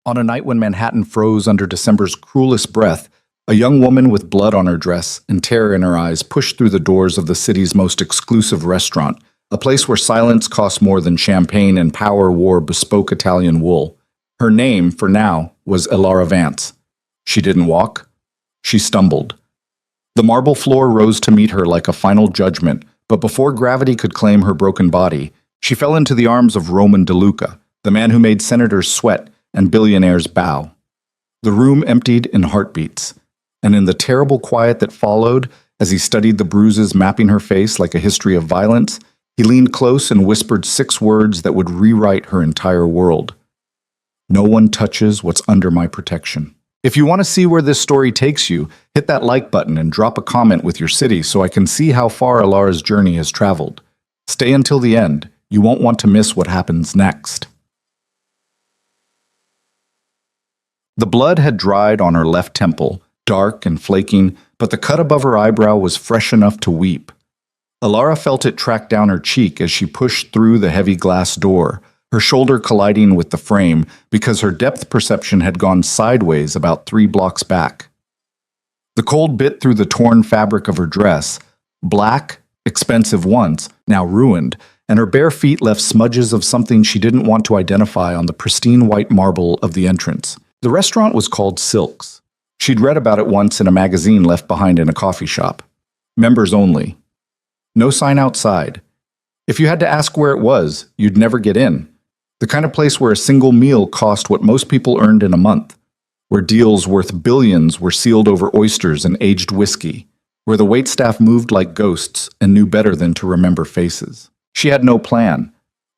On a night when Manhattan froze under December's cruelest breath, a young woman with blood on her dress and terror in her eyes pushed through the doors of the city's most exclusive restaurant, a place where silence cost more than champagne and power wore bespoke Italian wool. Her name, for now, was Elara Vance. She didn't walk. She stumbled. The marble floor rose to meet her like a final judgment, but before gravity could claim her broken body, she fell into the arms of Roman DeLuca, the man who made senators sweat and billionaires bow. The room emptied in heartbeats, and in the terrible quiet that followed, as he studied the bruises mapping her face like a history of violence, he leaned close and whispered 6 words that would rewrite her entire world. No one touches what's under my protection. If you want to see where this story takes you, hit that like button and drop a comment with your city so I can see how far Elara's journey has traveled. Stay until the end. You won't want to miss what happens next. The blood had dried on her left temple, dark and flaking, but the cut above her eyebrow was fresh enough to weep. Elara felt it track down her cheek as she pushed through the heavy glass door, her shoulder colliding with the frame because her depth perception had gone sideways about 3 blocks back. The cold bit through the torn fabric of her dress, black, expensive once, now ruined, and her bare feet left smudges of something she didn't want to identify on the pristine white marble of the entrance. The restaurant was called Silks. She'd read about it once in a magazine left behind in a coffee shop. Members only. No sign outside. If you had to ask where it was, you'd never get in. The kind of place where a single meal cost what most people earned in a month. Where deals worth billions were sealed over oysters and aged whiskey. Where the waitstaff moved like ghosts and knew better than to remember faces. She had no plan.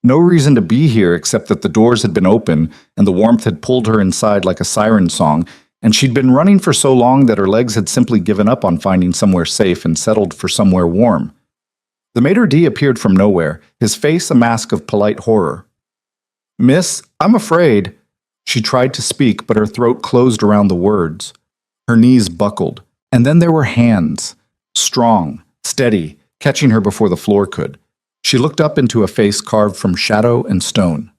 No reason to be here except that the doors had been open and the warmth had pulled her inside like a siren song, and she'd been running for so long that her legs had simply given up on finding somewhere safe and settled for somewhere warm. The maitre d' appeared from nowhere, his face a mask of polite horror. "Miss, I'm afraid." She tried to speak, but her throat closed around the words. Her knees buckled, and then there were hands, strong, steady, catching her before the floor could. She looked up into a face carved from shadow and stone.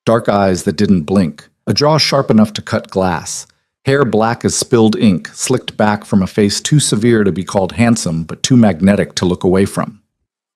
Dark eyes that didn't blink, a jaw sharp enough to cut glass, hair black as spilled ink, slicked back from a face too severe to be called handsome but too magnetic to look away from.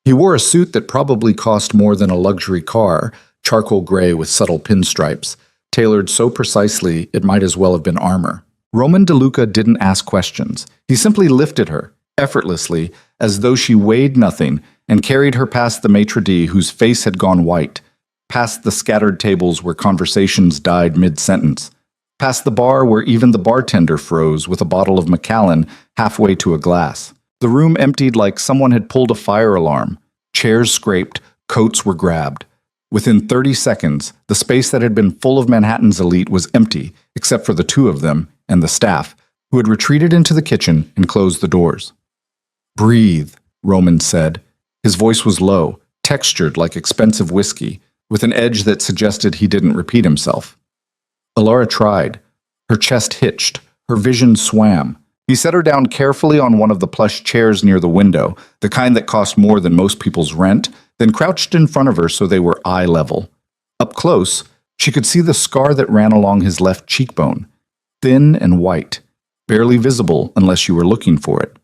He wore a suit that probably cost more than a luxury car, charcoal gray with subtle pinstripes, tailored so precisely it might as well have been armor. Roman DeLuca didn't ask questions. He simply lifted her, effortlessly, as though she weighed nothing, and carried her past the maitre d' whose face had gone white, past the scattered tables where conversations died mid-sentence, past the bar where even the bartender froze with a bottle of Macallan halfway to a glass. The room emptied like someone had pulled a fire alarm. Chairs scraped, coats were grabbed. Within 30 seconds, the space that had been full of Manhattan's elite was empty, except for the 2 of them and the staff, who had retreated into the kitchen and closed the doors. "Breathe," Roman said. His voice was low, textured like expensive whiskey, with an edge that suggested he didn't repeat himself. Elara tried. Her chest hitched. Her vision swam. He set her down carefully on one of the plush chairs near the window, the kind that cost more than most people's rent, then crouched in front of her so they were eye level. Up close, she could see the scar that ran along his left cheekbone, thin and white, barely visible unless you were looking for it.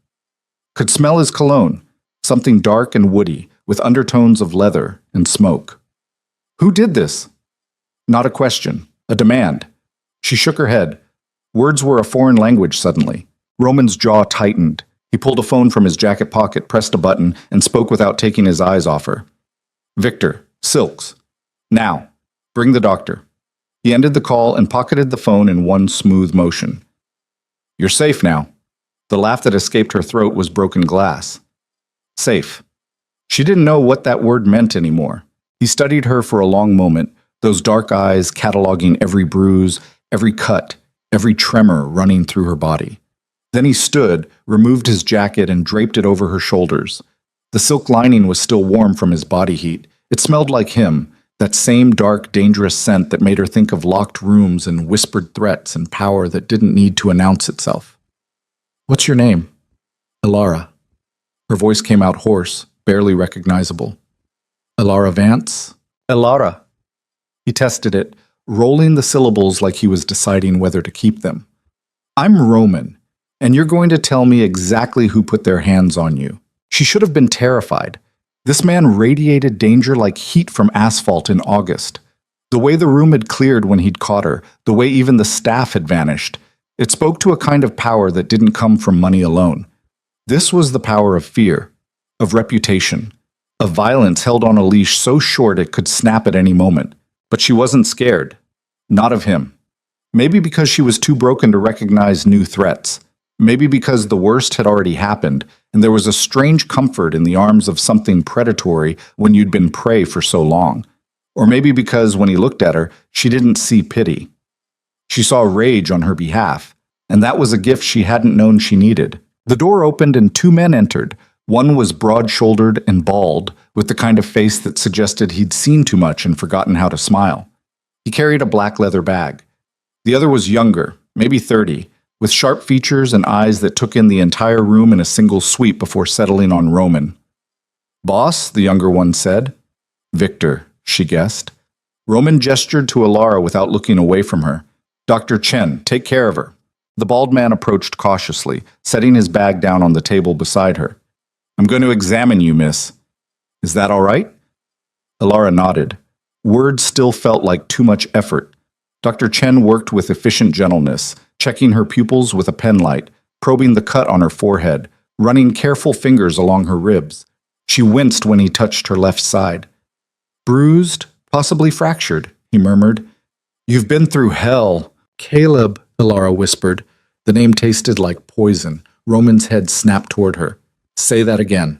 Could smell his cologne, something dark and woody, with undertones of leather and smoke. Who did this? Not a question, a demand. She shook her head. Words were a foreign language suddenly. Roman's jaw tightened. He pulled a phone from his jacket pocket, pressed a button, and spoke without taking his eyes off her. "Victor, Silks. Now. Bring the doctor." He ended the call and pocketed the phone in one smooth motion. "You're safe now." The laugh that escaped her throat was broken glass. Safe. She didn't know what that word meant anymore. He studied her for a long moment, those dark eyes cataloging every bruise, every cut, every tremor running through her body. Then he stood, removed his jacket, and draped it over her shoulders. The silk lining was still warm from his body heat. It smelled like him, that same dark, dangerous scent that made her think of locked rooms and whispered threats and power that didn't need to announce itself. "What's your name?" "Elara." Her voice came out hoarse, barely recognizable. "Elara Vance?" "Elara." He tested it, rolling the syllables like he was deciding whether to keep them. I'm Roman, and you're going to tell me exactly who put their hands on you. She should have been terrified. This man radiated danger like heat from asphalt in August. The way the room had cleared when he'd caught her, the way even the staff had vanished, it spoke to a kind of power that didn't come from money alone. This was the power of fear, of reputation, of violence held on a leash so short it could snap at any moment. But she wasn't scared. Not of him. Maybe because she was too broken to recognize new threats. Maybe because the worst had already happened, and there was a strange comfort in the arms of something predatory when you'd been prey for so long. Or maybe because when he looked at her, she didn't see pity. She saw rage on her behalf, and that was a gift she hadn't known she needed. The door opened and two men entered. One was broad-shouldered and bald, with the kind of face that suggested he'd seen too much and forgotten how to smile. He carried a black leather bag. The other was younger, maybe 30, with sharp features and eyes that took in the entire room in a single sweep before settling on Roman. "Boss," the younger one said. "Victor," she guessed. Roman gestured to Alara without looking away from her. "Dr. Chen, take care of her." The bald man approached cautiously, setting his bag down on the table beside her. "I'm going to examine you, miss. Is that all right?" Alara nodded. Words still felt like too much effort. Dr. Chen worked with efficient gentleness, checking her pupils with a penlight, probing the cut on her forehead, running careful fingers along her ribs. She winced when he touched her left side. "Bruised, possibly fractured," he murmured. "You've been through hell." "Caleb," Alara whispered. The name tasted like poison. Roman's head snapped toward her. "Say that again."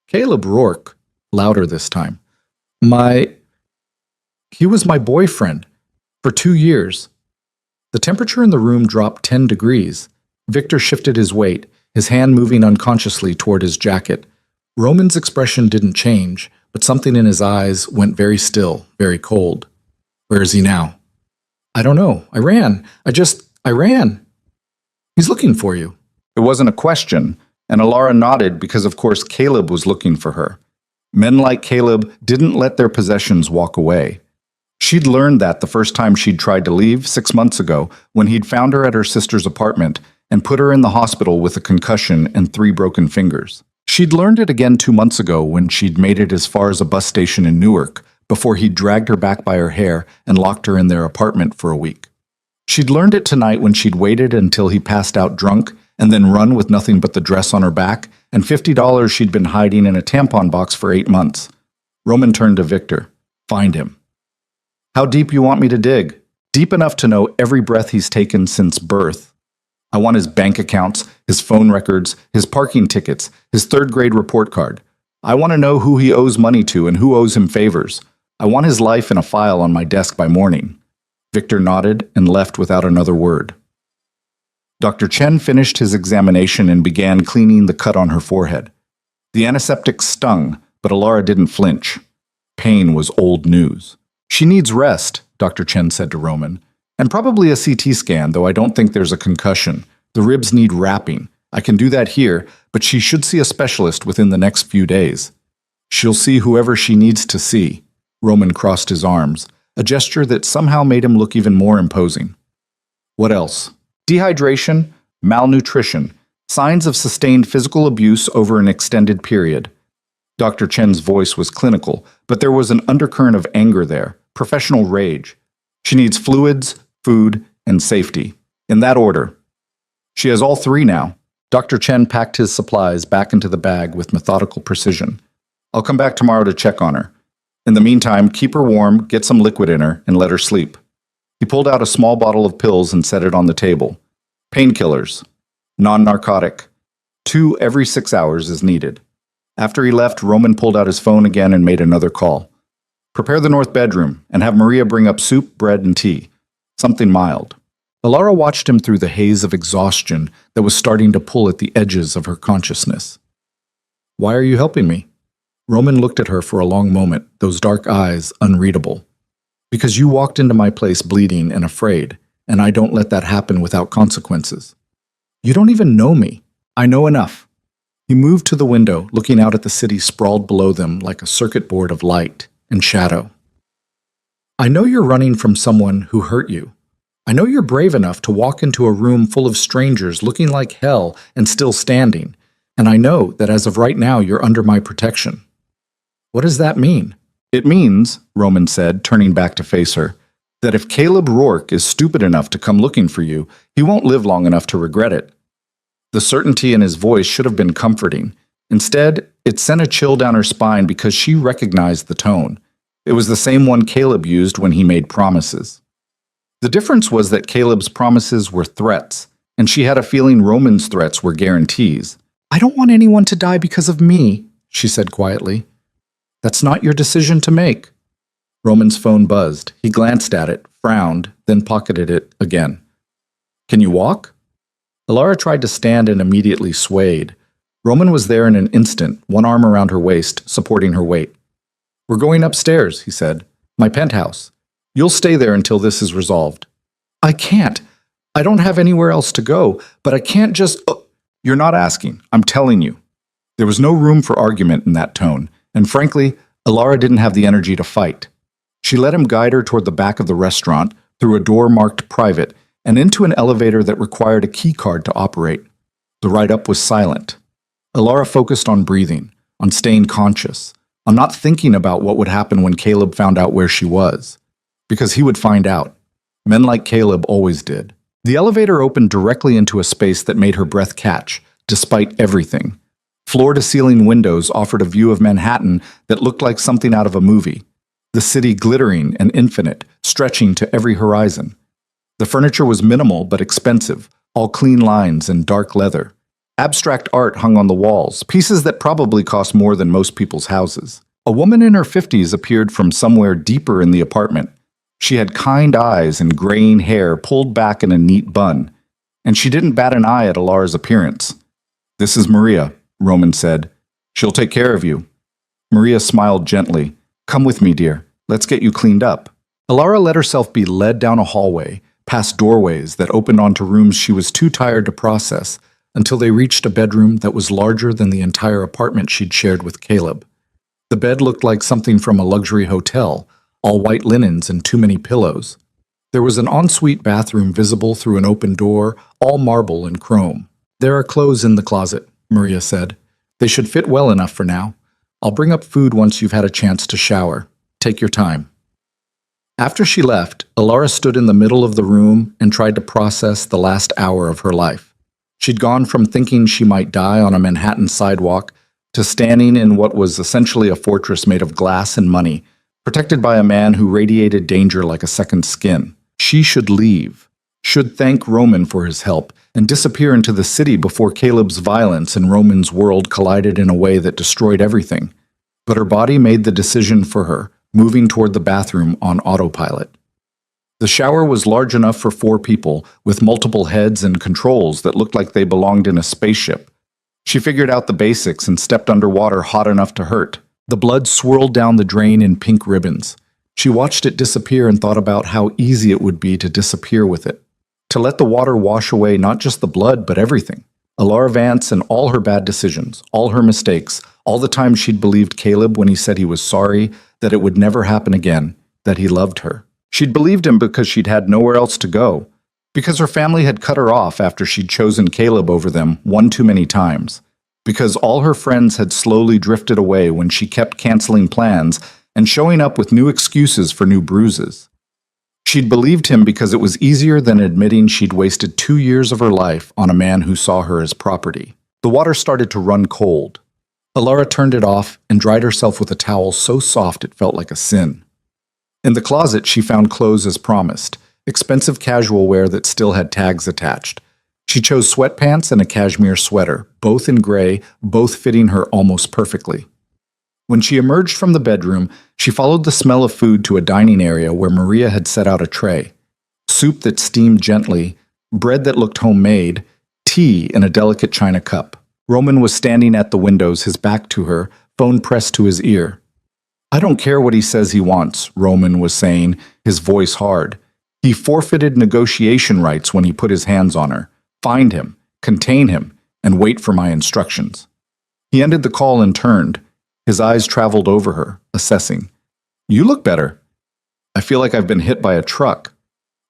"Caleb Rourke," louder this time. He was my boyfriend. For 2 years. The temperature in the room dropped 10 degrees. Victor shifted his weight, his hand moving unconsciously toward his jacket. Roman's expression didn't change, but something in his eyes went very still, very cold. "Where is he now?" "I don't know. I ran. I ran." "He's looking for you." It wasn't a question, and Alara nodded because of course Caleb was looking for her. Men like Caleb didn't let their possessions walk away. She'd learned that the first time she'd tried to leave 6 months ago when he'd found her at her sister's apartment and put her in the hospital with a concussion and 3 broken fingers. She'd learned it again 2 months ago when she'd made it as far as a bus station in Newark before he'd dragged her back by her hair and locked her in their apartment for a week. She'd learned it tonight when she'd waited until he passed out drunk and then run with nothing but the dress on her back and $50 she'd been hiding in a tampon box for 8 months. Roman turned to Victor. "Find him." "How deep you want me to dig?" "Deep enough to know every breath he's taken since birth. I want his bank accounts, his phone records, his parking tickets, his 3rd grade report card. I want to know who he owes money to and who owes him favors. I want his life in a file on my desk by morning." Victor nodded and left without another word. Dr. Chen finished his examination and began cleaning the cut on her forehead. The antiseptic stung, but Alara didn't flinch. Pain was old news. "She needs rest," Dr. Chen said to Roman. "And probably a CT scan, though I don't think there's a concussion. The ribs need wrapping. I can do that here, but she should see a specialist within the next few days." "She'll see whoever she needs to see." Roman crossed his arms, a gesture that somehow made him look even more imposing. "What else?" "Dehydration, malnutrition, signs of sustained physical abuse over an extended period." Dr. Chen's voice was clinical, but there was an undercurrent of anger there, professional rage. "She needs fluids, food, and safety. In that order." "She has all 3 now." Dr. Chen packed his supplies back into the bag with methodical precision. "I'll come back tomorrow to check on her. In the meantime, keep her warm, get some liquid in her, and let her sleep." He pulled out a small bottle of pills and set it on the table. "Painkillers. Non-narcotic. 2 every 6 hours is needed." After he left, Roman pulled out his phone again and made another call. "Prepare the north bedroom, and have Maria bring up soup, bread, and tea. Something mild." Alara watched him through the haze of exhaustion that was starting to pull at the edges of her consciousness. "Why are you helping me?" Roman looked at her for a long moment, those dark eyes unreadable. "Because you walked into my place bleeding and afraid, and I don't let that happen without consequences." "You don't even know me." "I know enough." He moved to the window, looking out at the city sprawled below them like a circuit board of light and shadow. I know you're running from someone who hurt you. I know you're brave enough to walk into a room full of strangers looking like hell and still standing, and I know that as of right now you're under my protection. What does that mean? It means, Roman said, turning back to face her, that if Caleb Rourke is stupid enough to come looking for you, he won't live long enough to regret it. The certainty in his voice should have been comforting. Instead, it sent a chill down her spine because she recognized the tone. It was the same one Caleb used when he made promises. The difference was that Caleb's promises were threats, and she had a feeling Roman's threats were guarantees. I don't want anyone to die because of me, she said quietly. That's not your decision to make. Roman's phone buzzed. He glanced at it, frowned, then pocketed it again. Can you walk? Alara tried to stand and immediately swayed. Roman was there in an instant, one arm around her waist, supporting her weight. We're going upstairs, he said. My penthouse. You'll stay there until this is resolved. I can't. I don't have anywhere else to go, but I can't just... You're not asking. I'm telling you. There was no room for argument in that tone, and frankly, Alara didn't have the energy to fight. She let him guide her toward the back of the restaurant, through a door marked private, and into an elevator that required a key card to operate. The ride-up was silent. Alara focused on breathing, on staying conscious, on not thinking about what would happen when Caleb found out where she was. Because he would find out. Men like Caleb always did. The elevator opened directly into a space that made her breath catch, despite everything. Floor-to-ceiling windows offered a view of Manhattan that looked like something out of a movie. The city glittering and infinite, stretching to every horizon. The furniture was minimal but expensive, all clean lines and dark leather. Abstract art hung on the walls, pieces that probably cost more than most people's houses. A woman in her 50s appeared from somewhere deeper in the apartment. She had kind eyes and graying hair pulled back in a neat bun, and she didn't bat an eye at Alara's appearance. This is Maria, Roman said. She'll take care of you. Maria smiled gently. Come with me, dear. Let's get you cleaned up. Alara let herself be led down a hallway, past doorways that opened onto rooms she was too tired to process, until they reached a bedroom that was larger than the entire apartment she'd shared with Caleb. The bed looked like something from a luxury hotel, all white linens and too many pillows. There was an ensuite bathroom visible through an open door, all marble and chrome. There are clothes in the closet, Maria said. They should fit well enough for now. I'll bring up food once you've had a chance to shower. Take your time. After she left, Alara stood in the middle of the room and tried to process the last hour of her life. She'd gone from thinking she might die on a Manhattan sidewalk to standing in what was essentially a fortress made of glass and money, protected by a man who radiated danger like a second skin. She should leave, should thank Roman for his help, and disappear into the city before Caleb's violence and Roman's world collided in a way that destroyed everything. But her body made the decision for her, moving toward the bathroom on autopilot. The shower was large enough for 4 people, with multiple heads and controls that looked like they belonged in a spaceship. She figured out the basics and stepped underwater hot enough to hurt. The blood swirled down the drain in pink ribbons. She watched it disappear and thought about how easy it would be to disappear with it. To let the water wash away not just the blood, but everything. Alara Vance and all her bad decisions, all her mistakes, all the times she'd believed Caleb when he said he was sorry, that it would never happen again, that he loved her. She'd believed him because she'd had nowhere else to go, because her family had cut her off after she'd chosen Caleb over them one too many times, because all her friends had slowly drifted away when she kept canceling plans and showing up with new excuses for new bruises. She'd believed him because it was easier than admitting she'd wasted 2 years of her life on a man who saw her as property. The water started to run cold. Alara turned it off and dried herself with a towel so soft it felt like a sin. In the closet, she found clothes as promised, expensive casual wear that still had tags attached. She chose sweatpants and a cashmere sweater, both in gray, both fitting her almost perfectly. When she emerged from the bedroom, she followed the smell of food to a dining area where Maria had set out a tray. Soup that steamed gently, bread that looked homemade, tea in a delicate china cup. Roman was standing at the windows, his back to her, phone pressed to his ear. I don't care what he says he wants, Roman was saying, his voice hard. He forfeited negotiation rights when he put his hands on her. Find him, contain him, and wait for my instructions. He ended the call and turned. His eyes traveled over her, assessing. You look better. I feel like I've been hit by a truck.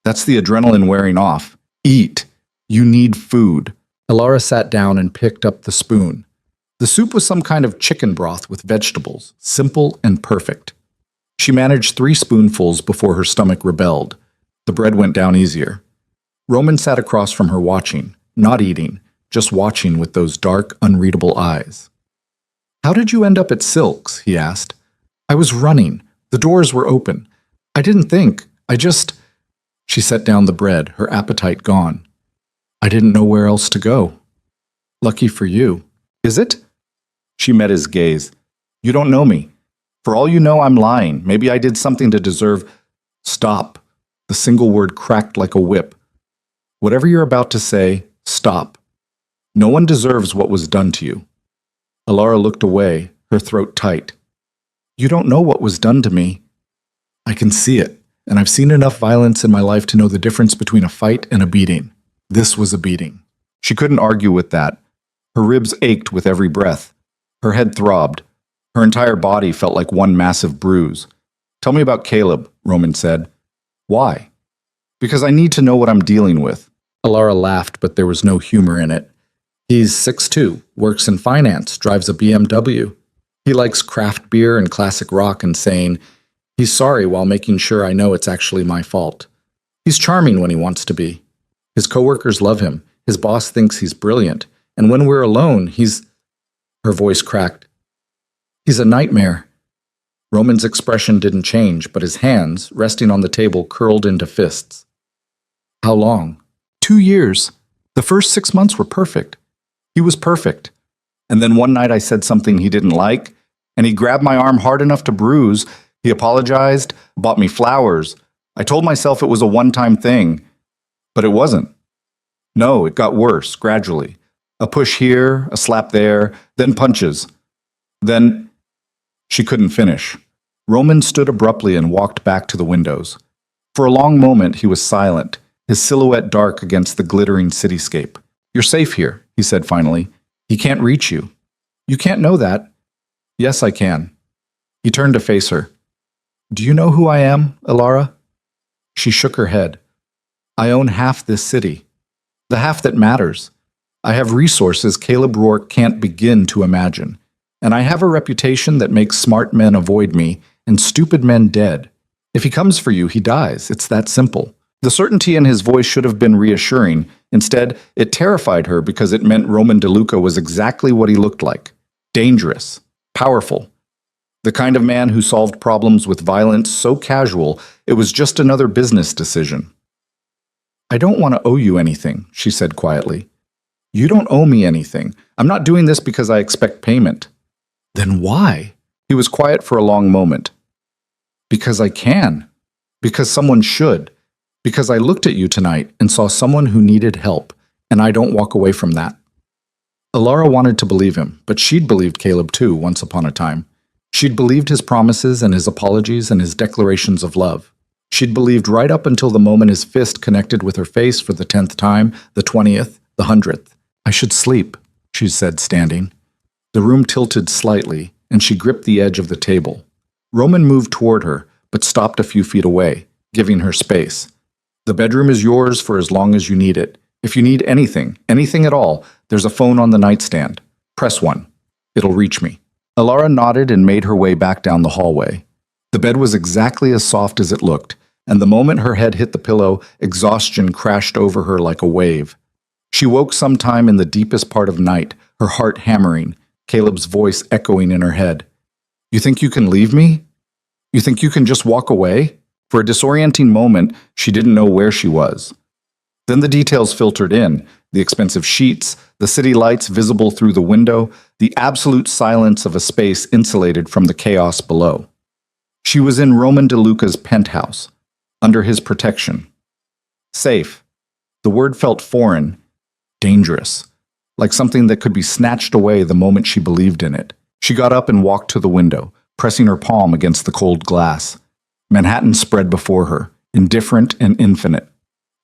That's the adrenaline wearing off. Eat. You need food. Elara sat down and picked up the spoon. The soup was some kind of chicken broth with vegetables, simple and perfect. She managed 3 spoonfuls before her stomach rebelled. The bread went down easier. Roman sat across from her watching, not eating, just watching with those dark, unreadable eyes. "How did you end up at Silk's?" he asked. "I was running. The doors were open. I didn't think. She set down the bread, her appetite gone. "I didn't know where else to go." "Lucky for you." "Is it?" She met his gaze. "You don't know me. For all you know, I'm lying. Maybe I did something to deserve—" "Stop." The single word cracked like a whip. "Whatever you're about to say, stop. No one deserves what was done to you." Elara looked away, her throat tight. "You don't know what was done to me." "I can see it, and I've seen enough violence in my life to know the difference between a fight and a beating. This was a beating." She couldn't argue with that. Her ribs ached with every breath. Her head throbbed. Her entire body felt like one massive bruise. "Tell me about Caleb," Roman said. "Why?" "Because I need to know what I'm dealing with." Elara laughed, but there was no humor in it. "He's 6'2", works in finance, drives a BMW. He likes craft beer and classic rock and saying, he's sorry while making sure I know it's actually my fault. He's charming when he wants to be. His coworkers love him. His boss thinks he's brilliant. And when we're alone, he's—" Her voice cracked. "He's a nightmare." Roman's expression didn't change, but his hands, resting on the table, curled into fists. "How long?" 2 years. The first 6 months were perfect. He was perfect. And then one night I said something he didn't like, and he grabbed my arm hard enough to bruise. He apologized, bought me flowers. I told myself it was a one-time thing, but it wasn't. No, it got worse, gradually. A push here, a slap there, then punches. Then— She couldn't finish. Roman stood abruptly and walked back to the windows. For a long moment he was silent, his silhouette dark against the glittering cityscape. "You're safe here," he said finally. "He can't reach you." "You can't know that." "Yes, I can." He turned to face her. "Do you know who I am, Elara?" She shook her head. "I own half this city. The half that matters. I have resources Caleb Rourke can't begin to imagine. And I have a reputation that makes smart men avoid me and stupid men dead. If he comes for you, he dies. It's that simple." The certainty in his voice should have been reassuring. Instead, it terrified her because it meant Roman DeLuca was exactly what he looked like. Dangerous. Powerful. The kind of man who solved problems with violence so casual it was just another business decision. "I don't want to owe you anything," she said quietly. "You don't owe me anything. I'm not doing this because I expect payment." "Then why?" He was quiet for a long moment. "Because I can. Because someone should. Because I looked at you tonight and saw someone who needed help, and I don't walk away from that." Elara wanted to believe him, but she'd believed Caleb too once upon a time. She'd believed his promises and his apologies and his declarations of love. She'd believed right up until the moment his fist connected with her face for the 10th time, the 20th, the 100th. "I should sleep," she said, standing. The room tilted slightly, and she gripped the edge of the table. Roman moved toward her, but stopped a few feet away, giving her space. "The bedroom is yours for as long as you need it. If you need anything, anything at all, there's a phone on the nightstand. Press one. It'll reach me." Elara nodded and made her way back down the hallway. The bed was exactly as soft as it looked, and the moment her head hit the pillow, exhaustion crashed over her like a wave. She woke sometime in the deepest part of night, her heart hammering, Caleb's voice echoing in her head. "You think you can leave me? You think you can just walk away?" For a disorienting moment, she didn't know where she was. Then the details filtered in, the expensive sheets, the city lights visible through the window, the absolute silence of a space insulated from the chaos below. She was in Roman DeLuca's penthouse, under his protection. Safe. The word felt foreign, dangerous, like something that could be snatched away the moment she believed in it. She got up and walked to the window, pressing her palm against the cold glass. Manhattan spread before her, indifferent and infinite.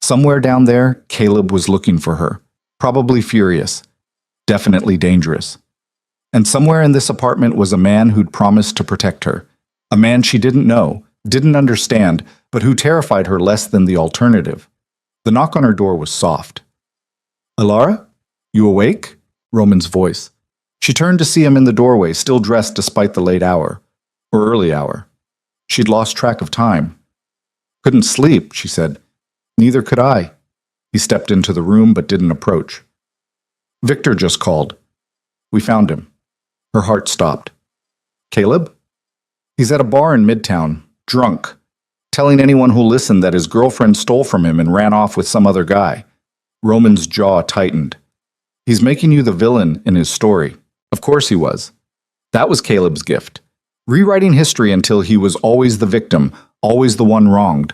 Somewhere down there, Caleb was looking for her, probably furious, definitely dangerous. And somewhere in this apartment was a man who'd promised to protect her, a man she didn't know, didn't understand, but who terrified her less than the alternative. The knock on her door was soft. "Alara? You awake?" Roman's voice. She turned to see him in the doorway, still dressed despite the late hour, or early hour. She'd lost track of time. "Couldn't sleep," she said. "Neither could I." He stepped into the room but didn't approach. "Victor just called. We found him." Her heart stopped. "Caleb?" "He's at a bar in Midtown, drunk, telling anyone who'll listen that his girlfriend stole from him and ran off with some other guy." Roman's jaw tightened. "He's making you the villain in his story." Of course he was. That was Caleb's gift. Rewriting history until he was always the victim, always the one wronged.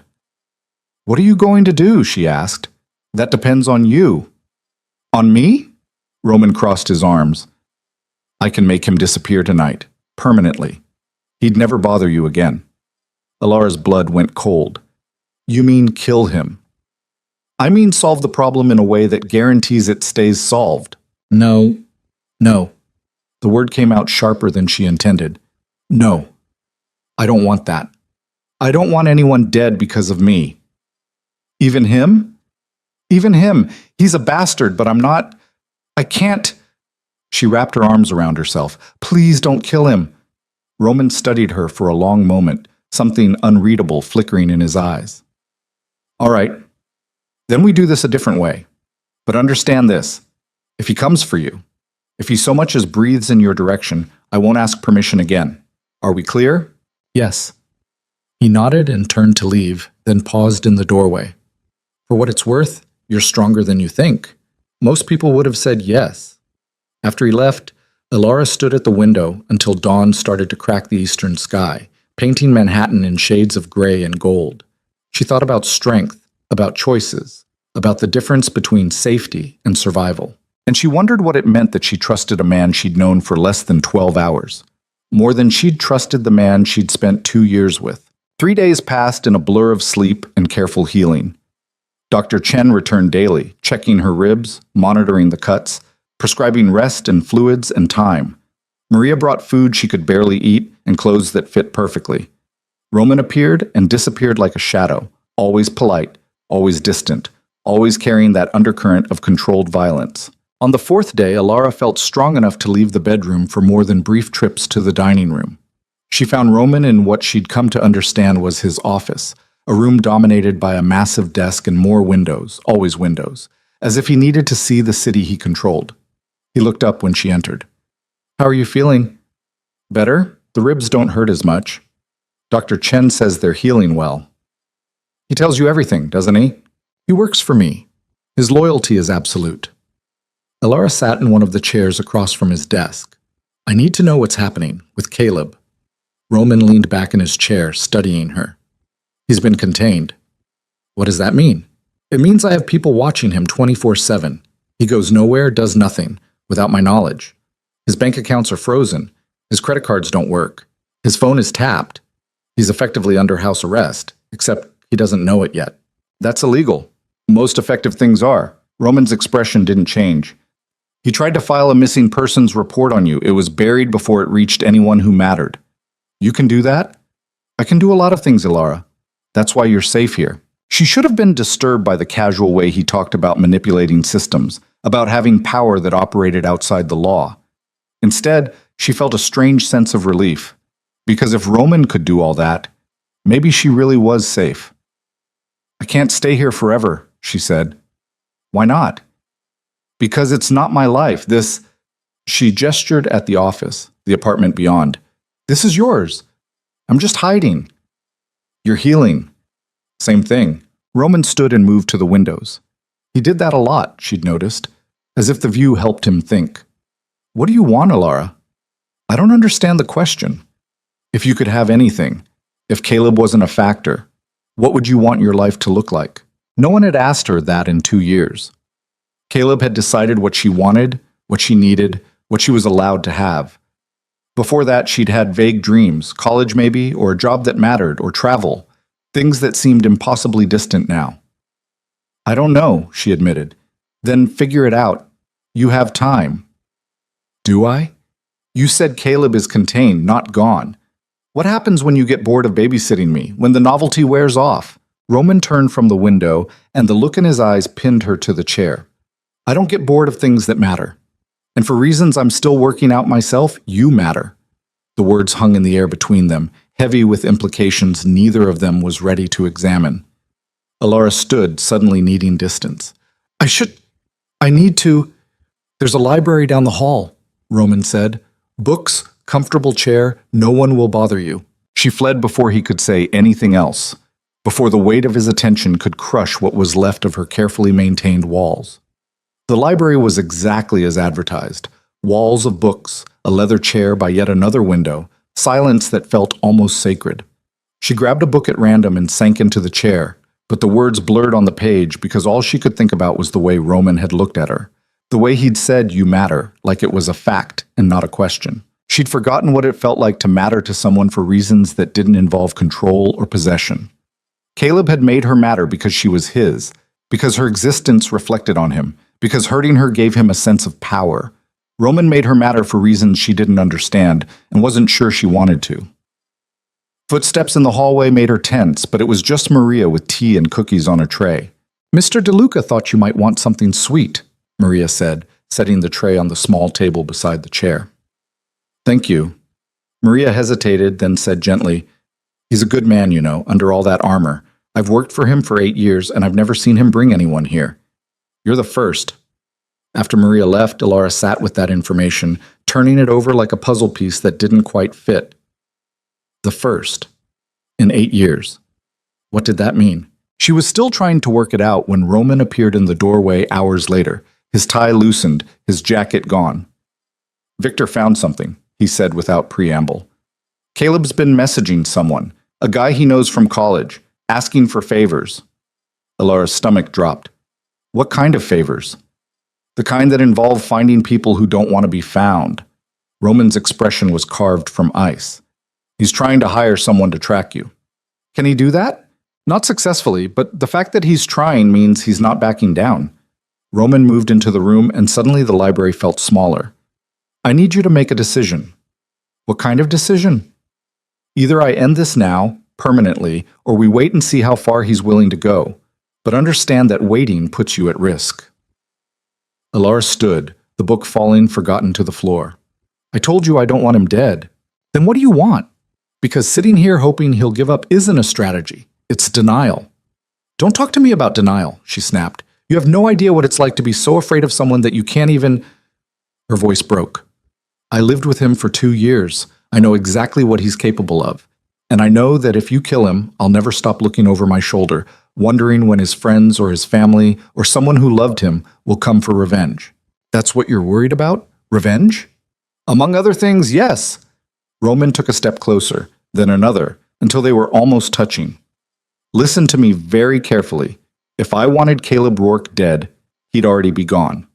"What are you going to do?" she asked. "That depends on you." "On me?" Roman crossed his arms. "I can make him disappear tonight, permanently. He'd never bother you again." Alara's blood went cold. "You mean kill him?" "I mean solve the problem in a way that guarantees it stays solved." No. The word came out sharper than she intended. "No. I don't want that. I don't want anyone dead because of me." "Even him?" "Even him. He's a bastard, but I can't." She wrapped her arms around herself. "Please don't kill him." Roman studied her for a long moment, something unreadable flickering in his eyes. "All right. Then we do this a different way. But understand this. If he comes for you, if he so much as breathes in your direction, I won't ask permission again. Are we clear?" "Yes." He nodded and turned to leave, then paused in the doorway. "For what it's worth, you're stronger than you think." Most people would have said yes. After he left, Alara stood at the window until dawn started to crack the eastern sky, painting Manhattan in shades of gray and gold. She thought about strength, about choices, about the difference between safety and survival. And she wondered what it meant that she trusted a man she'd known for less than 12 hours. More than she'd trusted the man she'd spent 2 years with. 3 days passed in a blur of sleep and careful healing. Dr. Chen returned daily, checking her ribs, monitoring the cuts, prescribing rest and fluids and time. Maria brought food she could barely eat and clothes that fit perfectly. Roman appeared and disappeared like a shadow, always polite, always distant, always carrying that undercurrent of controlled violence. On the 4th day, Alara felt strong enough to leave the bedroom for more than brief trips to the dining room. She found Roman in what she'd come to understand was his office, a room dominated by a massive desk and more windows, always windows, as if he needed to see the city he controlled. He looked up when she entered. "How are you feeling?" "Better. The ribs don't hurt as much. Dr. Chen says they're healing well." "He tells you everything, doesn't he?" "He works for me. His loyalty is absolute." Alara sat in one of the chairs across from his desk. "I need to know what's happening with Caleb." Roman leaned back in his chair, studying her. "He's been contained." "What does that mean?" "It means I have people watching him 24/7. He goes nowhere, does nothing, without my knowledge. His bank accounts are frozen. His credit cards don't work. His phone is tapped. He's effectively under house arrest, except he doesn't know it yet." "That's illegal. Most effective things are." Roman's expression didn't change. "He tried to file a missing persons report on you. It was buried before it reached anyone who mattered." "You can do that?" "I can do a lot of things, Alara. That's why you're safe here." She should have been disturbed by the casual way he talked about manipulating systems, about having power that operated outside the law. Instead, she felt a strange sense of relief. Because if Roman could do all that, maybe she really was safe. "I can't stay here forever," she said. "Why not?" "Because it's not my life. This..." She gestured at the office, the apartment beyond. "This is yours. I'm just hiding." "You're healing." "Same thing." Roman stood and moved to the windows. He did that a lot, she'd noticed, as if the view helped him think. "What do you want, Alara?" "I don't understand the question." "If you could have anything, if Caleb wasn't a factor, what would you want your life to look like?" No one had asked her that in 2 years. Caleb had decided what she wanted, what she needed, what she was allowed to have. Before that, she'd had vague dreams, college maybe, or a job that mattered, or travel, things that seemed impossibly distant now. "I don't know," she admitted. "Then figure it out. You have time." "Do I?" "You said Caleb is contained, not gone. What happens when you get bored of babysitting me, when the novelty wears off? Roman turned from the window, and the look in his eyes pinned her to the chair. I don't get bored of things that matter. And for reasons I'm still working out myself, you matter. The words hung in the air between them, heavy with implications neither of them was ready to examine. Alara stood, suddenly needing distance. I need to. There's a library down the hall, Roman said. Books, comfortable chair, no one will bother you. She fled before he could say anything else, before the weight of his attention could crush what was left of her carefully maintained walls. The library was exactly as advertised. Walls of books, a leather chair by yet another window, silence that felt almost sacred. She grabbed a book at random and sank into the chair, but the words blurred on the page because all she could think about was the way Roman had looked at her. The way he'd said, "You matter," like it was a fact and not a question. She'd forgotten what it felt like to matter to someone for reasons that didn't involve control or possession. Caleb had made her matter because she was his, because her existence reflected on him, because hurting her gave him a sense of power. Roman made her matter for reasons she didn't understand and wasn't sure she wanted to. Footsteps in the hallway made her tense, but it was just Maria with tea and cookies on a tray. "Mr. DeLuca thought you might want something sweet," Maria said, setting the tray on the small table beside the chair. "Thank you." Maria hesitated, then said gently, "He's a good man, you know, under all that armor. I've worked for him for 8 years, and I've never seen him bring anyone here. You're the first." After Maria left, Alara sat with that information, turning it over like a puzzle piece that didn't quite fit. The first. In 8 years. What did that mean? She was still trying to work it out when Roman appeared in the doorway hours later, his tie loosened, his jacket gone. "Victor found something," he said without preamble. "Caleb's been messaging someone, a guy he knows from college, asking for favors." Alara's stomach dropped. "What kind of favors?" "The kind that involve finding people who don't want to be found." Roman's expression was carved from ice. "He's trying to hire someone to track you." "Can he do that?" "Not successfully, but the fact that he's trying means he's not backing down." Roman moved into the room, and suddenly the library felt smaller. "I need you to make a decision." "What kind of decision?" "Either I end this now, permanently, or we wait and see how far he's willing to go. But understand that waiting puts you at risk." Alara stood, the book falling forgotten to the floor. "I told you I don't want him dead." "Then what do you want?" "Because sitting here hoping he'll give up isn't a strategy. It's denial." "Don't talk to me about denial," she snapped. "You have no idea what it's like to be so afraid of someone that you can't even—" Her voice broke. "I lived with him for 2 years. I know exactly what he's capable of. And I know that if you kill him, I'll never stop looking over my shoulder, wondering when his friends or his family or someone who loved him will come for revenge." "That's what you're worried about? Revenge?" "Among other things, yes." Roman took a step closer, then another, until they were almost touching. "Listen to me very carefully. If I wanted Caleb Rourke dead, he'd already be gone.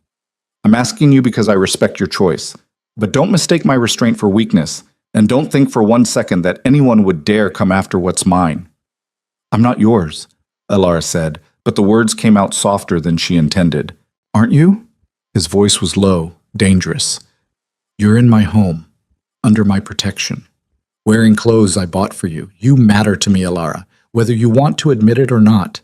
I'm asking you because I respect your choice, but don't mistake my restraint for weakness, and don't think for 1 second that anyone would dare come after what's mine." "I'm not yours," Alara said, but the words came out softer than she intended. "Aren't you?" His voice was low, dangerous. "You're in my home, under my protection, wearing clothes I bought for you. You matter to me, Alara, whether you want to admit it or not."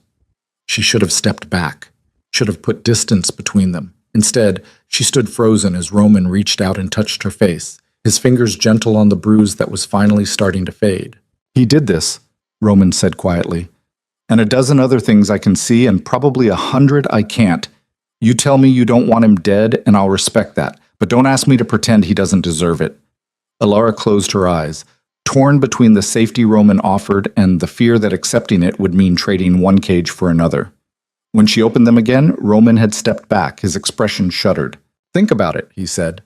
She should have stepped back, should have put distance between them. Instead, she stood frozen as Roman reached out and touched her face, his fingers gentle on the bruise that was finally starting to fade. "He did this," Roman said quietly. "And a dozen other things I can see, and probably 100 I can't. You tell me you don't want him dead, and I'll respect that, but don't ask me to pretend he doesn't deserve it." Alara closed her eyes, torn between the safety Roman offered and the fear that accepting it would mean trading one cage for another. When she opened them again, Roman had stepped back, his expression shuddered. "Think about it," he said.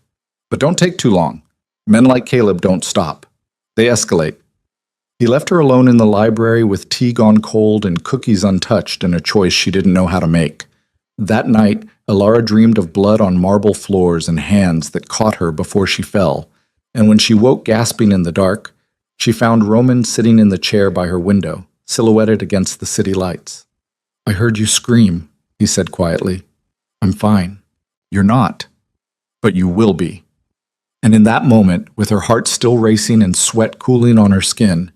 "But don't take too long. Men like Caleb don't stop. They escalate." He left her alone in the library with tea gone cold and cookies untouched and a choice she didn't know how to make. That night, Alara dreamed of blood on marble floors and hands that caught her before she fell, and when she woke gasping in the dark, she found Roman sitting in the chair by her window, silhouetted against the city lights. "I heard you scream," he said quietly. "I'm fine." "You're not. But you will be." And in that moment, with her heart still racing and sweat cooling on her skin,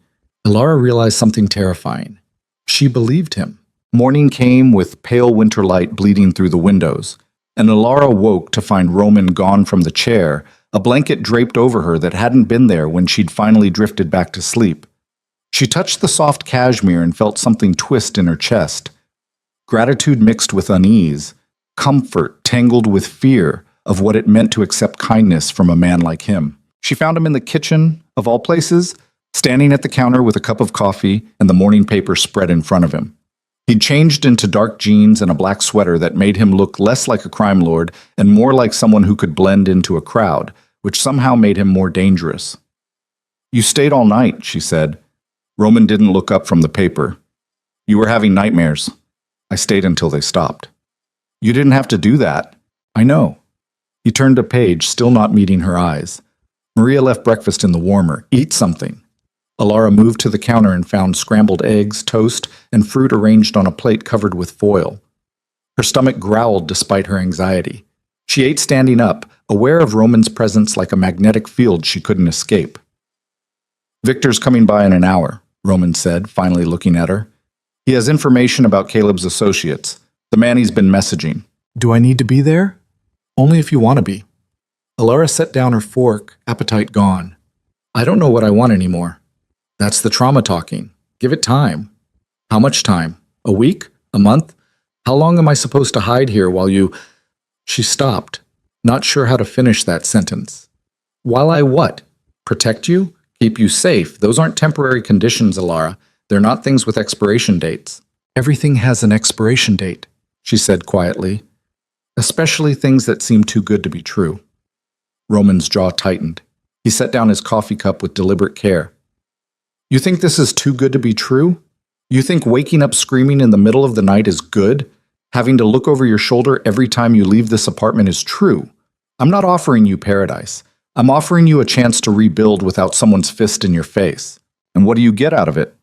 Elara realized something terrifying. She believed him. Morning came with pale winter light bleeding through the windows, and Elara woke to find Roman gone from the chair, a blanket draped over her that hadn't been there when she'd finally drifted back to sleep. She touched the soft cashmere and felt something twist in her chest. Gratitude mixed with unease, comfort tangled with fear of what it meant to accept kindness from a man like him. She found him in the kitchen, of all places, standing at the counter with a cup of coffee and the morning paper spread in front of him. He'd changed into dark jeans and a black sweater that made him look less like a crime lord and more like someone who could blend into a crowd, which somehow made him more dangerous. "You stayed all night," she said. Roman didn't look up from the paper. "You were having nightmares. I stayed until they stopped." "You didn't have to do that." "I know." He turned a page, still not meeting her eyes. Maria left breakfast in the warmer. "Eat something." Elara moved to the counter and found scrambled eggs, toast, and fruit arranged on a plate covered with foil. Her stomach growled despite her anxiety. She ate standing up, aware of Roman's presence like a magnetic field she couldn't escape. "Victor's coming by in an hour," Roman said, finally looking at her. "He has information about Caleb's associates, the man he's been messaging." "Do I need to be there?" "Only if you want to be." Elara set down her fork, appetite gone. "I don't know what I want anymore." "That's the trauma talking. Give it time." "How much time? A week? A month? How long am I supposed to hide here while you—" She stopped, not sure how to finish that sentence. "While I what? Protect you? Keep you safe? Those aren't temporary conditions, Elara. They're not things with expiration dates." "Everything has an expiration date," she said quietly. "Especially things that seem too good to be true." Roman's jaw tightened. He set down his coffee cup with deliberate care. "You think this is too good to be true? You think waking up screaming in the middle of the night is good? Having to look over your shoulder every time you leave this apartment is true? I'm not offering you paradise. I'm offering you a chance to rebuild without someone's fist in your face. And what do you get out of it?"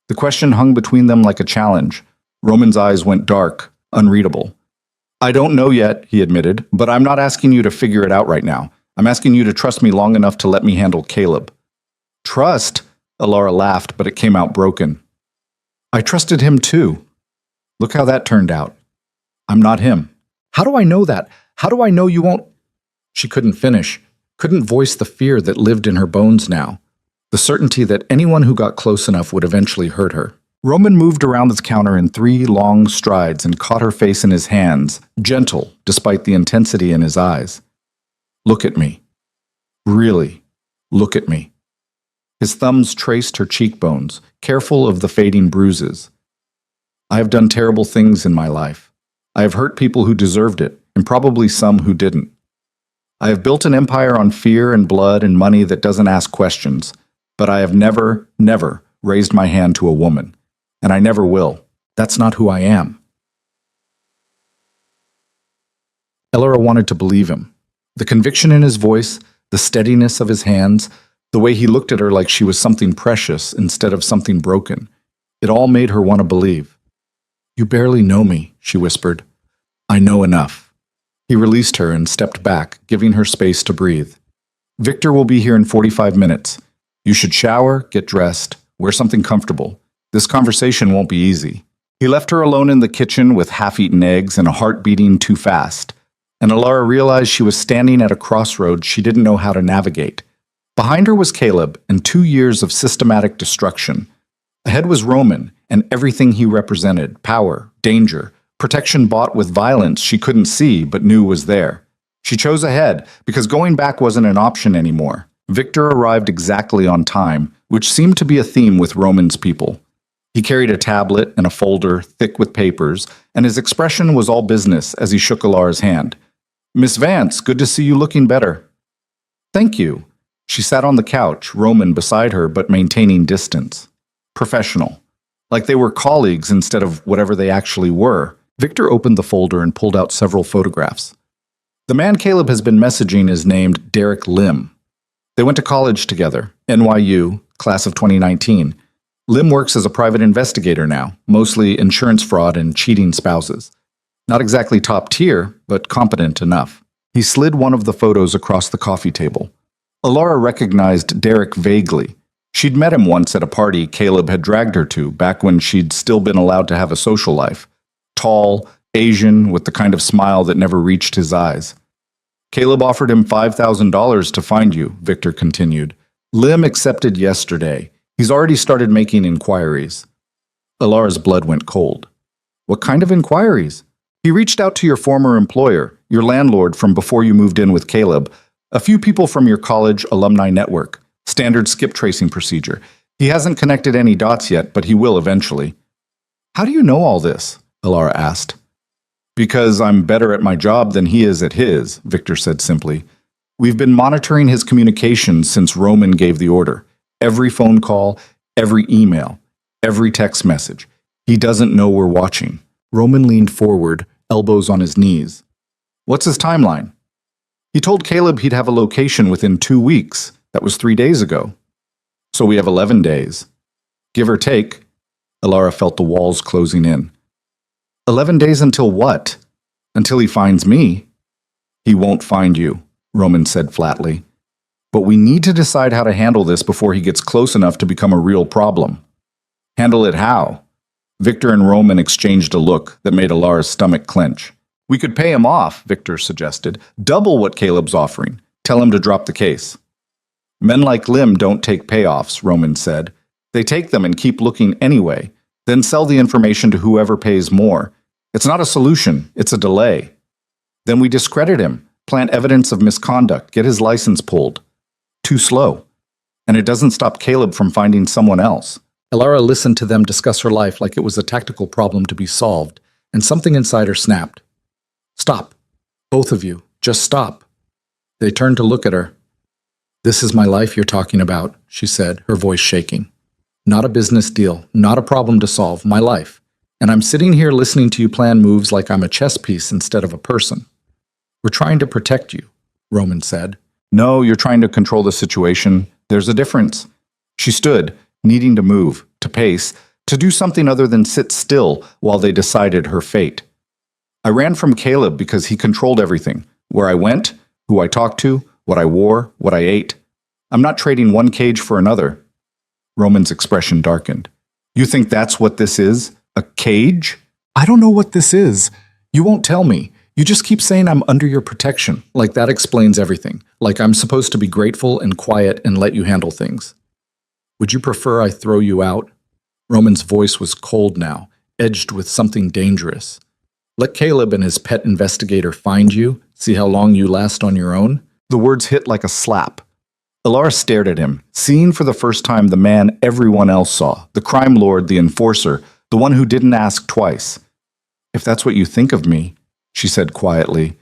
The question hung between them like a challenge. Roman's eyes went dark, unreadable. "I don't know yet," he admitted, "but I'm not asking you to figure it out right now. I'm asking you to trust me long enough to let me handle Caleb." "Trust?" Elara laughed, but it came out broken. "I trusted him too. Look how that turned out. I'm not him." "How do I know that? How do I know you won't—" She couldn't finish, couldn't voice the fear that lived in her bones now, the certainty that anyone who got close enough would eventually hurt her. Roman moved around the counter in 3 long strides and caught her face in his hands, gentle despite the intensity in his eyes. "Look at me. Really, look at me." His thumbs traced her cheekbones, careful of the fading bruises. "I have done terrible things in my life. I have hurt people who deserved it, and probably some who didn't. I have built an empire on fear and blood and money that doesn't ask questions, but I have never, never raised my hand to a woman. And I never will. That's not who I am." Elara wanted to believe him. The conviction in his voice, the steadiness of his hands, the way he looked at her like she was something precious instead of something broken. It all made her want to believe. "You barely know me," she whispered. "I know enough." He released her and stepped back, giving her space to breathe. "Victor will be here in 45 minutes. You should shower, get dressed, wear something comfortable. This conversation won't be easy." He left her alone in the kitchen with half-eaten eggs and a heart beating too fast. And Elara realized she was standing at a crossroads she didn't know how to navigate. Behind her was Caleb and 2 years of systematic destruction. Ahead was Roman and everything he represented: power, danger, protection bought with violence she couldn't see but knew was there. She chose ahead because going back wasn't an option anymore. Victor arrived exactly on time, which seemed to be a theme with Roman's people. He carried a tablet and a folder thick with papers, and his expression was all business as he shook Elara's hand. "Miss Vance, good to see you looking better." "Thank you." She sat on the couch, Roman beside her but maintaining distance. Professional. Like they were colleagues instead of whatever they actually were. Victor opened the folder and pulled out several photographs. The man Caleb has been messaging is named Derek Lim. They went to college together, NYU, class of 2019. Lim works as a private investigator now, mostly insurance fraud and cheating spouses. Not exactly top tier, but competent enough. He slid one of the photos across the coffee table. Alara recognized Derek vaguely. She'd met him once at a party Caleb had dragged her to, back when she'd still been allowed to have a social life. Tall, Asian, with the kind of smile that never reached his eyes. Caleb offered him $5,000 to find you, Victor continued. Lim accepted yesterday. He's already started making inquiries. Alara's blood went cold. What kind of inquiries? He reached out to your former employer, your landlord from before you moved in with Caleb, a few people from your college alumni network, standard skip tracing procedure. He hasn't connected any dots yet, but he will eventually. How do you know all this? Alara asked. Because I'm better at my job than he is at his, Victor said simply. We've been monitoring his communications since Roman gave the order. Every phone call, every email, every text message. He doesn't know we're watching. Roman leaned forward, elbows on his knees. What's his timeline? He told Caleb he'd have a location within 2 weeks. That was 3 days ago. So we have 11 days. Give or take. Alara felt the walls closing in. 11 days until what? Until he finds me. He won't find you, Roman said flatly. But we need to decide how to handle this before he gets close enough to become a real problem. Handle it how? Victor and Roman exchanged a look that made Alara's stomach clench. We could pay him off, Victor suggested. Double what Caleb's offering. Tell him to drop the case. Men like Lim don't take payoffs, Roman said. They take them and keep looking anyway, then sell the information to whoever pays more. It's not a solution, it's a delay. Then we discredit him, plant evidence of misconduct, get his license pulled. Too slow. And it doesn't stop Caleb from finding someone else. Alara listened to them discuss her life like it was a tactical problem to be solved, and something inside her snapped. Stop. Both of you. Just stop. They turned to look at her. This is my life you're talking about, she said, her voice shaking. Not a business deal, not a problem to solve, my life. And I'm sitting here listening to you plan moves like I'm a chess piece instead of a person. We're trying to protect you, Roman said. No, you're trying to control the situation. There's a difference. She stood, needing to move, to pace, to do something other than sit still while they decided her fate. I ran from Caleb because he controlled everything. Where I went, who I talked to, what I wore, what I ate. I'm not trading one cage for another. Roman's expression darkened. You think that's what this is? A cage? I don't know what this is. You won't tell me. You just keep saying I'm under your protection, like that explains everything, like I'm supposed to be grateful and quiet and let you handle things. Would you prefer I throw you out? Roman's voice was cold now, edged with something dangerous. Let Caleb and his pet investigator find you, see how long you last on your own? The words hit like a slap. Alara stared at him, seeing for the first time the man everyone else saw, the crime lord, the enforcer, the one who didn't ask twice. If that's what you think of me, she said quietly,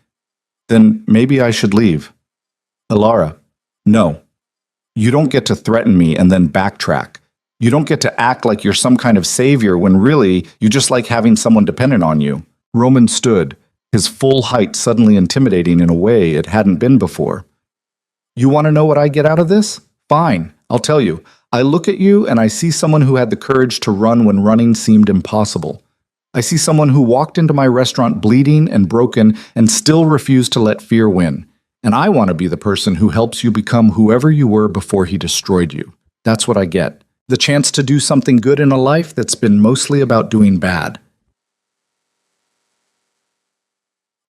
then maybe I should leave. Alara, no. You don't get to threaten me and then backtrack. You don't get to act like you're some kind of savior when really you just like having someone dependent on you. Roman stood, his full height suddenly intimidating in a way it hadn't been before. You want to know what I get out of this? Fine, I'll tell you. I look at you and I see someone who had the courage to run when running seemed impossible. I see someone who walked into my restaurant bleeding and broken and still refused to let fear win. And I want to be the person who helps you become whoever you were before he destroyed you. That's what I get. The chance to do something good in a life that's been mostly about doing bad.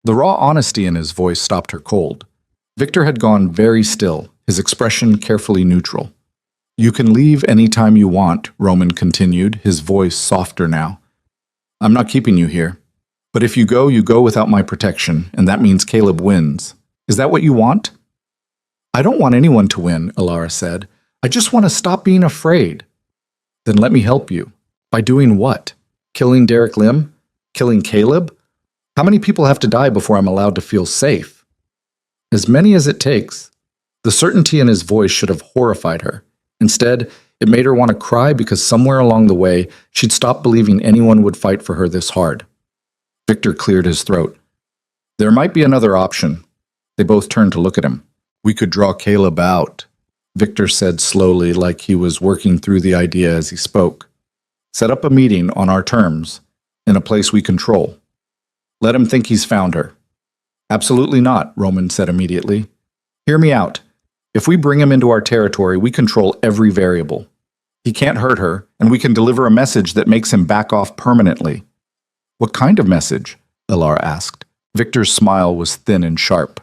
The raw honesty in his voice stopped her cold. Victor had gone very still, his expression carefully neutral. You can leave any time you want, Roman continued, his voice softer now. I'm not keeping you here. But if you go without my protection, and that means Caleb wins. Is that what you want? I don't want anyone to win, Alara said. I just want to stop being afraid. Then let me help you. By doing what? Killing Derek Lim? Killing Caleb? How many people have to die before I'm allowed to feel safe? As many as it takes. The certainty in his voice should have horrified her. Instead, it made her want to cry because somewhere along the way, she'd stopped believing anyone would fight for her this hard. Victor cleared his throat. There might be another option. They both turned to look at him. We could draw Caleb out, Victor said slowly, like he was working through the idea as he spoke. Set up a meeting on our terms, in a place we control. Let him think he's found her. Absolutely not, Roman said immediately. Hear me out. If we bring him into our territory, we control every variable. He can't hurt her, and we can deliver a message that makes him back off permanently." "What kind of message?" Elara asked. Victor's smile was thin and sharp.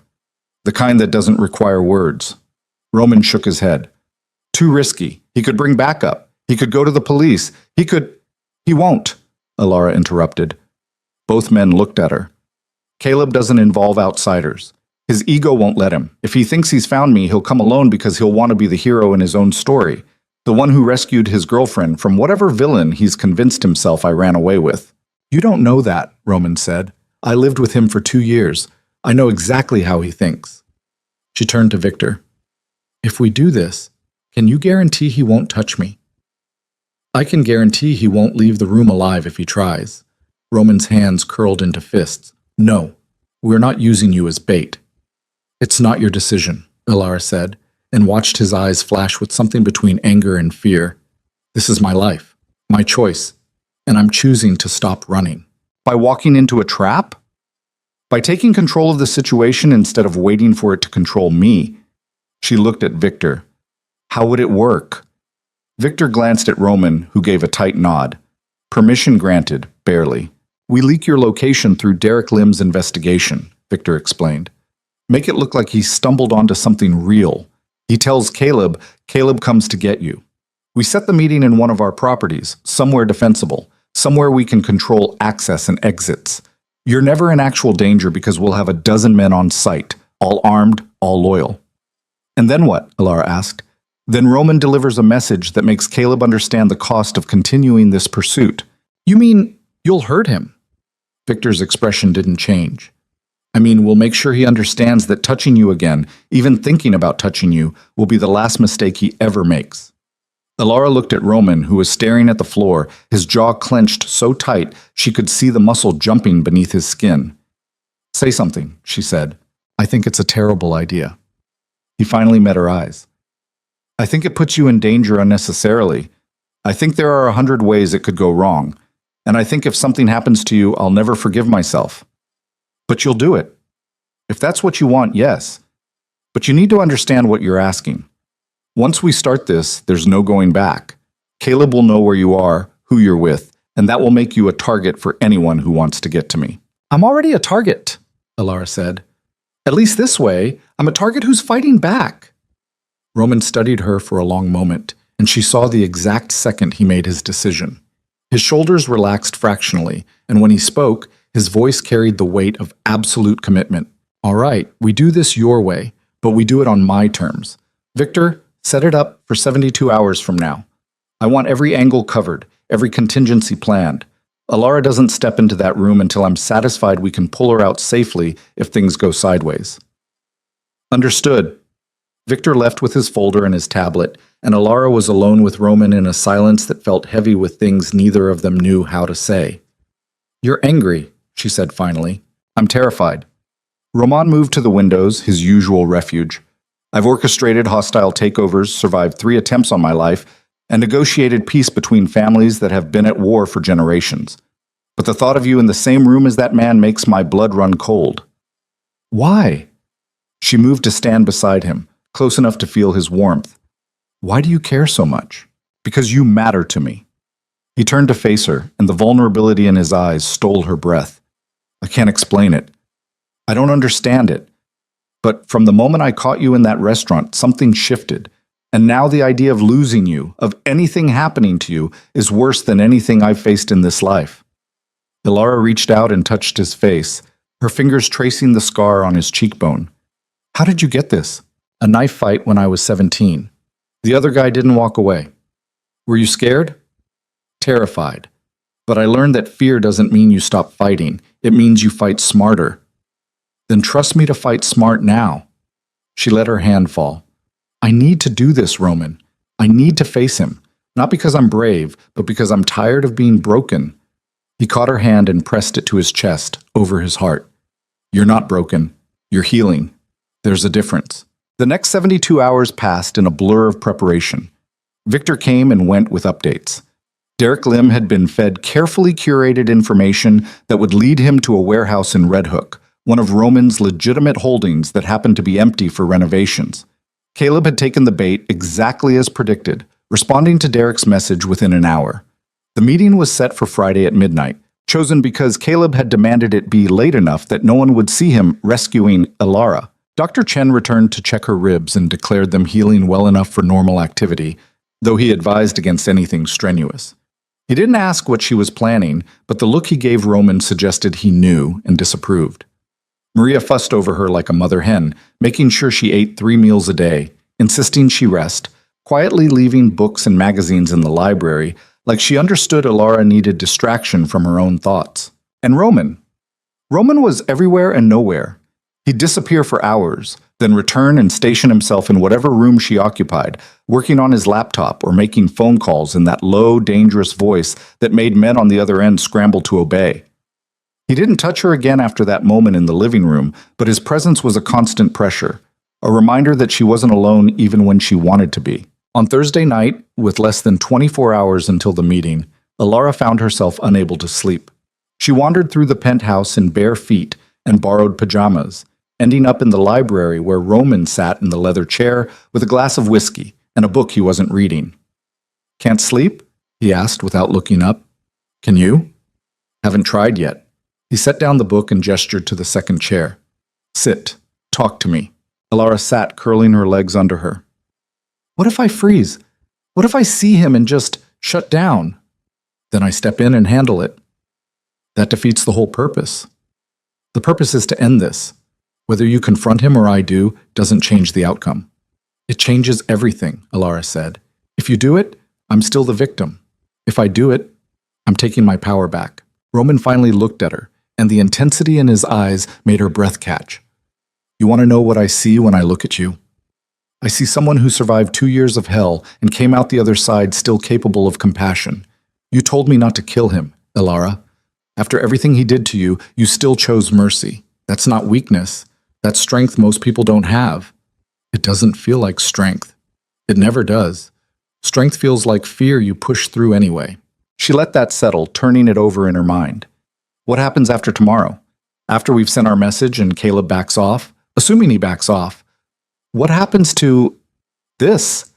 "The kind that doesn't require words." Roman shook his head. "Too risky. He could bring backup. He could go to the police. He won't," Elara interrupted. Both men looked at her. "Caleb doesn't involve outsiders. His ego won't let him. If he thinks he's found me, he'll come alone because he'll want to be the hero in his own story, the one who rescued his girlfriend from whatever villain he's convinced himself I ran away with." "You don't know that," Roman said. "I lived with him for 2 years. I know exactly how he thinks." She turned to Victor. "If we do this, can you guarantee he won't touch me?" "I can guarantee he won't leave the room alive if he tries." Roman's hands curled into fists. "No, we're not using you as bait." "It's not your decision," Elara said, and watched his eyes flash with something between anger and fear. "This is my life, my choice, and I'm choosing to stop running." "By walking into a trap? By taking control of the situation instead of waiting for it to control me?" She looked at Victor. "How would it work?" Victor glanced at Roman, who gave a tight nod. "Permission granted, barely. We leak your location through Derek Lim's investigation," Victor explained. "Make it look like he stumbled onto something real. He tells Caleb, Caleb comes to get you. We set the meeting in one of our properties, somewhere defensible, somewhere we can control access and exits. You're never in actual danger because we'll have 12 men on site, all armed, all loyal." "And then what?" Elara asked. "Then Roman delivers a message that makes Caleb understand the cost of continuing this pursuit." "You mean you'll hurt him?" Victor's expression didn't change. "I mean, we'll make sure he understands that touching you again, even thinking about touching you, will be the last mistake he ever makes." Elara looked at Roman, who was staring at the floor, his jaw clenched so tight she could see the muscle jumping beneath his skin. "Say something," she said. "I think it's a terrible idea." He finally met her eyes. "I think it puts you in danger unnecessarily. I think there are 100 ways it could go wrong, and I think if something happens to you, I'll never forgive myself. But you'll do it. If that's what you want, yes. But you need to understand what you're asking. Once we start this, there's no going back. Caleb will know where you are, who you're with, and that will make you a target for anyone who wants to get to me." "I'm already a target," Elara said. "At least this way, I'm a target who's fighting back." Roman studied her for a long moment, and she saw the exact second he made his decision. His shoulders relaxed fractionally, and when he spoke, his voice carried the weight of absolute commitment. "All right, we do this your way, but we do it on my terms. Victor, set it up for 72 hours from now. I want every angle covered, every contingency planned. Elara doesn't step into that room until I'm satisfied we can pull her out safely if things go sideways." "Understood." Victor left with his folder and his tablet, and Elara was alone with Roman in a silence that felt heavy with things neither of them knew how to say. "You're angry," she said finally. "I'm terrified." Roman moved to the windows, his usual refuge. "I've orchestrated hostile takeovers, survived 3 attempts on my life, and negotiated peace between families that have been at war for generations. But the thought of you in the same room as that man makes my blood run cold." "Why?" She moved to stand beside him, close enough to feel his warmth. "Why do you care so much?" "Because you matter to me." He turned to face her, and the vulnerability in his eyes stole her breath. "I can't explain it. I don't understand it. But from the moment I caught you in that restaurant, something shifted. And now the idea of losing you, of anything happening to you, is worse than anything I've faced in this life." Elara reached out and touched his face, her fingers tracing the scar on his cheekbone. "How did you get this?" "A knife fight when I was 17. The other guy didn't walk away." "Were you scared?" "Terrified. But I learned that fear doesn't mean you stop fighting. It means you fight smarter." "Then trust me to fight smart now." She let her hand fall. "I need to do this, Roman. I need to face him. Not because I'm brave, but because I'm tired of being broken." He caught her hand and pressed it to his chest, over his heart. "You're not broken. You're healing. There's a difference." The next 72 hours passed in a blur of preparation. Victor came and went with updates. Derek Lim had been fed carefully curated information that would lead him to a warehouse in Red Hook, one of Roman's legitimate holdings that happened to be empty for renovations. Caleb had taken the bait exactly as predicted, responding to Derek's message within an hour. The meeting was set for Friday at midnight, chosen because Caleb had demanded it be late enough that no one would see him rescuing Alara. Dr. Chen returned to check her ribs and declared them healing well enough for normal activity, though he advised against anything strenuous. He didn't ask what she was planning, but the look he gave Roman suggested he knew and disapproved. Maria fussed over her like a mother hen, making sure she ate 3 meals a day, insisting she rest, quietly leaving books and magazines in the library like she understood Alara needed distraction from her own thoughts. And Roman was everywhere and nowhere. He'd disappear for hours, then return and station himself in whatever room she occupied, working on his laptop or making phone calls in that low, dangerous voice that made men on the other end scramble to obey. He didn't touch her again after that moment in the living room, but his presence was a constant pressure, a reminder that she wasn't alone even when she wanted to be. On Thursday night, with less than 24 hours until the meeting, Alara found herself unable to sleep. She wandered through the penthouse in bare feet and borrowed pajamas, ending up in the library where Roman sat in the leather chair with a glass of whiskey and a book he wasn't reading. "Can't sleep?" he asked without looking up. "Can you?" "Haven't tried yet." He set down the book and gestured to the second chair. "Sit. Talk to me." Alara sat, curling her legs under her. "What if I freeze? What if I see him and just shut down? Then I step in and handle it. That defeats the whole purpose. The purpose is to end this. Whether you confront him or I do doesn't change the outcome." "It changes everything," Alara said. "If you do it, I'm still the victim. If I do it, I'm taking my power back." Roman finally looked at her, and the intensity in his eyes made her breath catch. "You want to know what I see when I look at you? I see someone who survived 2 years of hell and came out the other side still capable of compassion. You told me not to kill him, Alara. After everything he did to you, you still chose mercy. That's not weakness. That's strength most people don't have. It doesn't feel like strength. It never does. Strength feels like fear you push through anyway." She let that settle, turning it over in her mind. What happens after tomorrow? After we've sent our message and Caleb backs off? Assuming he backs off. What happens to this?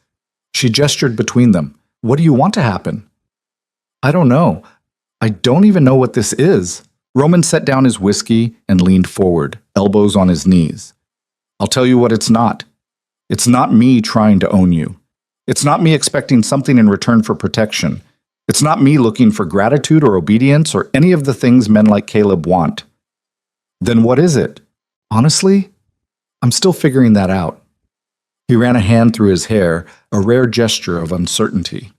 She gestured between them. What do you want to happen? I don't know. I don't even know what this is. Roman set down his whiskey and leaned forward, elbows on his knees. I'll tell you what it's not. It's not me trying to own you. It's not me expecting something in return for protection. It's not me looking for gratitude or obedience or any of the things men like Caleb want. Then what is it? Honestly, I'm still figuring that out. He ran a hand through his hair, a rare gesture of uncertainty.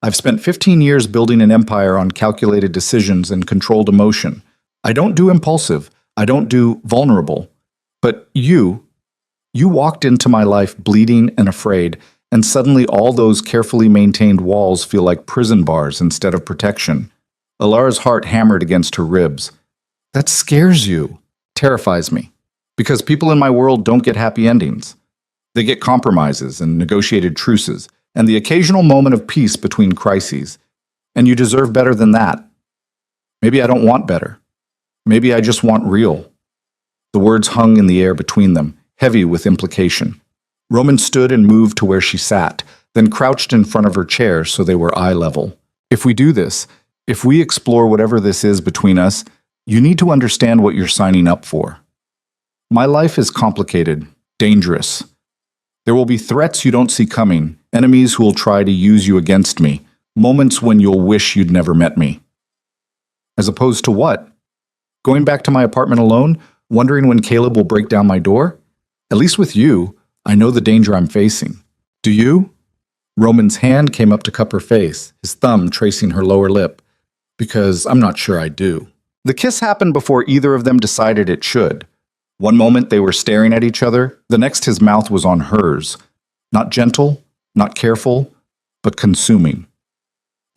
I've spent 15 years building an empire on calculated decisions and controlled emotion. I don't do impulsive. I don't do vulnerable. But you walked into my life bleeding and afraid, and suddenly all those carefully maintained walls feel like prison bars instead of protection. Alara's heart hammered against her ribs. That scares you, terrifies me, because people in my world don't get happy endings. They get compromises and negotiated truces, and the occasional moment of peace between crises. And you deserve better than that. Maybe I don't want better. Maybe I just want real. The words hung in the air between them, heavy with implication. Roman stood and moved to where she sat, then crouched in front of her chair so they were eye level. If we do this, if we explore whatever this is between us, you need to understand what you're signing up for. My life is complicated, dangerous. There will be threats you don't see coming, enemies who will try to use you against me, moments when you'll wish you'd never met me. As opposed to what? Going back to my apartment alone, wondering when Caleb will break down my door? At least with you, I know the danger I'm facing. Do you? Roman's hand came up to cup her face, his thumb tracing her lower lip. Because I'm not sure I do. The kiss happened before either of them decided it should. One moment they were staring at each other, the next his mouth was on hers. Not gentle, not careful, but consuming.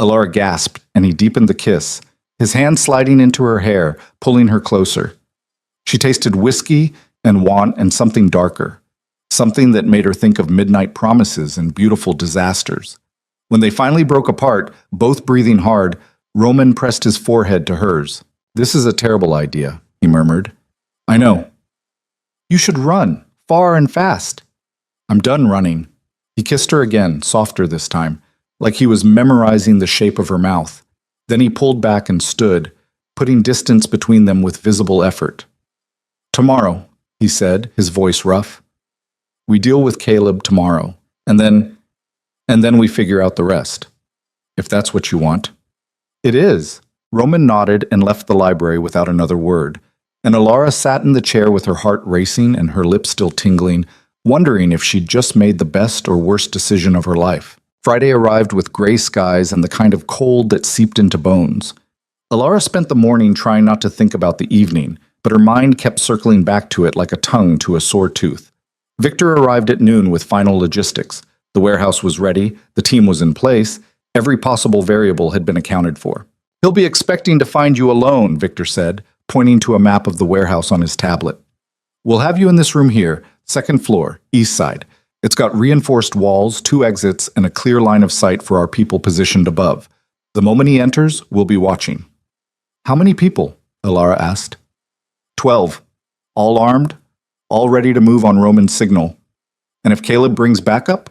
Alara gasped, and he deepened the kiss, his hand sliding into her hair, pulling her closer. She tasted whiskey and want and something darker, something that made her think of midnight promises and beautiful disasters. When they finally broke apart, both breathing hard, Roman pressed his forehead to hers. This is a terrible idea, he murmured. I know. You should run, far and fast. I'm done running. He kissed her again, softer this time, like he was memorizing the shape of her mouth. Then he pulled back and stood, putting distance between them with visible effort. Tomorrow, he said, his voice rough. We deal with Caleb tomorrow, and then we figure out the rest. If that's what you want. It is. Roman nodded and left the library without another word, and Alara sat in the chair with her heart racing and her lips still tingling, wondering if she'd just made the best or worst decision of her life. Friday arrived with gray skies and the kind of cold that seeped into bones. Alara spent the morning trying not to think about the evening, but her mind kept circling back to it like a tongue to a sore tooth. Victor arrived at noon with final logistics. The warehouse was ready, the team was in place, every possible variable had been accounted for. He'll be expecting to find you alone, Victor said, pointing to a map of the warehouse on his tablet. We'll have you in this room here, second floor, east side. It's got reinforced walls, 2 exits, and a clear line of sight for our people positioned above. The moment he enters, we'll be watching. How many people? Alara asked. 12. All armed, all ready to move on Roman's signal. And if Caleb brings backup?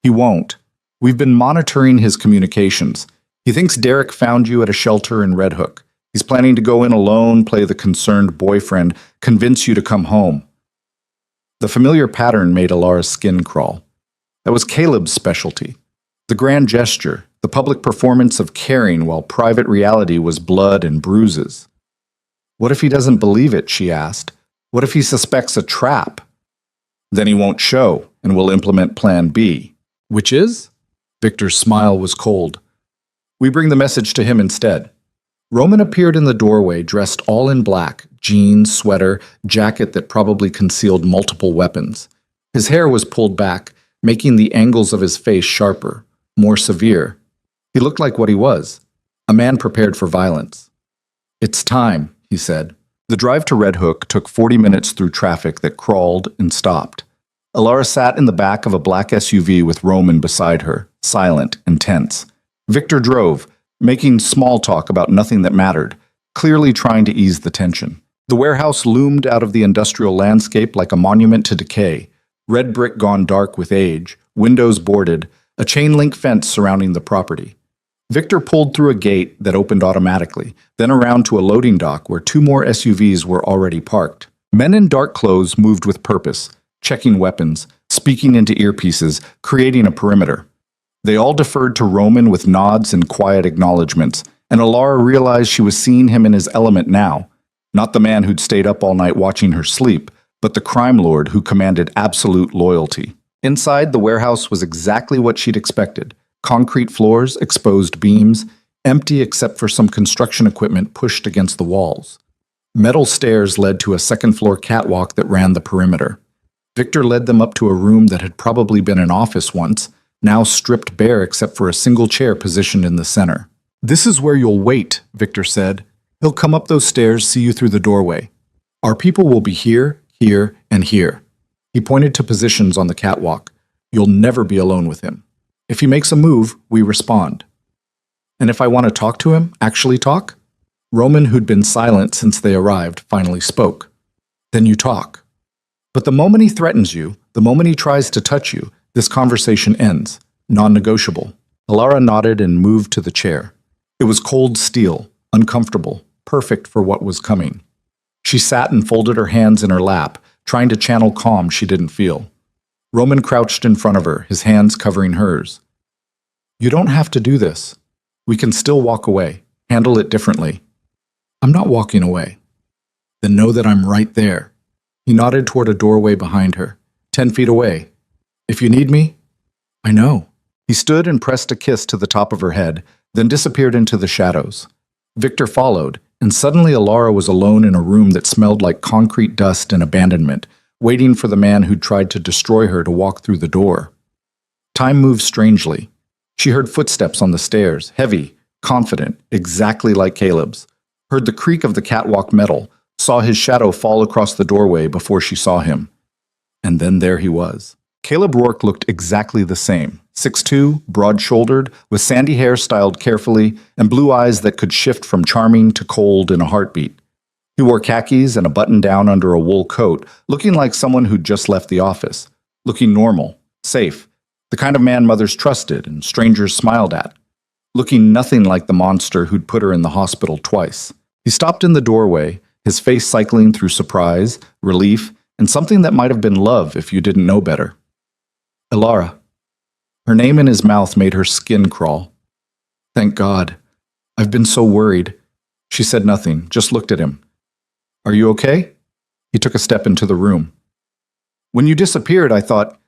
He won't. We've been monitoring his communications. He thinks Derek found you at a shelter in Red Hook. He's planning to go in alone, play the concerned boyfriend, convince you to come home. The familiar pattern made Alara's skin crawl. That was Caleb's specialty. The grand gesture, the public performance of caring while private reality was blood and bruises. What if he doesn't believe it, she asked. What if he suspects a trap? Then he won't show, and we'll implement Plan B. Which is? Victor's smile was cold. We bring the message to him instead. Roman appeared in the doorway dressed all in black, jeans, sweater, jacket that probably concealed multiple weapons. His hair was pulled back, making the angles of his face sharper, more severe. He looked like what he was, a man prepared for violence. It's time, he said. The drive to Red Hook took 40 minutes through traffic that crawled and stopped. Alara sat in the back of a black SUV with Roman beside her, silent and tense. Victor drove, making small talk about nothing that mattered, clearly trying to ease the tension. The warehouse loomed out of the industrial landscape like a monument to decay, red brick gone dark with age, windows boarded, a chain-link fence surrounding the property. Victor pulled through a gate that opened automatically, then around to a loading dock where 2 more SUVs were already parked. Men in dark clothes moved with purpose, checking weapons, speaking into earpieces, creating a perimeter. They all deferred to Roman with nods and quiet acknowledgments, and Alara realized she was seeing him in his element now, not the man who'd stayed up all night watching her sleep, but the crime lord who commanded absolute loyalty. Inside, the warehouse was exactly what she'd expected. Concrete floors, exposed beams, empty except for some construction equipment pushed against the walls. Metal stairs led to a second-floor catwalk that ran the perimeter. Victor led them up to a room that had probably been an office once, now stripped bare except for a single chair positioned in the center. This is where you'll wait, Victor said. He'll come up those stairs, see you through the doorway. Our people will be here, here, and here. He pointed to positions on the catwalk. You'll never be alone with him. If he makes a move, we respond. And if I want to talk to him, actually talk? Roman, who'd been silent since they arrived, finally spoke. Then you talk. But the moment he threatens you, the moment he tries to touch you, this conversation ends. Non-negotiable. Alara nodded and moved to the chair. It was cold steel, uncomfortable, perfect for what was coming. She sat and folded her hands in her lap, trying to channel calm she didn't feel. Roman crouched in front of her, his hands covering hers. You don't have to do this. We can still walk away, handle it differently. I'm not walking away. Then know that I'm right there. He nodded toward a doorway behind her, 10 feet away. If you need me, I know. He stood and pressed a kiss to the top of her head, then disappeared into the shadows. Victor followed, and suddenly Alara was alone in a room that smelled like concrete dust and abandonment, waiting for the man who'd tried to destroy her to walk through the door. Time moved strangely. She heard footsteps on the stairs, heavy, confident, exactly like Caleb's. Heard the creak of the catwalk metal, saw his shadow fall across the doorway before she saw him. And then there he was. Caleb Rourke looked exactly the same, 6'2", broad-shouldered, with sandy hair styled carefully, and blue eyes that could shift from charming to cold in a heartbeat. He wore khakis and a button-down under a wool coat, looking like someone who'd just left the office, looking normal, Safe. The kind of man mothers trusted and strangers smiled at. Looking nothing like the monster who'd put her in the hospital twice. He stopped in the doorway, his face cycling through surprise, relief, and something that might have been love if you didn't know better. Elara. Her name in his mouth made her skin crawl. Thank God. I've been so worried. She said nothing, just looked at him. Are you okay? He took a step into the room. When you disappeared, I thought,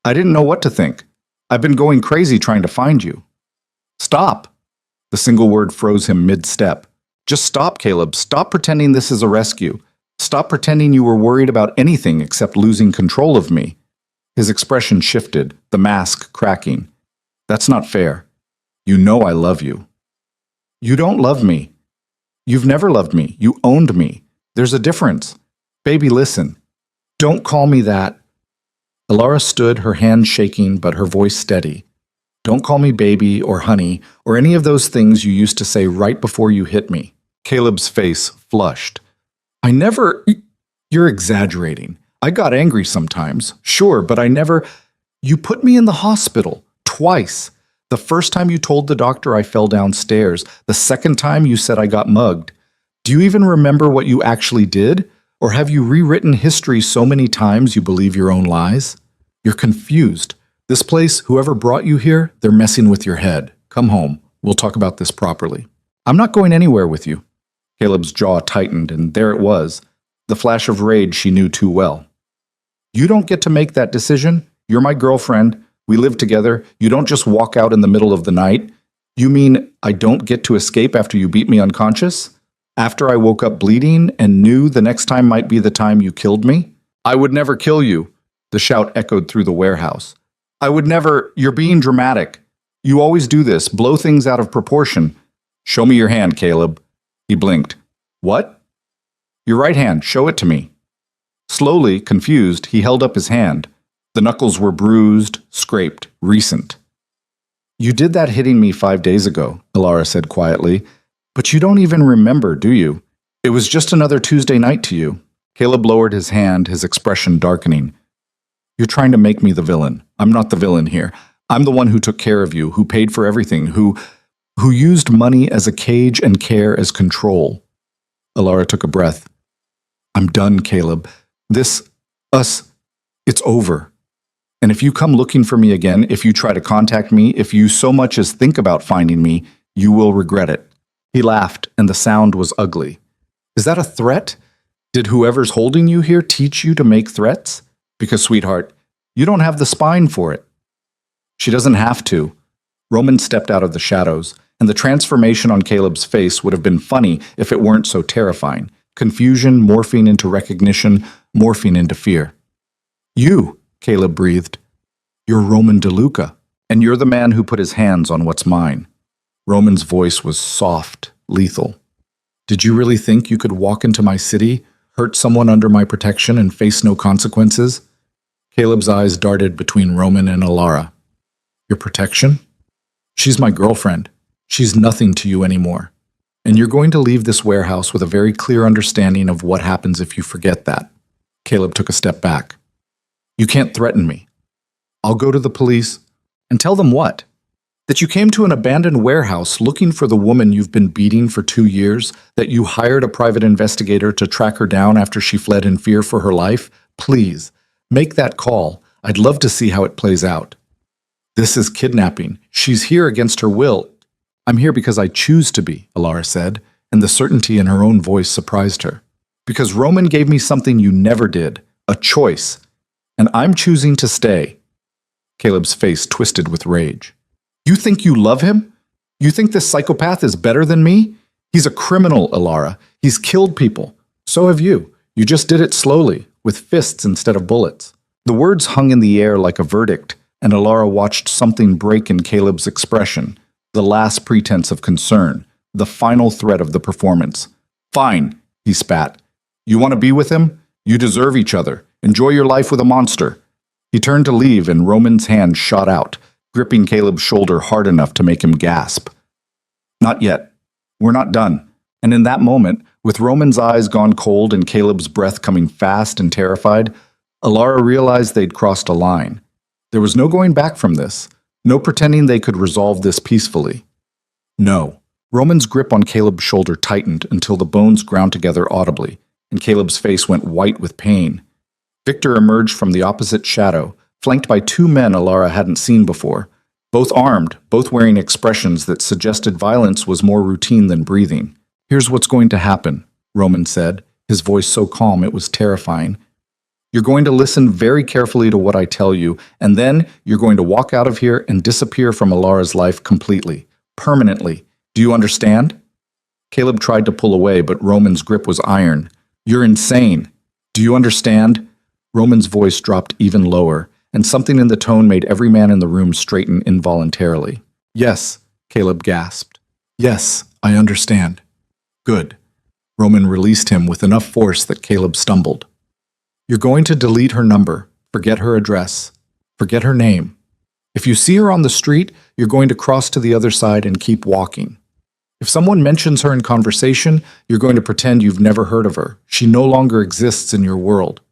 I didn't know what to think. I've been going crazy trying to find you. Stop. The single word froze him mid-step. Just stop, Caleb. Stop pretending this is a rescue. Stop pretending you were worried about anything except losing control of me. His expression shifted, the mask cracking. That's not fair. You know I love you. You don't love me. You've never loved me. You owned me. There's a difference. Baby, listen. Don't call me that. Elara stood, her hand shaking, but her voice steady. Don't call me baby or honey or any of those things you used to say right before you hit me. Caleb's face flushed. I never... You're exaggerating. I got angry sometimes, sure, but I never... You put me in the hospital, twice. The first time you told the doctor I fell downstairs. The second time you said I got mugged. Do you even remember what you actually did? Or have you rewritten history so many times you believe your own lies? You're confused. This place, whoever brought you here, they're messing with your head. Come home. We'll talk about this properly. I'm not going anywhere with you. Caleb's jaw tightened, and there it was, the flash of rage she knew too well. You don't get to make that decision. You're my girlfriend. We live together. You don't just walk out in the middle of the night. You mean I don't get to escape after you beat me unconscious? After I woke up bleeding and knew the next time might be the time you killed me? I would never kill you. The shout echoed through the warehouse. I would never... You're being dramatic. You always do this, blow things out of proportion. Show me your hand, Caleb. He blinked. What? Your right hand. Show it to me. Slowly, confused, he held up his hand. The knuckles were bruised, scraped, recent. You did that hitting me 5 days ago, Elara said quietly. But you don't even remember, do you? It was just another Tuesday night to you. Caleb lowered his hand, his expression darkening. You're trying to make me the villain. I'm not the villain here. I'm the one who took care of you, who paid for everything, who used money as a cage and care as control. Elara took a breath. I'm done, Caleb. It's over. And if you come looking for me again, if you try to contact me, if you so much as think about finding me, you will regret it. He laughed, and the sound was ugly. Is that a threat? Did whoever's holding you here teach you to make threats? Because, sweetheart, you don't have the spine for it. She doesn't have to. Roman stepped out of the shadows, and the transformation on Caleb's face would have been funny if it weren't so terrifying. Confusion morphing into recognition, morphing into fear. You, Caleb breathed. You're Roman DeLuca, and you're the man who put his hands on what's mine. Roman's voice was soft, lethal. Did you really think you could walk into my city, hurt someone under my protection, and face no consequences? Caleb's eyes darted between Roman and Elara. Your protection? She's my girlfriend. She's nothing to you anymore. And you're going to leave this warehouse with a very clear understanding of what happens if you forget that. Caleb took a step back. You can't threaten me. I'll go to the police and tell them what? That you came to an abandoned warehouse looking for the woman you've been beating for 2 years, that you hired a private investigator to track her down after she fled in fear for her life? Please, make that call. I'd love to see how it plays out. This is kidnapping. She's here against her will. I'm here because I choose to be, Elara said, and the certainty in her own voice surprised her. Because Roman gave me something you never did, a choice, and I'm choosing to stay. Caleb's face twisted with rage. You think you love him? You think this psychopath is better than me? He's a criminal, Elara. He's killed people. So have you. You just did it slowly, with fists instead of bullets. The words hung in the air like a verdict, and Elara watched something break in Caleb's expression, the last pretense of concern, the final threat of the performance. Fine, he spat. You want to be with him? You deserve each other. Enjoy your life with a monster. He turned to leave, and Roman's hand shot out, gripping Caleb's shoulder hard enough to make him gasp. Not yet. We're not done. And in that moment, with Roman's eyes gone cold and Caleb's breath coming fast and terrified, Elara realized they'd crossed a line. There was no going back from this, no pretending they could resolve this peacefully. No. Roman's grip on Caleb's shoulder tightened until the bones ground together audibly, and Caleb's face went white with pain. Victor emerged from the opposite shadow, flanked by two men Alara hadn't seen before, both armed, both wearing expressions that suggested violence was more routine than breathing. "Here's what's going to happen," Roman said, his voice so calm it was terrifying. "You're going to listen very carefully to what I tell you, and then you're going to walk out of here and disappear from Alara's life completely, permanently. Do you understand?" Caleb tried to pull away, but Roman's grip was iron. "You're insane. Do you understand?" Roman's voice dropped even lower, and something in the tone made every man in the room straighten involuntarily. "Yes," Caleb gasped. "Yes, I understand." "Good." Roman released him with enough force that Caleb stumbled. "You're going to delete her number, forget her address, forget her name. If you see her on the street, you're going to cross to the other side and keep walking. If someone mentions her in conversation, you're going to pretend you've never heard of her. She no longer exists in your world."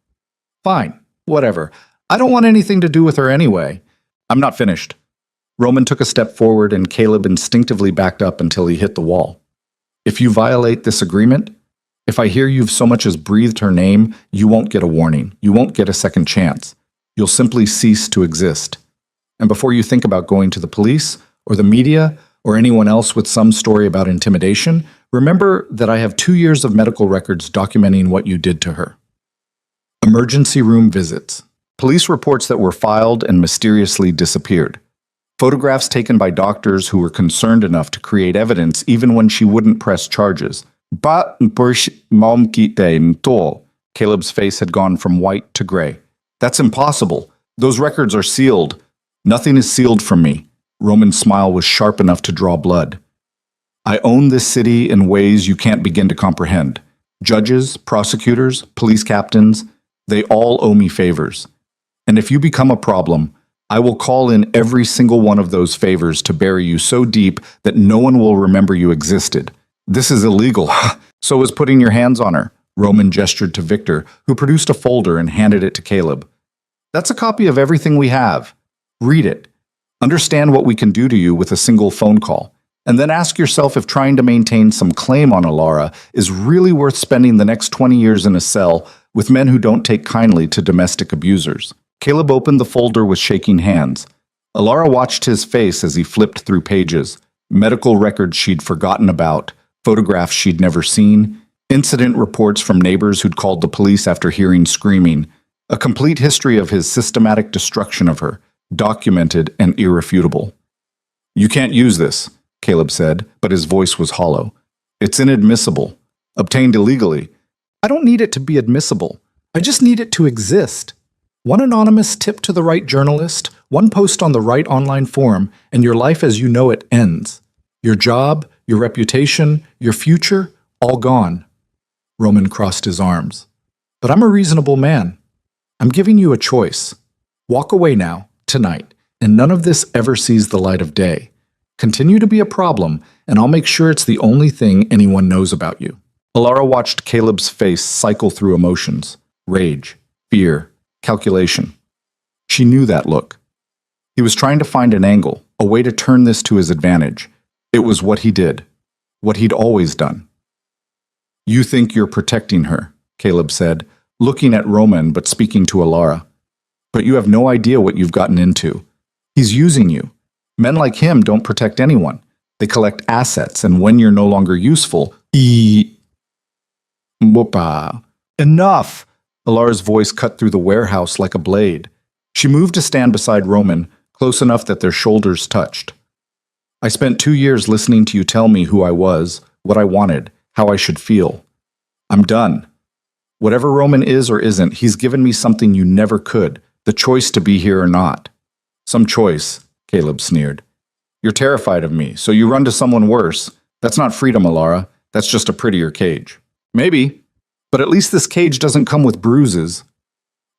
"Fine, whatever. I don't want anything to do with her anyway." "I'm not finished." Roman took a step forward and Caleb instinctively backed up until he hit the wall. "If you violate this agreement, if I hear you've so much as breathed her name, you won't get a warning. You won't get a second chance. You'll simply cease to exist. And before you think about going to the police or the media or anyone else with some story about intimidation, remember that I have 2 years of medical records documenting what you did to her." Emergency room visits. Police reports that were filed and mysteriously disappeared. Photographs taken by doctors who were concerned enough to create evidence even when she wouldn't press charges. Caleb's face had gone from white to gray. "That's impossible. Those records are sealed." "Nothing is sealed from me." Roman's smile was sharp enough to draw blood. "I own this city in ways you can't begin to comprehend. Judges, prosecutors, police captains, they all owe me favors. And if you become a problem, I will call in every single one of those favors to bury you so deep that no one will remember you existed. This is illegal." "So is putting your hands on her." Roman gestured to Victor, who produced a folder and handed it to Caleb. "That's a copy of everything we have. Read it. Understand what we can do to you with a single phone call. And then ask yourself if trying to maintain some claim on Alara is really worth spending the next 20 years in a cell with men who don't take kindly to domestic abusers." Caleb opened the folder with shaking hands. Alara watched his face as he flipped through pages. Medical records she'd forgotten about, photographs she'd never seen, incident reports from neighbors who'd called the police after hearing screaming, a complete history of his systematic destruction of her, documented and irrefutable. "You can't use this," Caleb said, but his voice was hollow. "It's inadmissible. Obtained illegally." "I don't need it to be admissible. I just need it to exist. One anonymous tip to the right journalist, one post on the right online forum, and your life as you know it ends. Your job, your reputation, your future, all gone." Roman crossed his arms. "But I'm a reasonable man. I'm giving you a choice. Walk away now, tonight, and none of this ever sees the light of day. Continue to be a problem, and I'll make sure it's the only thing anyone knows about you." Alara watched Caleb's face cycle through emotions: rage, fear, calculation. She knew that look. He was trying to find an angle, a way to turn this to his advantage. It was what he did, what he'd always done. "You think you're protecting her," Caleb said, looking at Roman but speaking to Alara. "But you have no idea what you've gotten into. He's using you. Men like him don't protect anyone. They collect assets, and when you're no longer useful, Enough! Alara's voice cut through the warehouse like a blade. She moved to stand beside Roman, close enough that their shoulders touched. "I spent 2 years listening to you tell me who I was, what I wanted, how I should feel. I'm done. Whatever Roman is or isn't, he's given me something you never could, the choice to be here or not." "Some choice," Caleb sneered. "You're terrified of me, so you run to someone worse. That's not freedom, Alara. That's just a prettier cage." "Maybe. But at least this cage doesn't come with bruises."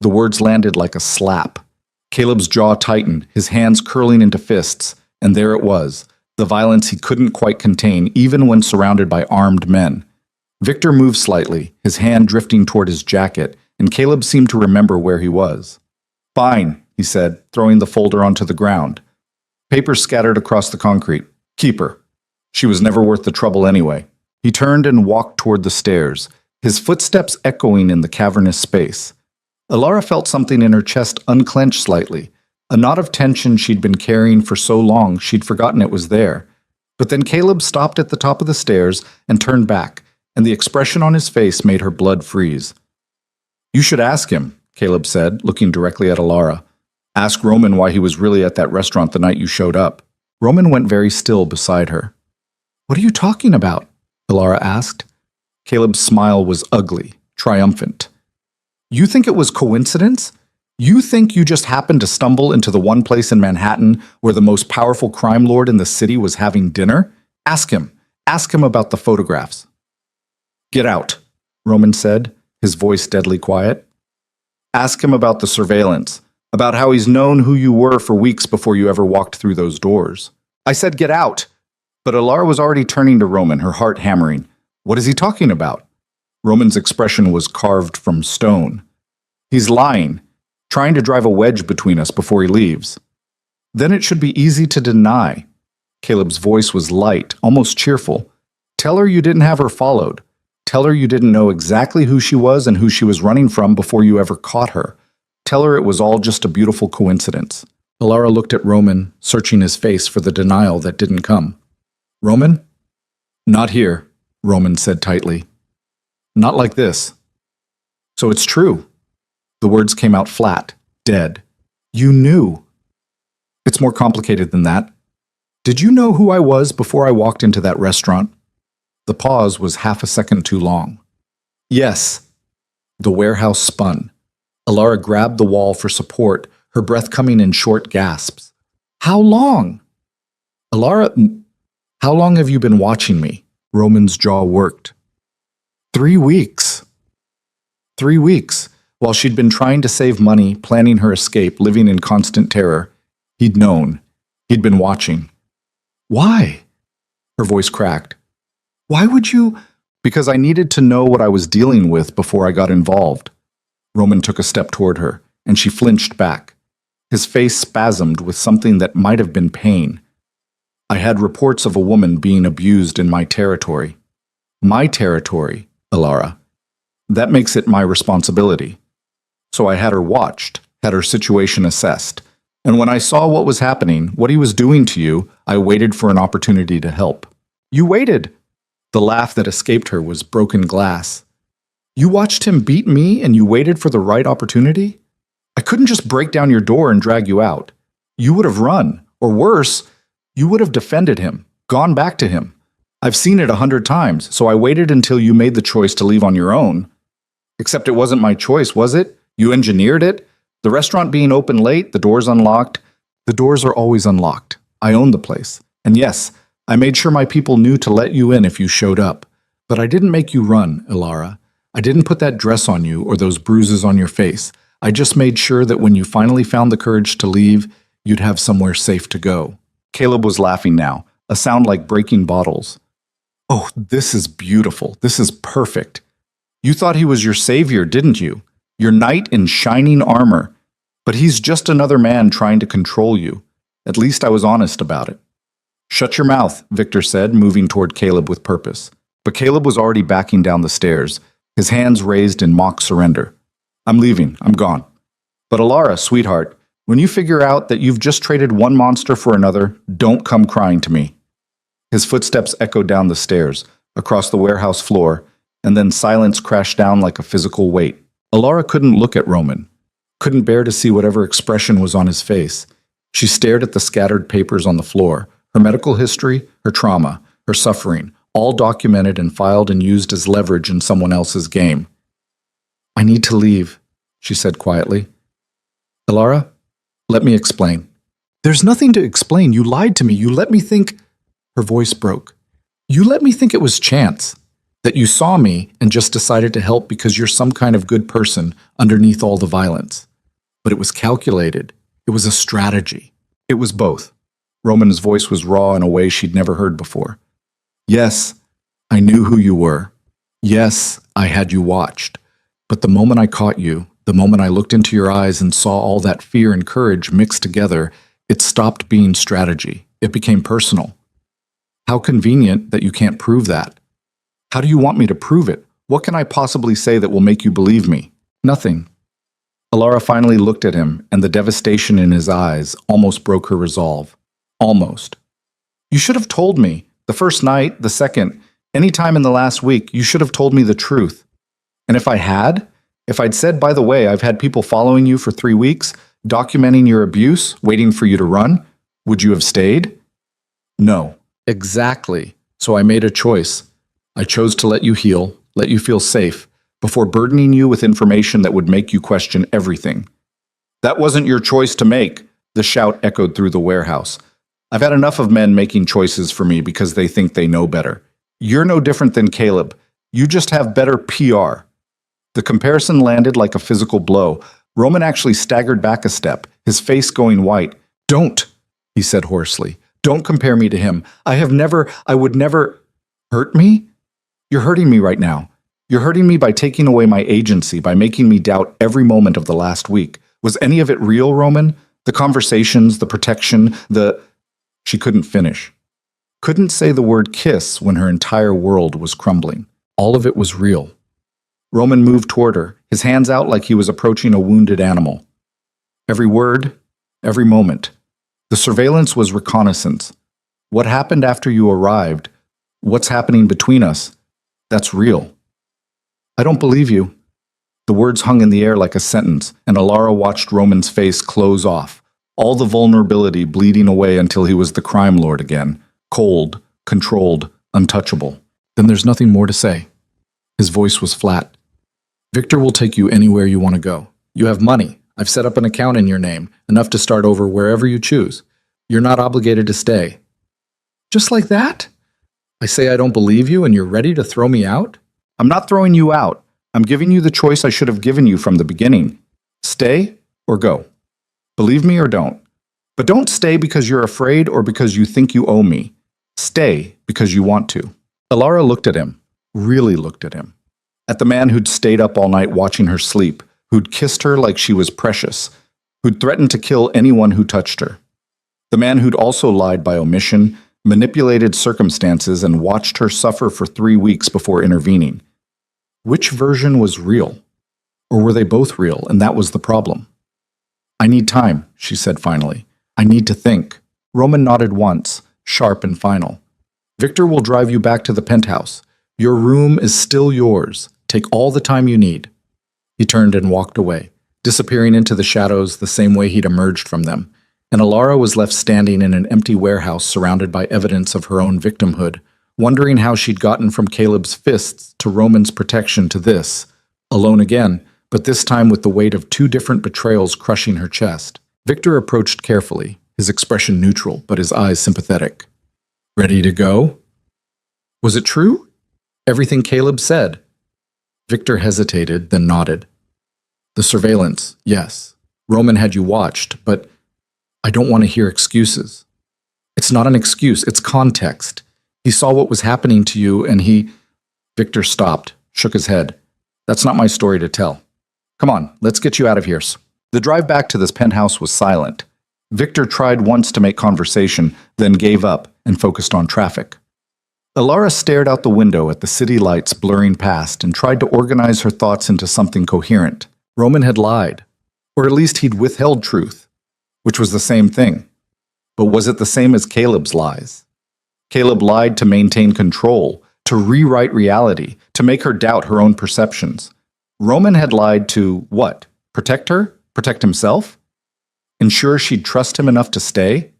The words landed like a slap. Caleb's jaw tightened, his hands curling into fists, and there it was, the violence he couldn't quite contain even when surrounded by armed men. Victor moved slightly, his hand drifting toward his jacket, and Caleb seemed to remember where he was. "Fine," he said, throwing the folder onto the ground. Papers scattered across the concrete. Keep her. She was never worth the trouble anyway. He turned and walked toward the stairs, his footsteps echoing in the cavernous space. Alara felt something in her chest unclench slightly, a knot of tension she'd been carrying for so long she'd forgotten it was there. But then Caleb stopped at the top of the stairs and turned back, and the expression on his face made her blood freeze. You should ask him, Caleb said, looking directly at Alara. Ask Roman why he was really at that restaurant the night you showed up. Roman went very still beside her. What are you talking about? Alara asked. Caleb's smile was ugly, triumphant. You think it was coincidence? You think you just happened to stumble into the one place in Manhattan where the most powerful crime lord in the city was having dinner? Ask him. Ask him about the photographs. Get out, Roman said, his voice deadly quiet. Ask him about the surveillance, about how he's known who you were for weeks before you ever walked through those doors. I said get out. But Alara was already turning to Roman, her heart hammering. What is he talking about? Roman's expression was carved from stone. He's lying, trying to drive a wedge between us before he leaves. Then it should be easy to deny. Caleb's voice was light, almost cheerful. Tell her you didn't have her followed. Tell her you didn't know exactly who she was and who she was running from before you ever caught her. Tell her it was all just a beautiful coincidence. Alara looked at Roman, searching his face for the denial that didn't come. Roman? Not here, Roman said tightly. Not like this. So it's true. The words came out flat, dead. You knew. It's more complicated than that. Did you know who I was before I walked into that restaurant? The pause was half a second too long. Yes. The warehouse spun. Alara grabbed the wall for support, her breath coming in short gasps. How long? Alara, how long have you been watching me? Roman's jaw worked. 3 weeks. 3 weeks. While she'd been trying to save money, planning her escape, living in constant terror, he'd known. He'd been watching. Why? Her voice cracked. Why would you? Because I needed to know what I was dealing with before I got involved. Roman took a step toward her, and she flinched back. His face spasmed with something that might have been pain. I had reports of a woman being abused in my territory. My territory, Alara. That makes it my responsibility. So I had her watched, had her situation assessed. And when I saw what was happening, what he was doing to you, I waited for an opportunity to help. You waited. The laugh that escaped her was broken glass. You watched him beat me and you waited for the right opportunity? I couldn't just break down your door and drag you out. You would have run, or worse, you would have defended him, gone back to him. I've seen it 100 times, so I waited until you made the choice to leave on your own. Except it wasn't my choice, was it? You engineered it? The restaurant being open late, the doors unlocked. The doors are always unlocked. I own the place. And yes, I made sure my people knew to let you in if you showed up. But I didn't make you run, Alara. I didn't put that dress on you or those bruises on your face. I just made sure that when you finally found the courage to leave, you'd have somewhere safe to go. Caleb was laughing now, a sound like breaking bottles. Oh, this is beautiful. This is perfect. You thought he was your savior, didn't you? Your knight in shining armor. But he's just another man trying to control you. At least I was honest about it. Shut your mouth, Victor said, moving toward Caleb with purpose. But Caleb was already backing down the stairs, his hands raised in mock surrender. I'm leaving. I'm gone. But Alara, sweetheart, when you figure out that you've just traded one monster for another, don't come crying to me. His footsteps echoed down the stairs, across the warehouse floor, and then silence crashed down like a physical weight. Alara couldn't look at Roman, couldn't bear to see whatever expression was on his face. She stared at the scattered papers on the floor, her medical history, her trauma, her suffering, all documented and filed and used as leverage in someone else's game. I need to leave, she said quietly. Alara, let me explain. There's nothing to explain. You lied to me. You let me think... Her voice broke. You let me think it was chance, that you saw me and just decided to help because you're some kind of good person underneath all the violence. But it was calculated. It was a strategy. It was both. Roman's voice was raw in a way she'd never heard before. Yes, I knew who you were. Yes, I had you watched. But the moment I caught you, The moment I looked into your eyes and saw all that fear and courage mixed together, it stopped being strategy. It became personal. How convenient that you can't prove that. How do you want me to prove it? What can I possibly say that will make you believe me? Nothing. Alara finally looked at him, and the devastation in his eyes almost broke her resolve. Almost. You should have told me. The first night, the second, any time in the last week, you should have told me the truth. And if I had, if I'd said, by the way, I've had people following you for 3 weeks, documenting your abuse, waiting for you to run, would you have stayed? No. Exactly. So I made a choice. I chose to let you heal, let you feel safe, before burdening you with information that would make you question everything. That wasn't your choice to make, the shout echoed through the warehouse. I've had enough of men making choices for me because they think they know better. You're no different than Caleb. You just have better PR. The comparison landed like a physical blow. Roman actually staggered back a step, his face going white. Don't, he said hoarsely. Don't compare me to him. I would never. Hurt me? You're hurting me right now. You're hurting me by taking away my agency, by making me doubt every moment of the last week. Was any of it real, Roman? The conversations, the protection, She couldn't finish. Couldn't say the word kiss when her entire world was crumbling. All of it was real. Roman moved toward her, his hands out like he was approaching a wounded animal. Every word, every moment. The surveillance was reconnaissance. What happened after you arrived? What's happening between us? That's real. I don't believe you. The words hung in the air like a sentence, and Alara watched Roman's face close off, all the vulnerability bleeding away until he was the crime lord again, cold, controlled, untouchable. Then there's nothing more to say. His voice was flat. Victor will take you anywhere you want to go. You have money. I've set up an account in your name, enough to start over wherever you choose. You're not obligated to stay. Just like that? I say I don't believe you and you're ready to throw me out? I'm not throwing you out. I'm giving you the choice I should have given you from the beginning. Stay or go. Believe me or don't. But don't stay because you're afraid or because you think you owe me. Stay because you want to. Alara looked at him, really looked at him. At the man who'd stayed up all night watching her sleep, who'd kissed her like she was precious, who'd threatened to kill anyone who touched her. The man who'd also lied by omission, manipulated circumstances, and watched her suffer for 3 weeks before intervening. Which version was real? Or were they both real, and that was the problem? I need time, she said finally. I need to think. Roman nodded once, sharp and final. Victor will drive you back to the penthouse. Your room is still yours. Take all the time you need. He turned and walked away, disappearing into the shadows the same way he'd emerged from them, and Alara was left standing in an empty warehouse surrounded by evidence of her own victimhood, wondering how she'd gotten from Caleb's fists to Roman's protection to this, alone again, but this time with the weight of 2 different betrayals crushing her chest. Victor approached carefully, his expression neutral, but his eyes sympathetic. Ready to go? Was it true? Everything Caleb said. Victor hesitated, then nodded. The surveillance, yes. Roman had you watched, but I don't want to hear excuses. It's not an excuse, it's context. He saw what was happening to you and Victor stopped, shook his head. That's not my story to tell. Come on, let's get you out of here. The drive back to this penthouse was silent. Victor tried once to make conversation, then gave up and focused on traffic. Alara stared out the window at the city lights blurring past and tried to organize her thoughts into something coherent. Roman had lied, or at least he'd withheld truth, which was the same thing. But was it the same as Caleb's lies? Caleb lied to maintain control, to rewrite reality, to make her doubt her own perceptions. Roman had lied to, what? Protect her? Protect himself? Ensure she'd trust him enough to stay?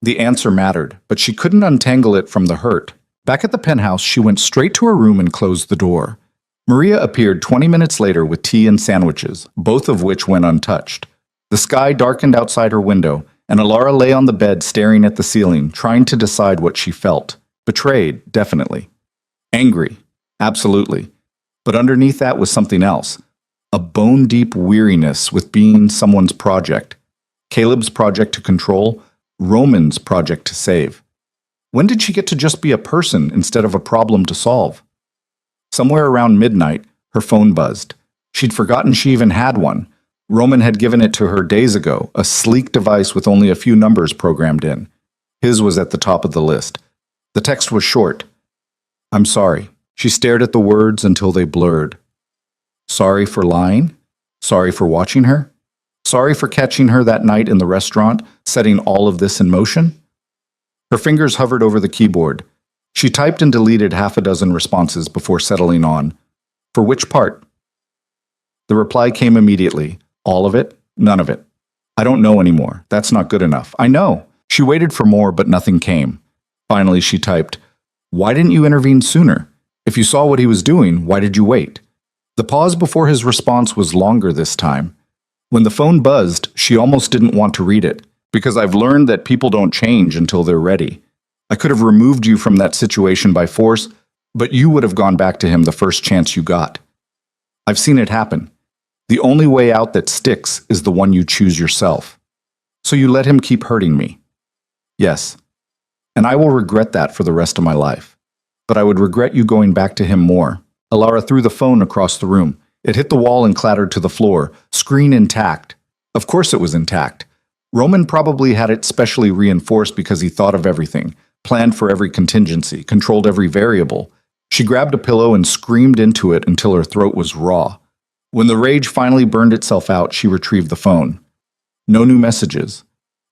The answer mattered, but she couldn't untangle it from the hurt. Back at the penthouse, she went straight to her room and closed the door. Maria appeared 20 minutes later with tea and sandwiches, both of which went untouched. The sky darkened outside her window, and Alara lay on the bed staring at the ceiling, trying to decide what she felt. Betrayed, definitely. Angry, absolutely. But underneath that was something else. A bone-deep weariness with being someone's project. Caleb's project to control, Roman's project to save. When did she get to just be a person instead of a problem to solve? Somewhere around midnight, her phone buzzed. She'd forgotten she even had one. Roman had given it to her days ago, a sleek device with only a few numbers programmed in. His was at the top of the list. The text was short. I'm sorry. She stared at the words until they blurred. Sorry for lying? Sorry for watching her? Sorry for catching her that night in the restaurant, setting all of this in motion? Her fingers hovered over the keyboard. She typed and deleted half a dozen responses before settling on. For which part? The reply came immediately. All of it? None of it. I don't know anymore. That's not good enough. I know. She waited for more, but nothing came. Finally, she typed, Why didn't you intervene sooner? If you saw what he was doing, why did you wait? The pause before his response was longer this time. When the phone buzzed, she almost didn't want to read it, because I've learned that people don't change until they're ready. I could have removed you from that situation by force, but you would have gone back to him the first chance you got. I've seen it happen. The only way out that sticks is the one you choose yourself. So you let him keep hurting me. Yes. And I will regret that for the rest of my life. But I would regret you going back to him more. Alara threw the phone across the room. It hit the wall and clattered to the floor, screen intact. Of course it was intact. Roman probably had it specially reinforced because he thought of everything, planned for every contingency, controlled every variable. She grabbed a pillow and screamed into it until her throat was raw. When the rage finally burned itself out, she retrieved the phone. No new messages.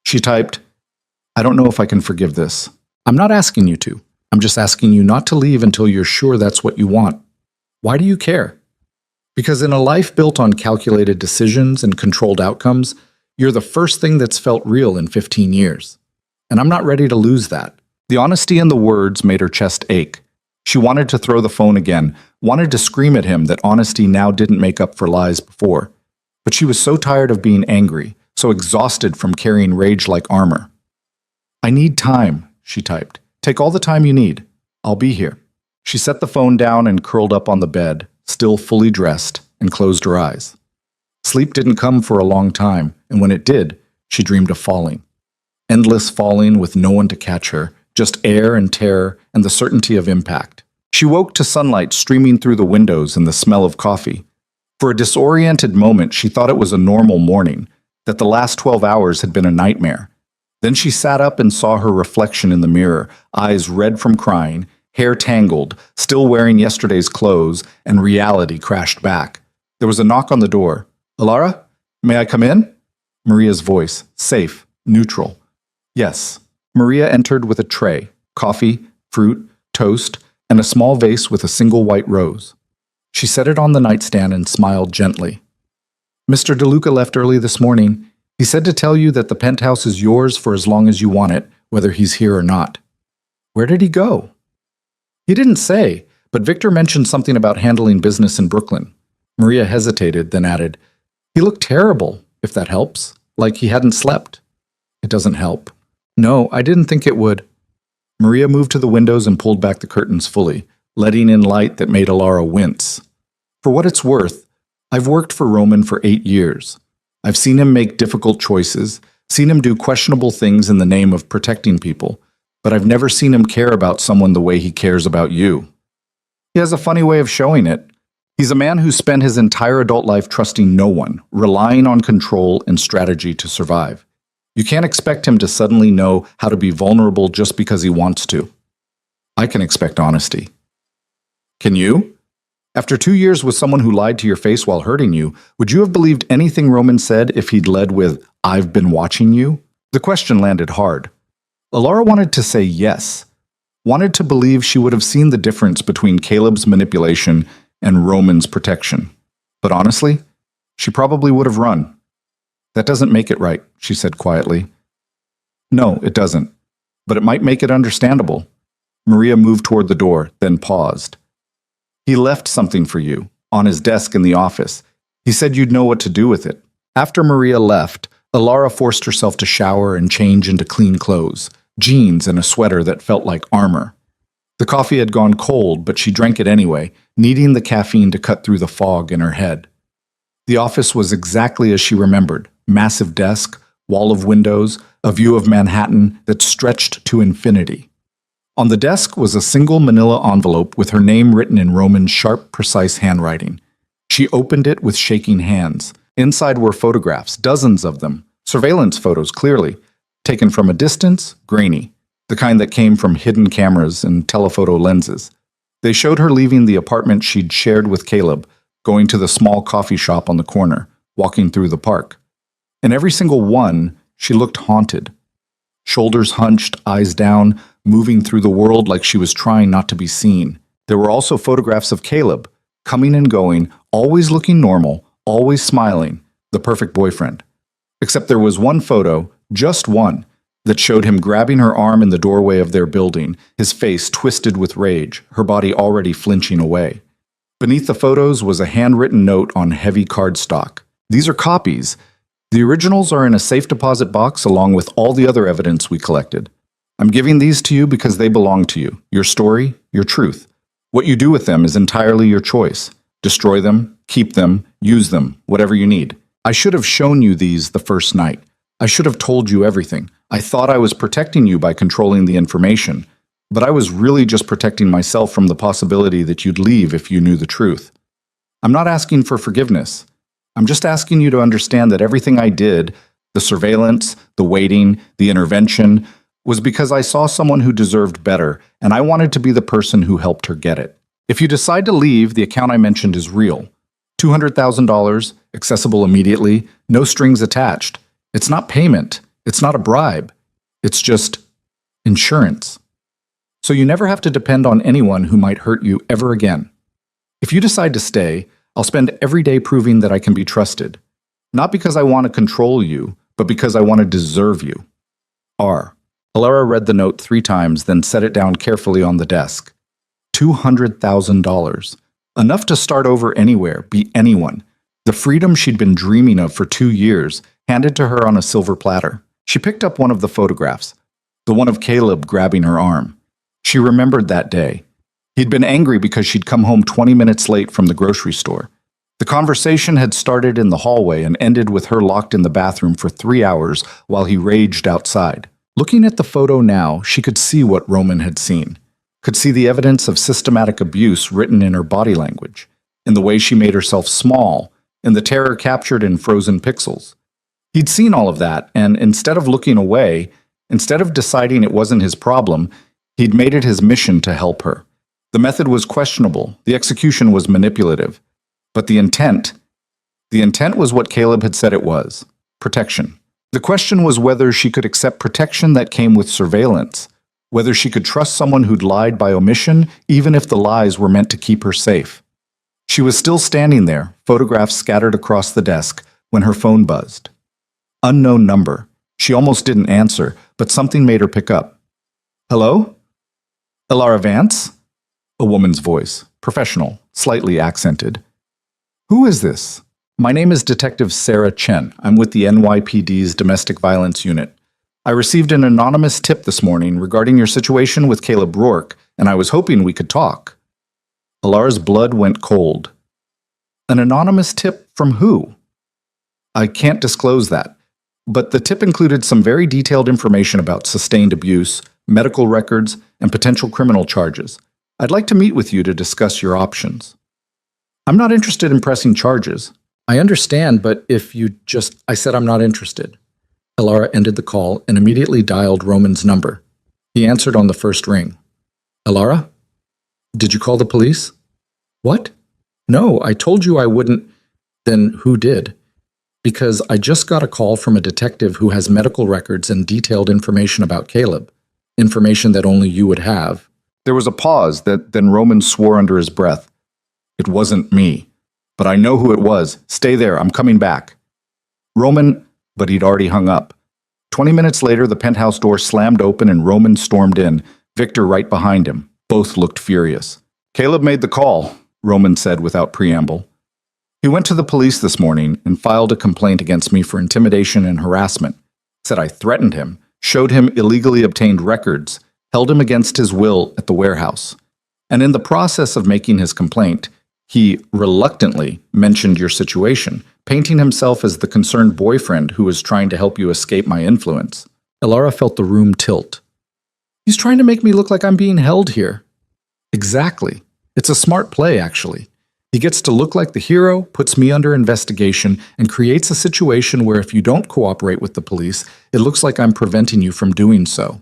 She typed, I don't know if I can forgive this. I'm not asking you to. I'm just asking you not to leave until you're sure that's what you want. Why do you care? Because in a life built on calculated decisions and controlled outcomes, you're the first thing that's felt real in 15 years. And I'm not ready to lose that. The honesty in the words made her chest ache. She wanted to throw the phone again, wanted to scream at him that honesty now didn't make up for lies before. But she was so tired of being angry, so exhausted from carrying rage like armor. I need time, she typed. Take all the time you need. I'll be here. She set the phone down and curled up on the bed, still fully dressed, and closed her eyes. Sleep didn't come for a long time, and when it did, she dreamed of falling. Endless falling with no one to catch her, just air and terror and the certainty of impact. She woke to sunlight streaming through the windows and the smell of coffee. For a disoriented moment, she thought it was a normal morning, that the last 12 hours had been a nightmare. Then she sat up and saw her reflection in the mirror, eyes red from crying, hair tangled, still wearing yesterday's clothes, and reality crashed back. There was a knock on the door. Alara? May I come in? Maria's voice, safe, neutral. Yes. Maria entered with a tray, coffee, fruit, toast, and a small vase with a single white rose. She set it on the nightstand and smiled gently. Mr. DeLuca left early this morning. He said to tell you that the penthouse is yours for as long as you want it, whether he's here or not. Where did he go? He didn't say, but Victor mentioned something about handling business in Brooklyn. Maria hesitated, then added, He looked terrible, if that helps, like he hadn't slept. It doesn't help. No, I didn't think it would. Maria moved to the windows and pulled back the curtains fully, letting in light that made Alara wince. For what it's worth, I've worked for Roman for 8 years. I've seen him make difficult choices, seen him do questionable things in the name of protecting people, but I've never seen him care about someone the way he cares about you. He has a funny way of showing it. He's a man who spent his entire adult life trusting no one, relying on control and strategy to survive. You can't expect him to suddenly know how to be vulnerable just because he wants to. I can expect honesty. Can you? After 2 years with someone who lied to your face while hurting you, would you have believed anything Roman said if he'd led with, I've been watching you? The question landed hard. Alara wanted to say yes, wanted to believe she would have seen the difference between Caleb's manipulation and Roman's protection. But honestly, she probably would have run. That doesn't make it right, she said quietly. No, it doesn't. But it might make it understandable. Maria moved toward the door, then paused. He left something for you, on his desk in the office. He said you'd know what to do with it. After Maria left, Alara forced herself to shower and change into clean clothes, jeans and a sweater that felt like armor. The coffee had gone cold, but she drank it anyway, needing the caffeine to cut through the fog in her head. The office was exactly as she remembered. Massive desk, wall of windows, a view of Manhattan that stretched to infinity. On the desk was a single manila envelope with her name written in Roman's sharp, precise handwriting. She opened it with shaking hands. Inside were photographs, dozens of them. Surveillance photos, clearly. Taken from a distance, grainy. The kind that came from hidden cameras and telephoto lenses. They showed her leaving the apartment she'd shared with Caleb, going to the small coffee shop on the corner, walking through the park. In every single one, she looked haunted. Shoulders hunched, eyes down, moving through the world like she was trying not to be seen. There were also photographs of Caleb, coming and going, always looking normal, always smiling, the perfect boyfriend. Except there was one photo, just one, that showed him grabbing her arm in the doorway of their building, his face twisted with rage, her body already flinching away. Beneath the photos was a handwritten note on heavy cardstock. These are copies. The originals are in a safe deposit box along with all the other evidence we collected. I'm giving these to you because they belong to you, your story, your truth. What you do with them is entirely your choice. Destroy them, keep them, use them, whatever you need. I should have shown you these the first night. I should have told you everything. I thought I was protecting you by controlling the information, but I was really just protecting myself from the possibility that you'd leave if you knew the truth. I'm not asking for forgiveness. I'm just asking you to understand that everything I did, the surveillance, the waiting, the intervention, was because I saw someone who deserved better, and I wanted to be the person who helped her get it. If you decide to leave, the account I mentioned is real. $200,000, accessible immediately, no strings attached. It's not payment. It's not a bribe. It's just insurance. So you never have to depend on anyone who might hurt you ever again. If you decide to stay, I'll spend every day proving that I can be trusted. Not because I want to control you, but because I want to deserve you. R. Alara read the note 3 times, then set it down carefully on the desk. $200,000. Enough to start over anywhere, be anyone. The freedom she'd been dreaming of for 2 years, handed to her on a silver platter. She picked up one of the photographs, the one of Caleb grabbing her arm. She remembered that day. He'd been angry because she'd come home 20 minutes late from the grocery store. The conversation had started in the hallway and ended with her locked in the bathroom for 3 hours while he raged outside. Looking at the photo now, she could see what Roman had seen. Could see the evidence of systematic abuse written in her body language, in the way she made herself small, in the terror captured in frozen pixels. He'd seen all of that, and instead of looking away, instead of deciding it wasn't his problem, he'd made it his mission to help her. The method was questionable, the execution was manipulative, but the intent was what Caleb had said it was: protection. The question was whether she could accept protection that came with surveillance, whether she could trust someone who'd lied by omission, even if the lies were meant to keep her safe. She was still standing there, photographs scattered across the desk, when her phone buzzed. Unknown number. She almost didn't answer, but something made her pick up. Hello? Alara Vance? A woman's voice, professional, slightly accented. Who is this? My name is Detective Sarah Chen. I'm with the NYPD's Domestic Violence Unit. I received an anonymous tip this morning regarding your situation with Caleb Rourke, and I was hoping we could talk. Alara's blood went cold. An anonymous tip from who? I can't disclose that, but the tip included some very detailed information about sustained abuse, medical records, and potential criminal charges. I'd like to meet with you to discuss your options. I'm not interested in pressing charges. I understand, but if you just... I said I'm not interested. Alara ended the call and immediately dialed Roman's number. He answered on the first ring. Alara? Did you call the police? What? No, I told you I wouldn't. Then who did? Because I just got a call from a detective who has medical records and detailed information about Caleb. Information that only you would have. There was a pause that then Roman swore under his breath. It wasn't me. But I know who it was. Stay there, I'm coming back. Roman, but he'd already hung up. 20 minutes later, the penthouse door slammed open and Roman stormed in, Victor right behind him. Both looked furious. Caleb made the call, Roman said without preamble. He went to the police this morning and filed a complaint against me for intimidation and harassment. Said I threatened him, showed him illegally obtained records, held him against his will at the warehouse. And in the process of making his complaint, he reluctantly mentioned your situation, painting himself as the concerned boyfriend who was trying to help you escape my influence. Alara felt the room tilt. He's trying to make me look like I'm being held here. Exactly. It's a smart play, actually. He gets to look like the hero, puts me under investigation, and creates a situation where if you don't cooperate with the police, it looks like I'm preventing you from doing so.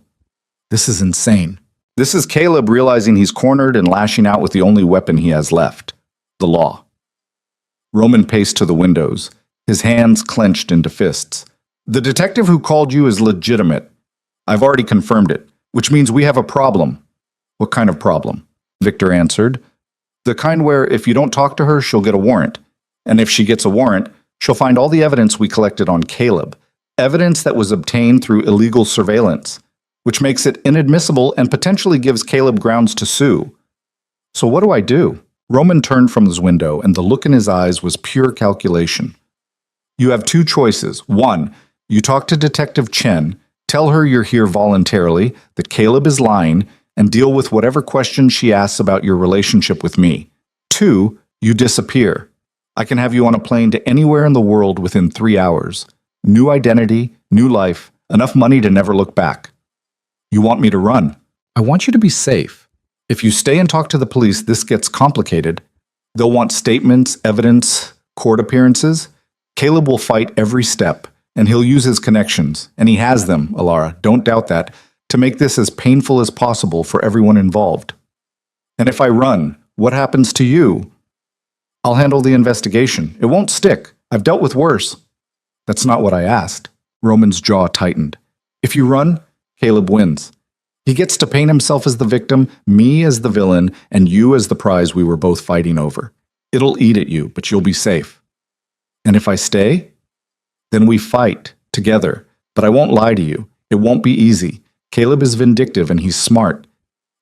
This is insane. This is Caleb realizing he's cornered and lashing out with the only weapon he has left, the law. Roman paced to the windows, his hands clenched into fists. The detective who called you is legitimate. I've already confirmed it, which means we have a problem. What kind of problem? Victor answered. The kind where if you don't talk to her, she'll get a warrant. And if she gets a warrant, she'll find all the evidence we collected on Caleb. Evidence that was obtained through illegal surveillance, which makes it inadmissible and potentially gives Caleb grounds to sue. So what do I do? Roman turned from his window, and the look in his eyes was pure calculation. You have two choices. One, you talk to Detective Chen, tell her you're here voluntarily, that Caleb is lying, and deal with whatever questions she asks about your relationship with me. Two, you disappear. I can have you on a plane to anywhere in the world within 3 hours. New identity, new life, enough money to never look back. You want me to run. I want you to be safe. If you stay and talk to the police, this gets complicated. They'll want statements, evidence, court appearances. Caleb will fight every step, and he'll use his connections, and he has them, Alara, don't doubt that, to make this as painful as possible for everyone involved. And if I run, what happens to you? I'll handle the investigation. It won't stick. I've dealt with worse. That's not what I asked. Roman's jaw tightened. If you run, Caleb wins. He gets to paint himself as the victim, me as the villain, and you as the prize we were both fighting over. It'll eat at you, but you'll be safe. And if I stay, then we fight together. But I won't lie to you. It won't be easy. Caleb is vindictive and he's smart.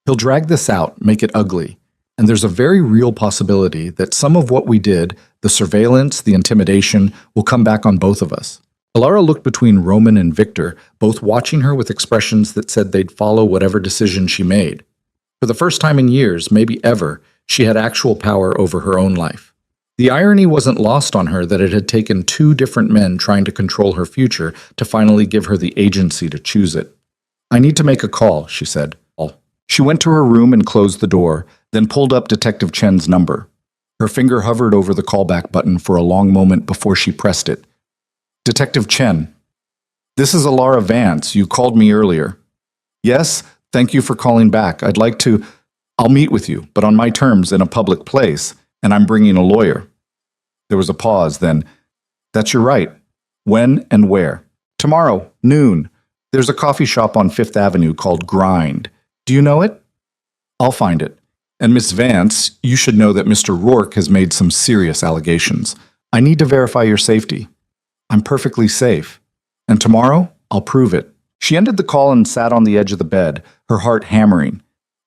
He'll drag this out, make it ugly. And there's a very real possibility that some of what we did, the surveillance, the intimidation, will come back on both of us. Alara looked between Roman and Victor, both watching her with expressions that said they'd follow whatever decision she made. For the first time in years, maybe ever, she had actual power over her own life. The irony wasn't lost on her that it had taken two different men trying to control her future to finally give her the agency to choose it. I need to make a call, she said. She went to her room and closed the door, then pulled up Detective Chen's number. Her finger hovered over the callback button for a long moment before she pressed it. Detective Chen, this is Alara Vance. You called me earlier. Yes, thank you for calling back. I'll meet with you, but on my terms in a public place, and I'm bringing a lawyer. There was a pause, then, that's your right. When and where? Tomorrow, noon. There's a coffee shop on Fifth Avenue called Grind. Do you know it? I'll find it. And Miss Vance, you should know that Mr. Rourke has made some serious allegations. I need to verify your safety. I'm perfectly safe. And tomorrow, I'll prove it. She ended the call and sat on the edge of the bed, her heart hammering.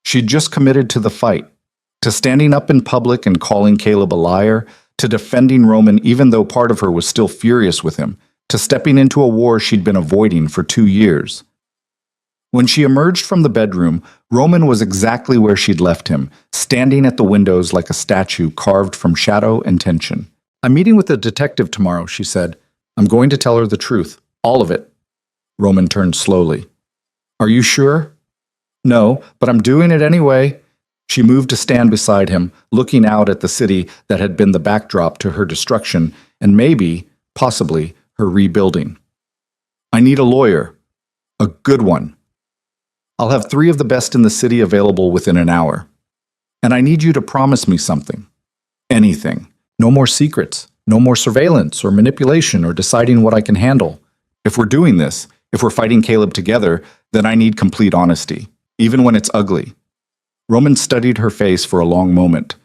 She'd just committed to the fight, to standing up in public and calling Caleb a liar, to defending Roman even though part of her was still furious with him, to stepping into a war she'd been avoiding for 2 years. When she emerged from the bedroom, Roman was exactly where she'd left him, standing at the windows like a statue carved from shadow and tension. I'm meeting with the detective tomorrow, she said. I'm going to tell her the truth, all of it. Roman turned slowly. Are you sure? No, but I'm doing it anyway. She moved to stand beside him, looking out at the city that had been the backdrop to her destruction and maybe, possibly, her rebuilding. I need a lawyer. A good one. I'll have 3 of the best in the city available within an hour. And I need you to promise me something. Anything. No more secrets. No more surveillance or manipulation or deciding what I can handle. If we're doing this, if we're fighting Caleb together, then I need complete honesty, even when it's ugly. Roman studied her face for a long moment.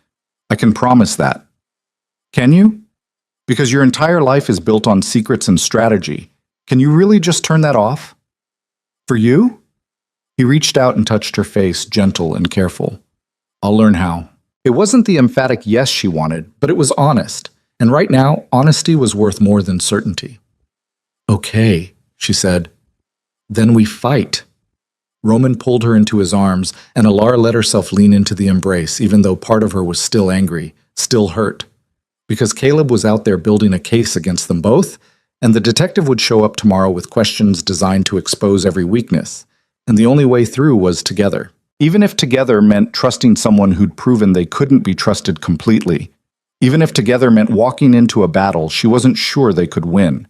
I can promise that. Can you? Because your entire life is built on secrets and strategy. Can you really just turn that off? For you? He reached out and touched her face, gentle and careful. I'll learn how. It wasn't the emphatic yes she wanted, but it was honest. And right now, honesty was worth more than certainty. Okay, she said. Then we fight. Roman pulled her into his arms, and Alara let herself lean into the embrace, even though part of her was still angry, still hurt. Because Caleb was out there building a case against them both, and the detective would show up tomorrow with questions designed to expose every weakness. And the only way through was together. Even if together meant trusting someone who'd proven they couldn't be trusted completely. Even if together meant walking into a battle, she wasn't sure they could win.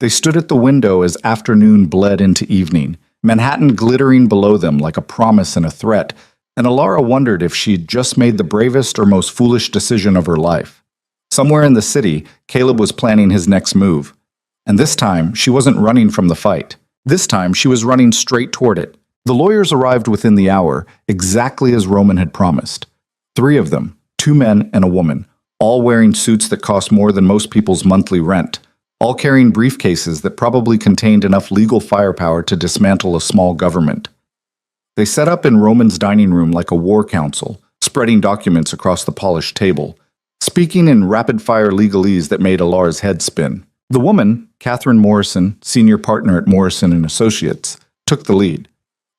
They stood at the window as afternoon bled into evening, Manhattan glittering below them like a promise and a threat, and Alara wondered if she'd just made the bravest or most foolish decision of her life. Somewhere in the city, Caleb was planning his next move. And this time, she wasn't running from the fight. This time, she was running straight toward it. The lawyers arrived within the hour, exactly as Roman had promised. 3 of them, 2 men and a woman, all wearing suits that cost more than most people's monthly rent, all carrying briefcases that probably contained enough legal firepower to dismantle a small government. They set up in Roman's dining room like a war council, spreading documents across the polished table, speaking in rapid-fire legalese that made Alara's head spin. The woman, Catherine Morrison, senior partner at Morrison and Associates, took the lead.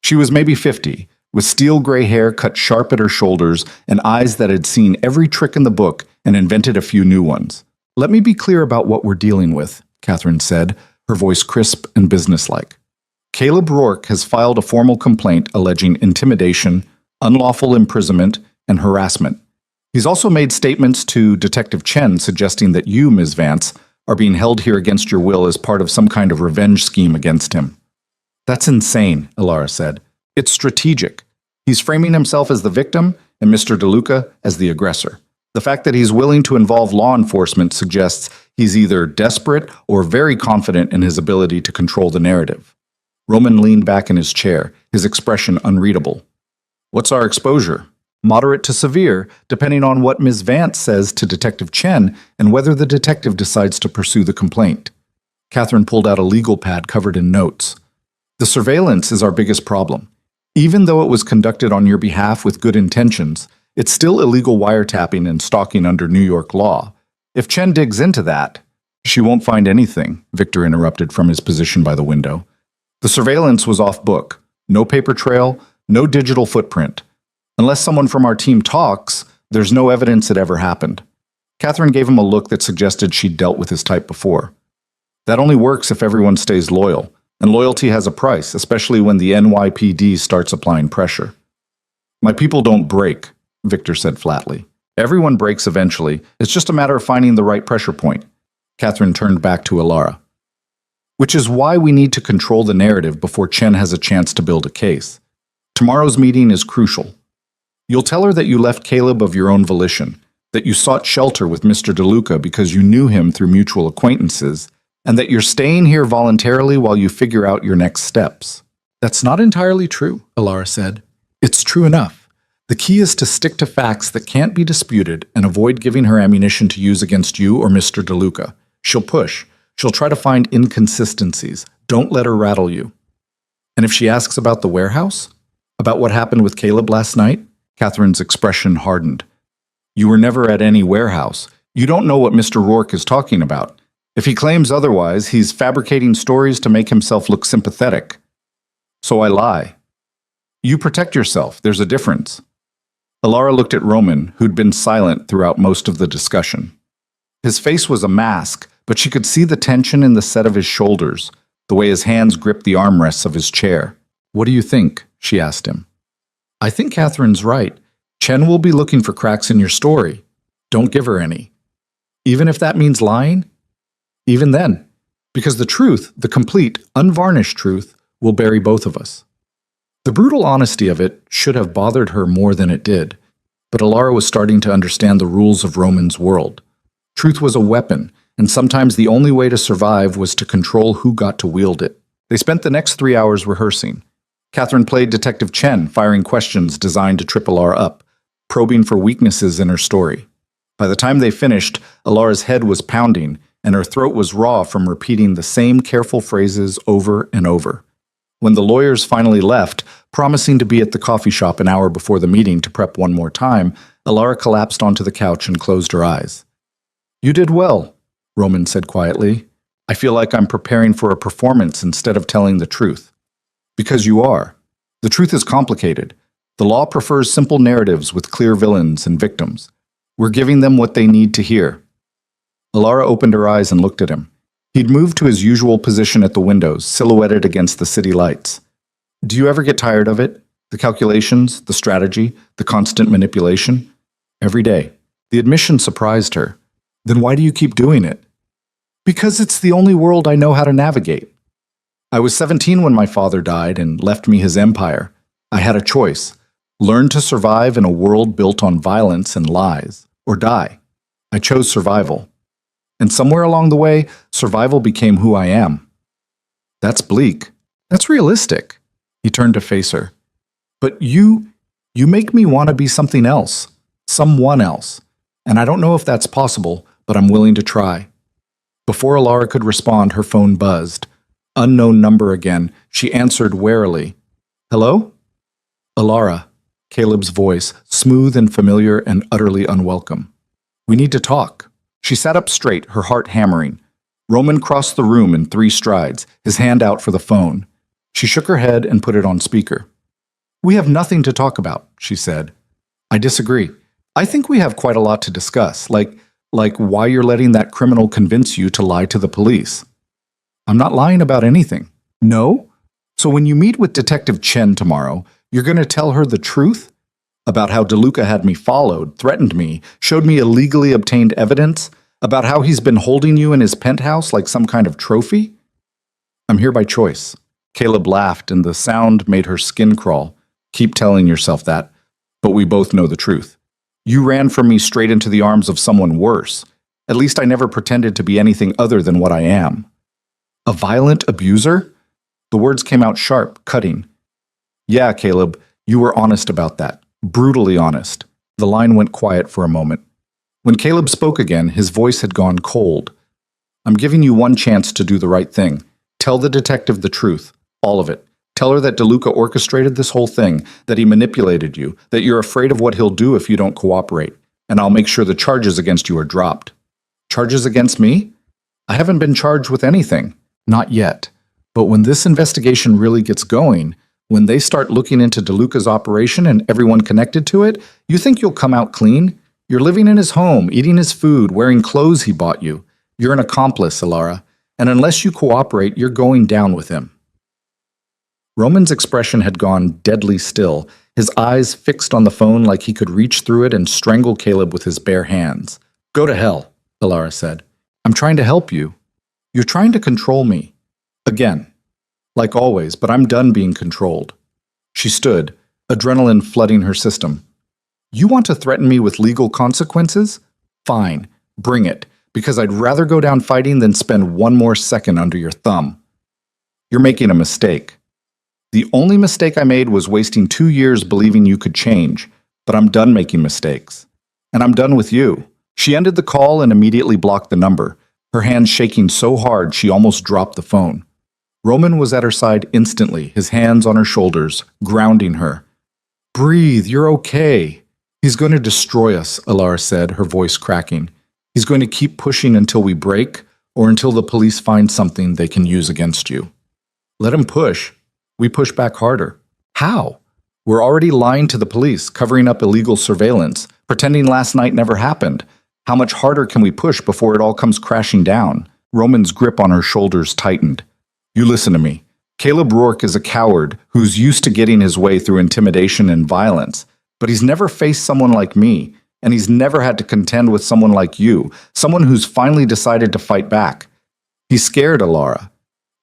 She was maybe 50, with steel gray hair cut sharp at her shoulders and eyes that had seen every trick in the book and invented a few new ones. "Let me be clear about what we're dealing with," Catherine said, her voice crisp and businesslike. "Caleb Rourke has filed a formal complaint alleging intimidation, unlawful imprisonment, and harassment. He's also made statements to Detective Chen suggesting that you, Ms. Vance, are being held here against your will as part of some kind of revenge scheme against him." "That's insane," Alara said. "It's strategic. He's framing himself as the victim and Mr. DeLuca as the aggressor. The fact that he's willing to involve law enforcement suggests he's either desperate or very confident in his ability to control the narrative." Roman leaned back in his chair, his expression unreadable. "What's our exposure?" "Moderate to severe, depending on what Ms. Vance says to Detective Chen and whether the detective decides to pursue the complaint." Catherine pulled out a legal pad covered in notes. "The surveillance is our biggest problem. Even though it was conducted on your behalf with good intentions, it's still illegal wiretapping and stalking under New York law. If Chen digs into that—" "She won't find anything," Victor interrupted from his position by the window. "The surveillance was off book. No paper trail, no digital footprint. Unless someone from our team talks, there's no evidence it ever happened." Catherine gave him a look that suggested she'd dealt with his type before. "That only works if everyone stays loyal, and loyalty has a price, especially when the NYPD starts applying pressure." "My people don't break," Victor said flatly. "Everyone breaks eventually. It's just a matter of finding the right pressure point." Catherine turned back to Alara. "Which is why we need to control the narrative before Chen has a chance to build a case. Tomorrow's meeting is crucial. You'll tell her that you left Caleb of your own volition, that you sought shelter with Mr. DeLuca because you knew him through mutual acquaintances, and that you're staying here voluntarily while you figure out your next steps." "That's not entirely true," Alara said. "It's true enough. The key is to stick to facts that can't be disputed and avoid giving her ammunition to use against you or Mr. DeLuca. She'll push. She'll try to find inconsistencies. Don't let her rattle you." "And if she asks about the warehouse? About what happened with Caleb last night?" Catherine's expression hardened. "You were never at any warehouse. You don't know what Mr. Rourke is talking about. If he claims otherwise, he's fabricating stories to make himself look sympathetic. So I lie. You protect yourself. There's a difference." Alara looked at Roman, who'd been silent throughout most of the discussion. His face was a mask, but she could see the tension in the set of his shoulders, the way his hands gripped the armrests of his chair. "What do you think?" she asked him. "I think Catherine's right. Chen will be looking for cracks in your story. Don't give her any. Even if that means lying? Even then. Because the truth, the complete, unvarnished truth, will bury both of us." The brutal honesty of it should have bothered her more than it did, but Alara was starting to understand the rules of Roman's world. Truth was a weapon, and sometimes the only way to survive was to control who got to wield it. They spent the next 3 hours rehearsing. Catherine played Detective Chen, firing questions designed to trip Alara up, probing for weaknesses in her story. By the time they finished, Alara's head was pounding, and her throat was raw from repeating the same careful phrases over and over. When the lawyers finally left, promising to be at the coffee shop an hour before the meeting to prep one more time, Alara collapsed onto the couch and closed her eyes. "You did well," Roman said quietly. "I feel like I'm preparing for a performance instead of telling the truth." "Because you are. The truth is complicated. The law prefers simple narratives with clear villains and victims. We're giving them what they need to hear." Alara opened her eyes and looked at him. He'd moved to his usual position at the windows, silhouetted against the city lights. "Do you ever get tired of it? The calculations, the strategy, the constant manipulation?" "Every day." The admission surprised her. Then why do you keep doing it? Because it's the only world I know how to navigate. I was 17 when my father died and left me his empire. I had a choice: learn to survive in a world built on violence and lies, or die. I chose survival. And somewhere along the way, survival became who I am. That's bleak. That's realistic. He turned to face her. But you make me want to be something else, someone else. And I don't know if that's possible, but I'm willing to try. Before Alara could respond, her phone buzzed. Unknown number again. She answered warily. Hello? Alara, Caleb's voice, smooth and familiar and utterly unwelcome. We need to talk. She sat up straight, her heart hammering. Roman crossed the room in 3 strides, his hand out for the phone. She shook her head and put it on speaker. We have nothing to talk about, she said. I disagree. I think we have quite a lot to discuss, like why you're letting that criminal convince you to lie to the police. I'm not lying about anything. No? So when you meet with Detective Chen tomorrow, you're going to tell her the truth? About how DeLuca had me followed, threatened me, showed me illegally obtained evidence? About how he's been holding you in his penthouse like some kind of trophy? I'm here by choice. Caleb laughed, and the sound made her skin crawl. Keep telling yourself that, but we both know the truth. You ran from me straight into the arms of someone worse. At least I never pretended to be anything other than what I am. A violent abuser? The words came out sharp, cutting. Yeah, Caleb, you were honest about that. Brutally honest. The line went quiet for a moment. When Caleb spoke again, his voice had gone cold. I'm giving you one chance to do the right thing. Tell the detective the truth. All of it. Tell her that DeLuca orchestrated this whole thing, that he manipulated you, that you're afraid of what he'll do if you don't cooperate, and I'll make sure the charges against you are dropped. Charges against me? I haven't been charged with anything. Not yet. But when this investigation really gets going, when they start looking into DeLuca's operation and everyone connected to it, you think you'll come out clean? You're living in his home, eating his food, wearing clothes he bought you. You're an accomplice, Alara, and unless you cooperate, you're going down with him. Roman's expression had gone deadly still, his eyes fixed on the phone like he could reach through it and strangle Caleb with his bare hands. Go to hell, Alara said. I'm trying to help you. You're trying to control me. Again. Like always, but I'm done being controlled. She stood, adrenaline flooding her system. You want to threaten me with legal consequences? Fine, bring it, because I'd rather go down fighting than spend one more second under your thumb. You're making a mistake. The only mistake I made was wasting 2 years believing you could change, but I'm done making mistakes. And I'm done with you. She ended the call and immediately blocked the number, her hands shaking so hard she almost dropped the phone. Roman was at her side instantly, his hands on her shoulders, grounding her. Breathe, you're okay. He's going to destroy us, Alara said, her voice cracking. He's going to keep pushing until we break, or until the police find something they can use against you. Let him push. We push back harder. How? We're already lying to the police, covering up illegal surveillance, pretending last night never happened. How much harder can we push before it all comes crashing down? Roman's grip on her shoulders tightened. You listen to me. Caleb Rourke is a coward who's used to getting his way through intimidation and violence, but he's never faced someone like me, and he's never had to contend with someone like you, someone who's finally decided to fight back. He's scared, Alara.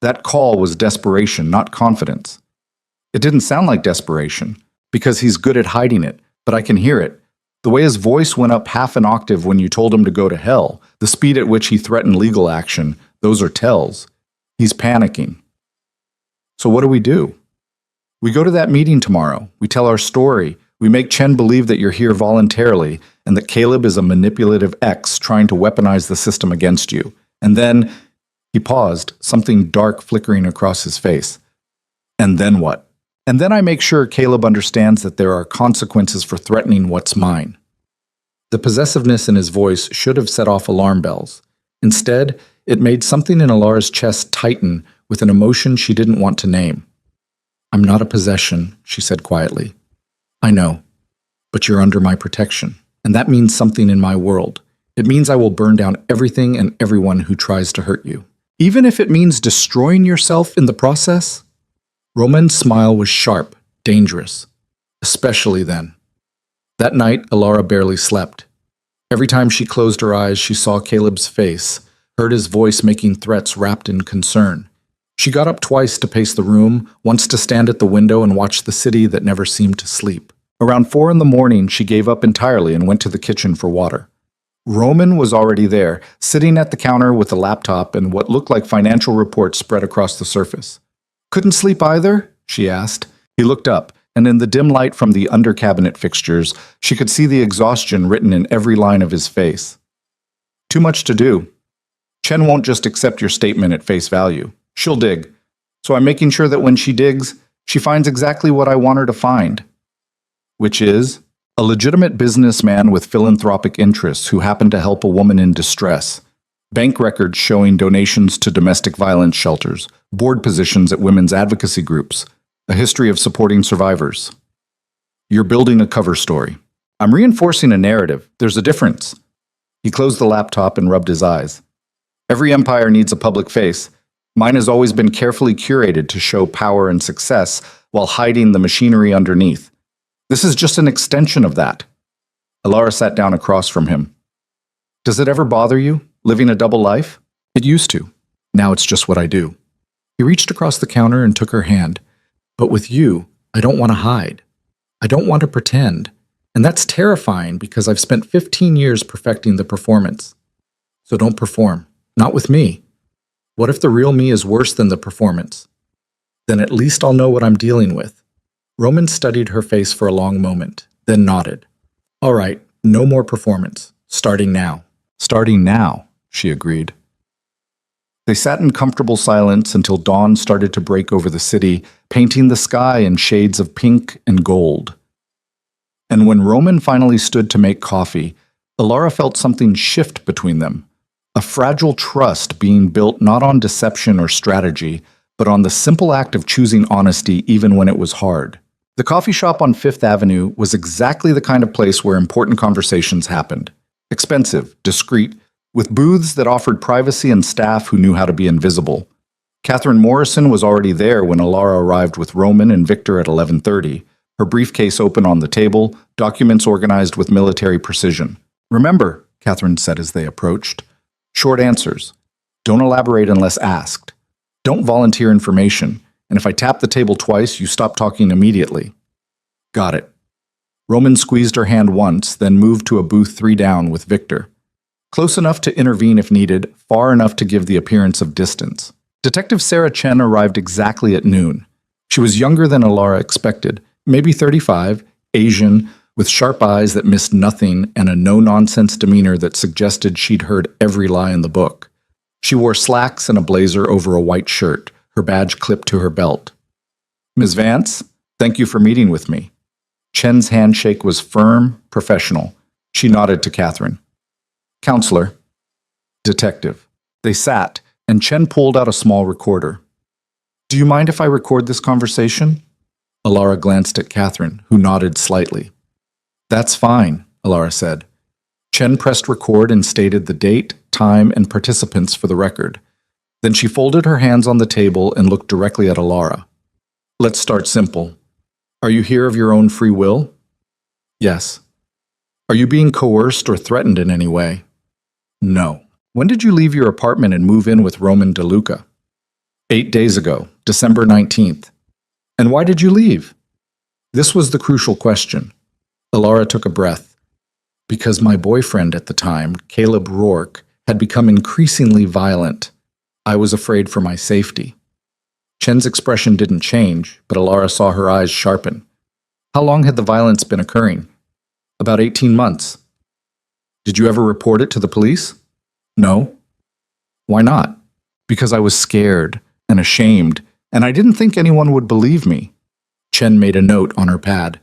That call was desperation, not confidence. It didn't sound like desperation, because he's good at hiding it, but I can hear it. The way his voice went up half an octave when you told him to go to hell, the speed at which he threatened legal action, those are tells. He's panicking. So what do? We go to that meeting tomorrow. We tell our story. We make Chen believe that you're here voluntarily and that Caleb is a manipulative ex trying to weaponize the system against you. And then, he paused, something dark flickering across his face. And then what? And then I make sure Caleb understands that there are consequences for threatening what's mine. The possessiveness in his voice should have set off alarm bells. Instead, it made something in Alara's chest tighten with an emotion she didn't want to name. I'm not a possession, she said quietly. I know, but you're under my protection, and that means something in my world. It means I will burn down everything and everyone who tries to hurt you. Even if it means destroying yourself in the process? Roman's smile was sharp, dangerous. Especially then. That night, Alara barely slept. Every time she closed her eyes, she saw Caleb's face, heard his voice making threats wrapped in concern. She got up twice to pace the room, once to stand at the window and watch the city that never seemed to sleep. Around 4 in the morning, she gave up entirely and went to the kitchen for water. Roman was already there, sitting at the counter with a laptop and what looked like financial reports spread across the surface. "Couldn't sleep either?" she asked. He looked up, and in the dim light from the under-cabinet fixtures, she could see the exhaustion written in every line of his face. "Too much to do. Chen won't just accept your statement at face value. She'll dig. So I'm making sure that when she digs, she finds exactly what I want her to find." Which is a legitimate businessman with philanthropic interests who happened to help a woman in distress, bank records showing donations to domestic violence shelters, board positions at women's advocacy groups, a history of supporting survivors. You're building a cover story. I'm reinforcing a narrative. There's a difference. He closed the laptop and rubbed his eyes. Every empire needs a public face. Mine has always been carefully curated to show power and success while hiding the machinery underneath. This is just an extension of that. Alara sat down across from him. "Does it ever bother you, living a double life?" "It used to. Now it's just what I do." He reached across the counter and took her hand. "But with you, I don't want to hide. I don't want to pretend. And that's terrifying because I've spent 15 years perfecting the performance. So don't perform. Not with me. What if the real me is worse than the performance? Then at least I'll know what I'm dealing with." Roman studied her face for a long moment, then nodded. "All right, no more performance. Starting now." "Starting now," she agreed. They sat in comfortable silence until dawn started to break over the city, painting the sky in shades of pink and gold. And when Roman finally stood to make coffee, Alara felt something shift between them, a fragile trust being built not on deception or strategy, but on the simple act of choosing honesty even when it was hard. The coffee shop on Fifth Avenue was exactly the kind of place where important conversations happened. Expensive, discreet, with booths that offered privacy and staff who knew how to be invisible. Catherine Morrison was already there when Alara arrived with Roman and Victor at 11:30, her briefcase open on the table, documents organized with military precision. "Remember," Catherine said as they approached, "short answers. Don't elaborate unless asked. Don't volunteer information. And if I tap the table twice, you stop talking immediately." "Got it." Roman squeezed her hand once, then moved to a booth 3 down with Victor. Close enough to intervene if needed, far enough to give the appearance of distance. Detective Sarah Chen arrived exactly at noon. She was younger than Alara expected, maybe 35, Asian, with sharp eyes that missed nothing and a no-nonsense demeanor that suggested she'd heard every lie in the book. She wore slacks and a blazer over a white shirt, her badge clipped to her belt. "Ms. Vance, thank you for meeting with me." Chen's handshake was firm, professional. She nodded to Catherine. "Counselor." "Detective." They sat, and Chen pulled out a small recorder. "Do you mind if I record this conversation?" Alara glanced at Catherine, who nodded slightly. "That's fine," Alara said. Chen pressed record and stated the date, time, and participants for the record. Then she folded her hands on the table and looked directly at Alara. "Let's start simple. Are you here of your own free will?" "Yes." "Are you being coerced or threatened in any way?" "No." "When did you leave your apartment and move in with Roman DeLuca?" 8 days ago, December 19th. "And why did you leave?" This was the crucial question. Alara took a breath. "Because my boyfriend at the time, Caleb Rourke, had become increasingly violent. I was afraid for my safety." Chen's expression didn't change, but Alara saw her eyes sharpen. "How long had the violence been occurring?" "About 18 months. "Did you ever report it to the police?" "No." "Why not?" "Because I was scared and ashamed, and I didn't think anyone would believe me." Chen made a note on her pad.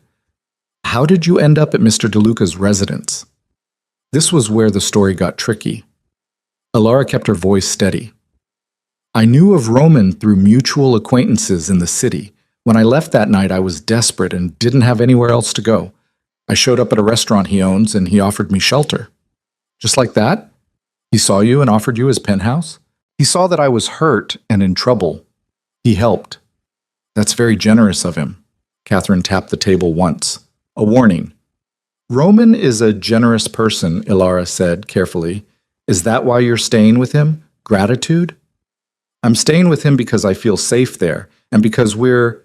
"How did you end up at Mr. DeLuca's residence?" This was where the story got tricky. Alara kept her voice steady. "I knew of Roman through mutual acquaintances in the city. When I left that night, I was desperate and didn't have anywhere else to go. I showed up at a restaurant he owns, and he offered me shelter." "Just like that? He saw you and offered you his penthouse?" "He saw that I was hurt and in trouble. He helped." "That's very generous of him." Catherine tapped the table once. A warning. Roman is a generous person, Ilara said carefully. Is that why you're staying with him? Gratitude? I'm staying with him because I feel safe there, and because we're...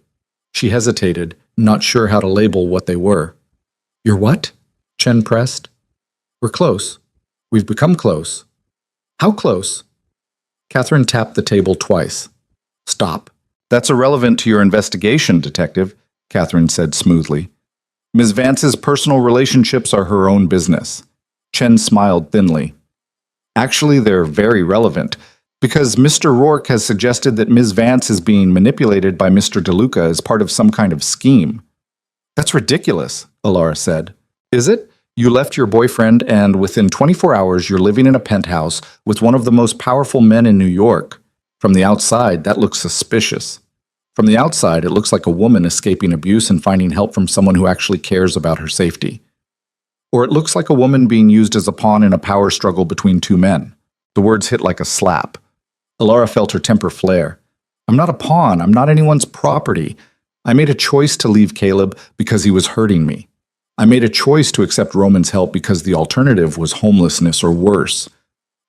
She hesitated, not sure how to label what they were. You're what? Chen pressed. We're close. We've become close. How close? Catherine tapped the table twice. Stop. That's irrelevant to your investigation, Detective, Catherine said smoothly. Ms. Vance's personal relationships are her own business. Chen smiled thinly. Actually, they're very relevant, because Mr. Rourke has suggested that Ms. Vance is being manipulated by Mr. DeLuca as part of some kind of scheme. That's ridiculous, Ilara said. Is it? You left your boyfriend and within 24 hours you're living in a penthouse with one of the most powerful men in New York. From the outside, that looks suspicious. From the outside, it looks like a woman escaping abuse and finding help from someone who actually cares about her safety. Or it looks like a woman being used as a pawn in a power struggle between two men. The words hit like a slap. Ilara felt her temper flare. I'm not a pawn. I'm not anyone's property. I made a choice to leave Caleb because he was hurting me. I made a choice to accept Roman's help because the alternative was homelessness or worse.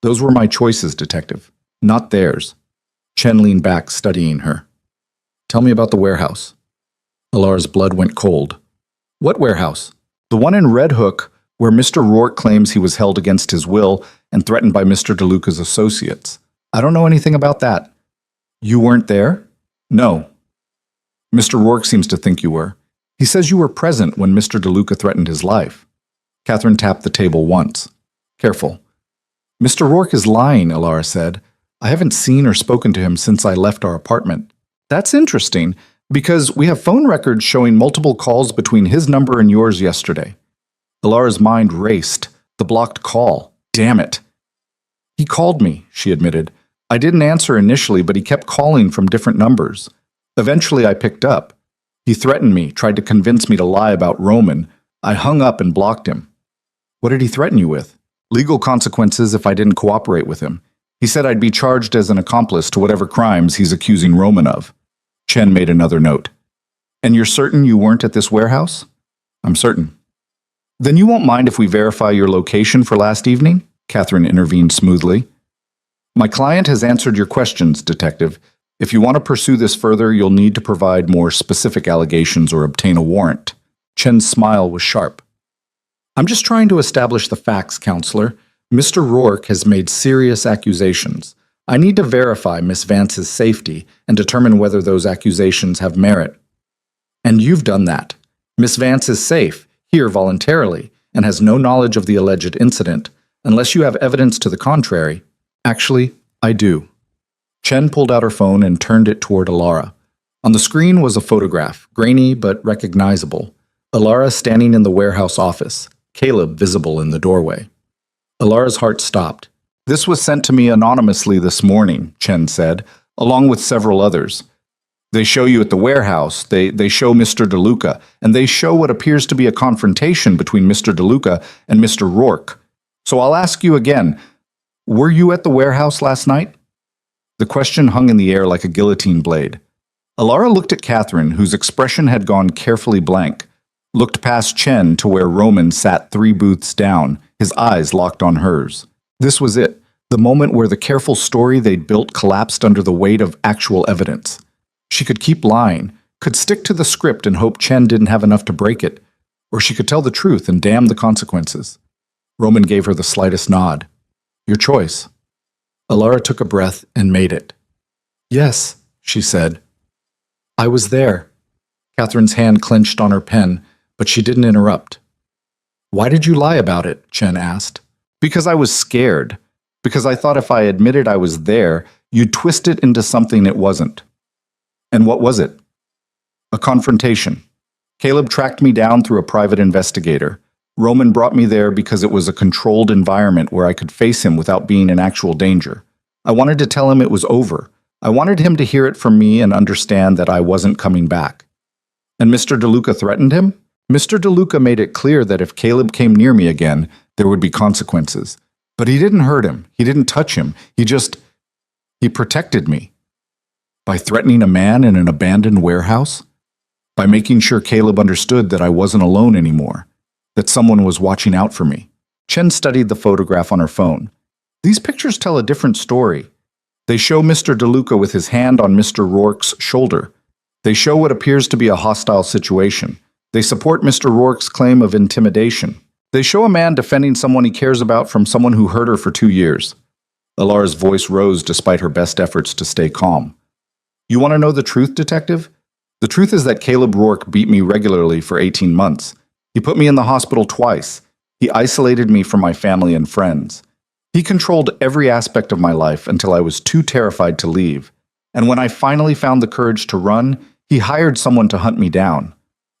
Those were my choices, Detective, not theirs. Chen leaned back, studying her. Tell me about the warehouse. Ilara's blood went cold. What warehouse? The one in Red Hook, where Mr. Rourke claims he was held against his will and threatened by Mr. DeLuca's associates. I don't know anything about that. You weren't there? No. Mr. Rourke seems to think you were. He says you were present when Mr. DeLuca threatened his life. Catherine tapped the table once. Careful. Mr. Rourke is lying, Ilara said. I haven't seen or spoken to him since I left our apartment. That's interesting, because we have phone records showing multiple calls between his number and yours yesterday. Ilara's mind raced. The blocked call. Damn it. He called me, she admitted. I didn't answer initially, but he kept calling from different numbers. Eventually, I picked up. He threatened me, tried to convince me to lie about Roman. I hung up and blocked him. What did he threaten you with? Legal consequences if I didn't cooperate with him. He said I'd be charged as an accomplice to whatever crimes he's accusing Roman of. Chen made another note. And you're certain you weren't at this warehouse? I'm certain. Then you won't mind if we verify your location for last evening? Catherine intervened smoothly. My client has answered your questions, Detective. If you want to pursue this further, you'll need to provide more specific allegations or obtain a warrant. Chen's smile was sharp. I'm just trying to establish the facts, Counselor. Mr. Rourke has made serious accusations. I need to verify Miss Vance's safety and determine whether those accusations have merit. And you've done that. Miss Vance is safe, here voluntarily, and has no knowledge of the alleged incident, unless you have evidence to the contrary. Actually, I do. Chen pulled out her phone and turned it toward Ilara. On the screen was a photograph, grainy but recognizable. Ilara standing in the warehouse office, Caleb visible in the doorway. Ilara's heart stopped. This was sent to me anonymously this morning, Chen said, along with several others. They show you at the warehouse, they show Mr. DeLuca, and they show what appears to be a confrontation between Mr. DeLuca and Mr. Rourke. So I'll ask you again, were you at the warehouse last night? The question hung in the air like a guillotine blade. Ilara looked at Catherine, whose expression had gone carefully blank, looked past Chen to where Roman sat 3 booths down, his eyes locked on hers. This was it, the moment where the careful story they'd built collapsed under the weight of actual evidence. She could keep lying, could stick to the script and hope Chen didn't have enough to break it, or she could tell the truth and damn the consequences. Roman gave her the slightest nod. Your choice. Ilara took a breath and made it. Yes, she said. I was there. Catherine's hand clenched on her pen, but she didn't interrupt. Why did you lie about it? Chen asked. Because I was scared. Because I thought if I admitted I was there, you'd twist it into something it wasn't. And what was it? A confrontation. Caleb tracked me down through a private investigator. Roman brought me there because it was a controlled environment where I could face him without being in actual danger. I wanted to tell him it was over. I wanted him to hear it from me and understand that I wasn't coming back. And Mr. DeLuca threatened him? Mr. DeLuca made it clear that if Caleb came near me again, there would be consequences. But he didn't hurt him. He didn't touch him. He protected me. By threatening a man in an abandoned warehouse? By making sure Caleb understood that I wasn't alone anymore. that someone was watching out for me. Chen studied the photograph on her phone. These pictures tell a different story. They show Mr. DeLuca with his hand on Mr. Rourke's shoulder. They show what appears to be a hostile situation. They support Mr. Rourke's claim of intimidation. They show a man defending someone he cares about from someone who hurt her for 2 years. Alara's voice rose despite her best efforts to stay calm. You want to know the truth, detective? The truth is that Caleb Rourke beat me regularly for 18 months. He put me in the hospital twice. He isolated me from my family and friends. He controlled every aspect of my life until I was too terrified to leave. And when I finally found the courage to run, he hired someone to hunt me down.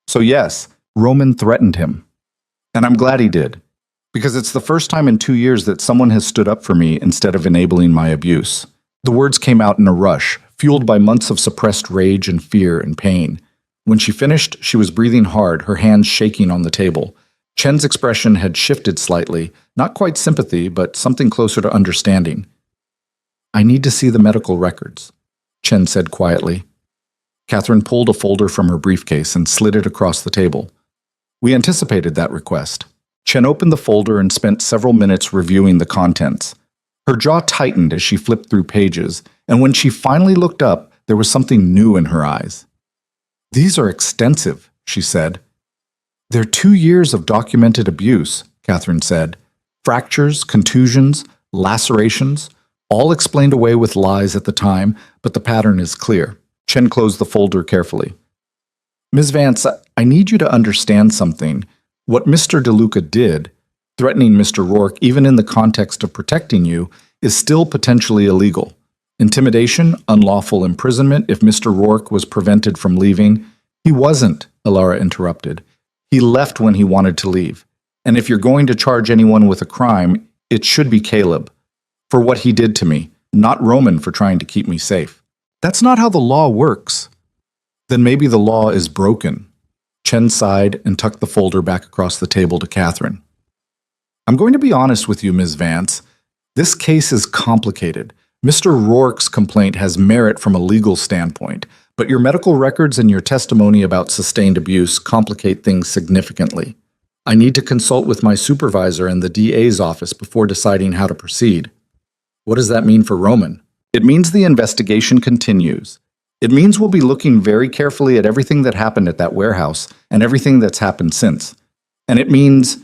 So yes, Roman threatened him. And I'm glad he did, because it's the first time in 2 years that someone has stood up for me instead of enabling my abuse. The words came out in a rush, fueled by months of suppressed rage and fear and pain. When she finished, she was breathing hard, her hands shaking on the table. Chen's expression had shifted slightly, not quite sympathy, but something closer to understanding. I need to see the medical records, Chen said quietly. Catherine pulled a folder from her briefcase and slid it across the table. We anticipated that request. Chen opened the folder and spent several minutes reviewing the contents. Her jaw tightened as she flipped through pages, and when she finally looked up, there was something new in her eyes. These are extensive, she said. They're 2 years of documented abuse, Catherine said. Fractures, contusions, lacerations, all explained away with lies at the time, but the pattern is clear. Chen closed the folder carefully. Ms. Vance, I need you to understand something. What Mr. DeLuca did, threatening Mr. Rourke even in the context of protecting you, is still potentially illegal. Intimidation, unlawful imprisonment if Mr. Rourke was prevented from leaving. He wasn't, Alara interrupted. He left when he wanted to leave. And if you're going to charge anyone with a crime, it should be Caleb, for what he did to me, not Roman for trying to keep me safe. That's not how the law works. Then maybe the law is broken. Chen sighed and tucked the folder back across the table to Catherine. I'm going to be honest with you, Ms. Vance. This case is complicated. Mr. Rourke's complaint has merit from a legal standpoint, but your medical records and your testimony about sustained abuse complicate things significantly. I need to consult with my supervisor and the DA's office before deciding how to proceed. What does that mean for Roman? It means the investigation continues. It means we'll be looking very carefully at everything that happened at that warehouse and everything that's happened since. And it means...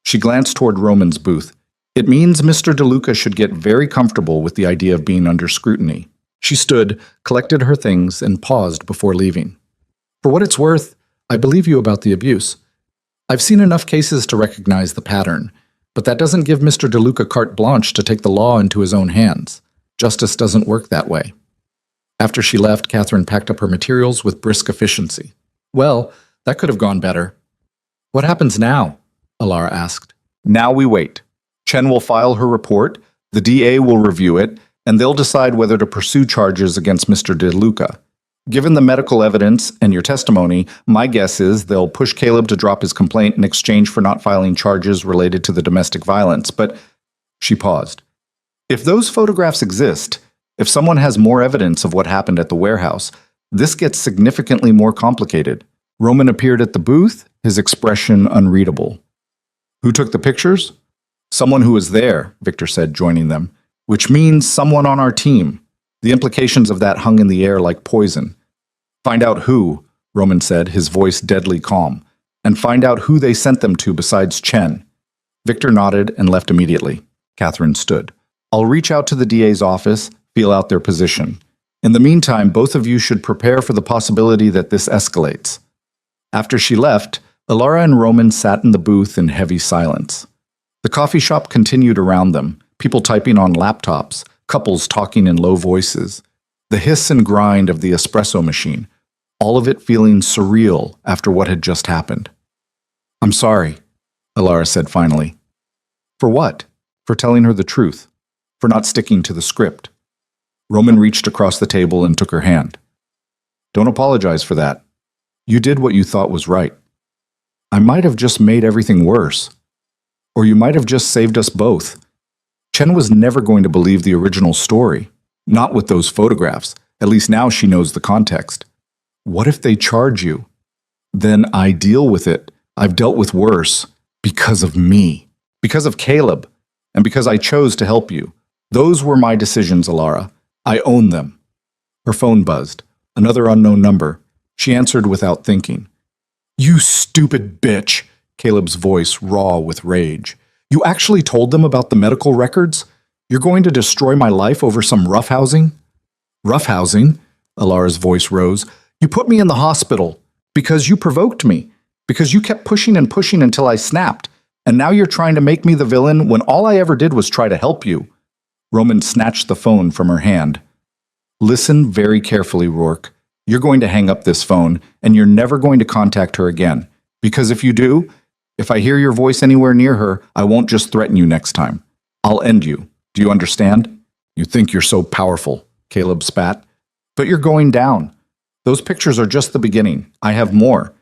She glanced toward Roman's booth. It means Mr. DeLuca should get very comfortable with the idea of being under scrutiny. She stood, collected her things, and paused before leaving. For what it's worth, I believe you about the abuse. I've seen enough cases to recognize the pattern, but that doesn't give Mr. DeLuca carte blanche to take the law into his own hands. Justice doesn't work that way. After she left, Catherine packed up her materials with brisk efficiency. Well, that could have gone better. What happens now? Alara asked. Now we wait. Chen will file her report, the DA will review it, and they'll decide whether to pursue charges against Mr. DeLuca. Given the medical evidence and your testimony, my guess is they'll push Caleb to drop his complaint in exchange for not filing charges related to the domestic violence, but... She paused. If those photographs exist, if someone has more evidence of what happened at the warehouse, this gets significantly more complicated. Roman appeared at the booth, his expression unreadable. Who took the pictures? Someone who was there, Victor said, joining them, which means someone on our team. The implications of that hung in the air like poison. Find out who, Roman said, his voice deadly calm, and find out who they sent them to besides Chen. Victor nodded and left immediately. Catherine stood. I'll reach out to the DA's office, feel out their position. In the meantime, both of you should prepare for the possibility that this escalates. After she left, Alara and Roman sat in the booth in heavy silence. The coffee shop continued around them, people typing on laptops, couples talking in low voices, the hiss and grind of the espresso machine, all of it feeling surreal after what had just happened. I'm sorry, Alara said finally. For what? For telling her the truth, for not sticking to the script. Roman reached across the table and took her hand. Don't apologize for that. You did what you thought was right. I might have just made everything worse. Or you might have just saved us both. Chen was never going to believe the original story. Not with those photographs. At least now she knows the context. What if they charge you? Then I deal with it. I've dealt with worse because of me, because of Caleb, and because I chose to help you. Those were my decisions, Alara. I own them. Her phone buzzed. Another unknown number. She answered without thinking. You stupid bitch, Caleb's voice raw with rage. You actually told them about the medical records? You're going to destroy my life over some roughhousing? Roughhousing? Alara's voice rose. You put me in the hospital because you provoked me, because you kept pushing and pushing until I snapped, and now you're trying to make me the villain when all I ever did was try to help you. Roman snatched the phone from her hand. Listen very carefully, Rourke. You're going to hang up this phone, and you're never going to contact her again. Because if you do, if I hear your voice anywhere near her, I won't just threaten you next time. I'll end you. Do you understand? You think you're so powerful, Caleb spat. But you're going down. Those pictures are just the beginning. I have more.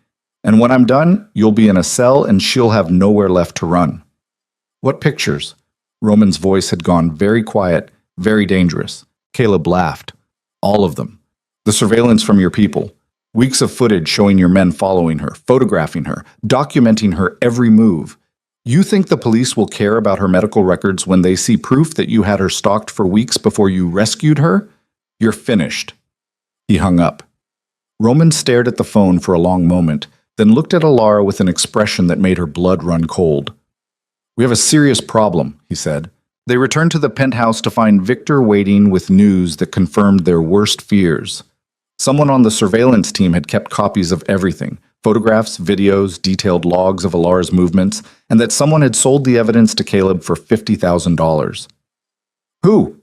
And when I'm done, you'll be in a cell and she'll have nowhere left to run. What pictures? Roman's voice had gone very quiet, very dangerous. Caleb laughed. All of them. The surveillance from your people. Weeks of footage showing your men following her, photographing her, documenting her every move. You think the police will care about her medical records when they see proof that you had her stalked for weeks before you rescued her? You're finished. He hung up. Roman stared at the phone for a long moment, then looked at Alara with an expression that made her blood run cold. We have a serious problem, he said. They returned to the penthouse to find Victor waiting with news that confirmed their worst fears. Someone on the surveillance team had kept copies of everything, photographs, videos, detailed logs of Alara's movements, and that someone had sold the evidence to Caleb for $50,000. Who?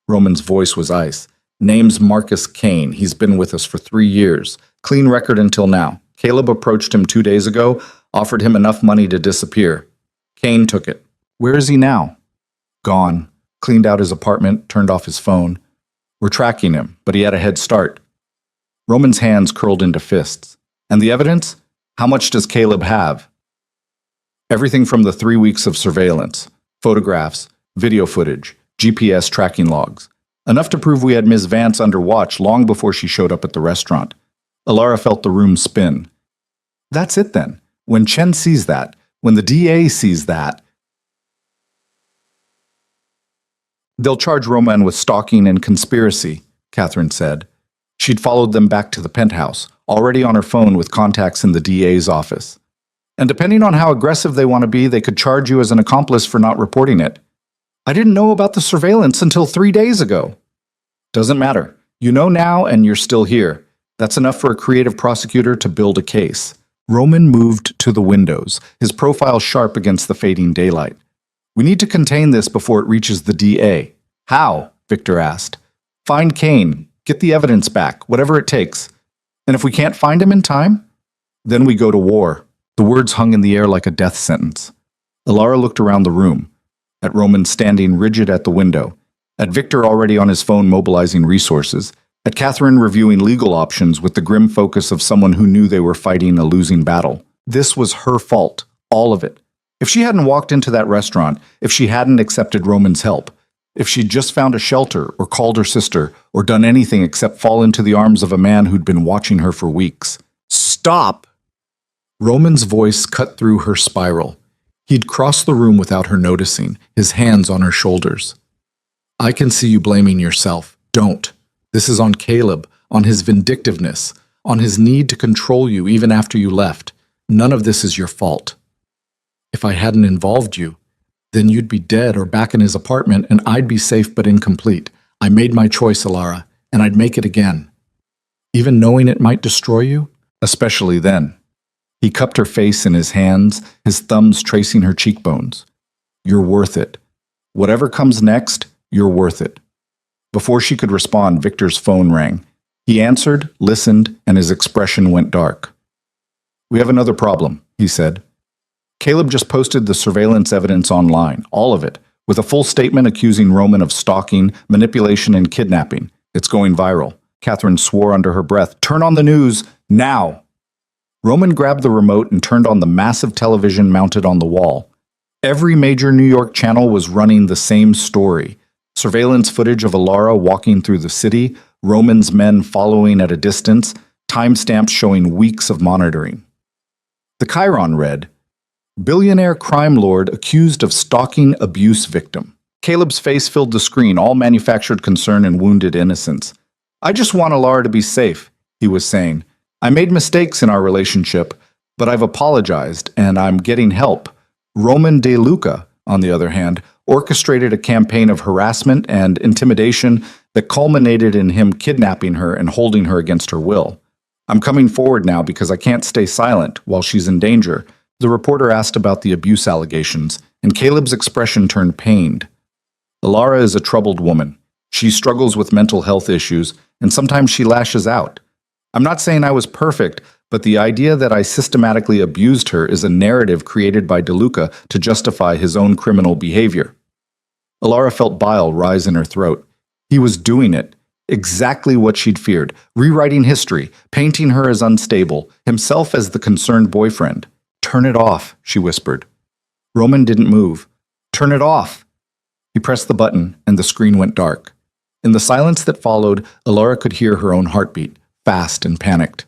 Roman's voice was ice. Name's Marcus Kane. He's been with us for 3 years. Clean record until now. Caleb approached him 2 days ago, offered him enough money to disappear. Kane took it. Where is he now? Gone. Cleaned out his apartment, turned off his phone. We're tracking him, but he had a head start. Roman's hands curled into fists. And the evidence? How much does Caleb have? Everything from the 3 weeks of surveillance. Photographs, video footage, GPS tracking logs. Enough to prove we had Ms. Vance under watch long before she showed up at the restaurant. Alara felt the room spin. That's it then. When Chen sees that, when the DA sees that, they'll charge Roman with stalking and conspiracy, Catherine said. She'd followed them back to the penthouse, already on her phone with contacts in the DA's office. And depending on how aggressive they want to be, they could charge you as an accomplice for not reporting it. I didn't know about the surveillance until 3 days ago. Doesn't matter. You know now and you're still here. That's enough for a creative prosecutor to build a case. Roman moved to the windows, his profile sharp against the fading daylight. We need to contain this before it reaches the DA. How? Victor asked. Find Kane. Get the evidence back, whatever it takes. And if we can't find him in time, then we go to war. The words hung in the air like a death sentence. Alara looked around the room, at Roman standing rigid at the window, at Victor already on his phone mobilizing resources, at Catherine reviewing legal options with the grim focus of someone who knew they were fighting a losing battle. This was her fault, all of it. If she hadn't walked into that restaurant, if she hadn't accepted Roman's help, if she'd just found a shelter or called her sister or done anything except fall into the arms of a man who'd been watching her for weeks. Stop! Roman's voice cut through her spiral. He'd crossed the room without her noticing, his hands on her shoulders. I can see you blaming yourself. Don't. This is on Caleb, on his vindictiveness, on his need to control you even after you left. None of this is your fault. If I hadn't involved you, then you'd be dead or back in his apartment and I'd be safe but incomplete. I made my choice, Alara, and I'd make it again. Even knowing it might destroy you? Especially then. He cupped her face in his hands, his thumbs tracing her cheekbones. You're worth it. Whatever comes next, you're worth it. Before she could respond, Victor's phone rang. He answered, listened, and his expression went dark. We have another problem, he said. Caleb just posted the surveillance evidence online, all of it, with a full statement accusing Roman of stalking, manipulation, and kidnapping. It's going viral. Catherine swore under her breath, Turn on the news, now! Roman grabbed the remote and turned on the massive television mounted on the wall. Every major New York channel was running the same story. Surveillance footage of Alara walking through the city, Roman's men following at a distance, timestamps showing weeks of monitoring. The chyron read, billionaire crime lord accused of stalking abuse victim. Caleb's face filled the screen, all manufactured concern and wounded innocence. I just want Alara to be safe, he was saying. I made mistakes in our relationship, but I've apologized and I'm getting help. Roman De Luca, on the other hand, orchestrated a campaign of harassment and intimidation that culminated in him kidnapping her and holding her against her will. I'm coming forward now because I can't stay silent while she's in danger. The reporter asked about the abuse allegations, and Caleb's expression turned pained. Alara is a troubled woman. She struggles with mental health issues, and sometimes she lashes out. I'm not saying I was perfect, but the idea that I systematically abused her is a narrative created by De Luca to justify his own criminal behavior. Alara felt bile rise in her throat. He was doing it. Exactly what she'd feared. Rewriting history, painting her as unstable, himself as the concerned boyfriend. Turn it off, she whispered. Roman didn't move. Turn it off. He pressed the button, and the screen went dark. In the silence that followed, Alara could hear her own heartbeat, fast and panicked.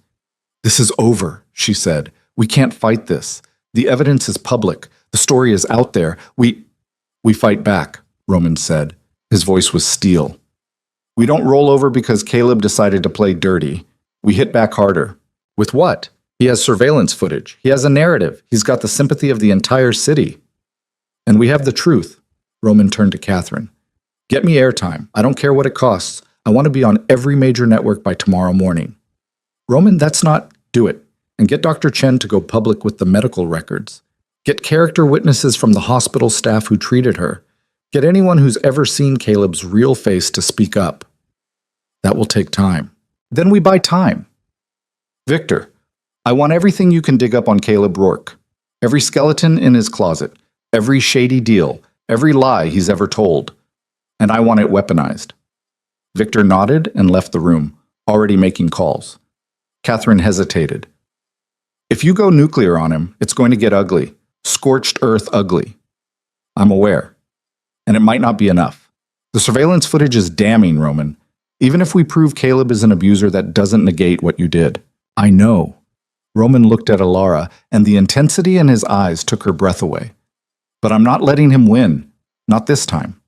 This is over, she said. We can't fight this. The evidence is public. The story is out there. We fight back, Roman said. His voice was steel. We don't roll over because Caleb decided to play dirty. We hit back harder. With what? He has surveillance footage. He has a narrative. He's got the sympathy of the entire city. And we have the truth. Roman turned to Catherine. Get me airtime. I don't care what it costs. I want to be on every major network by tomorrow morning. Roman, that's not... Do it. And get Dr. Chen to go public with the medical records. Get character witnesses from the hospital staff who treated her. Get anyone who's ever seen Caleb's real face to speak up. That will take time. Then we buy time. Victor, I want everything you can dig up on Caleb Rourke. Every skeleton in his closet. Every shady deal. Every lie he's ever told. And I want it weaponized. Victor nodded and left the room, already making calls. Catherine hesitated. If you go nuclear on him, it's going to get ugly. Scorched earth ugly. I'm aware. And it might not be enough. The surveillance footage is damning, Roman. Even if we prove Caleb is an abuser, that doesn't negate what you did. I know. Roman looked at Alara, and the intensity in his eyes took her breath away. But I'm not letting him win. Not this time.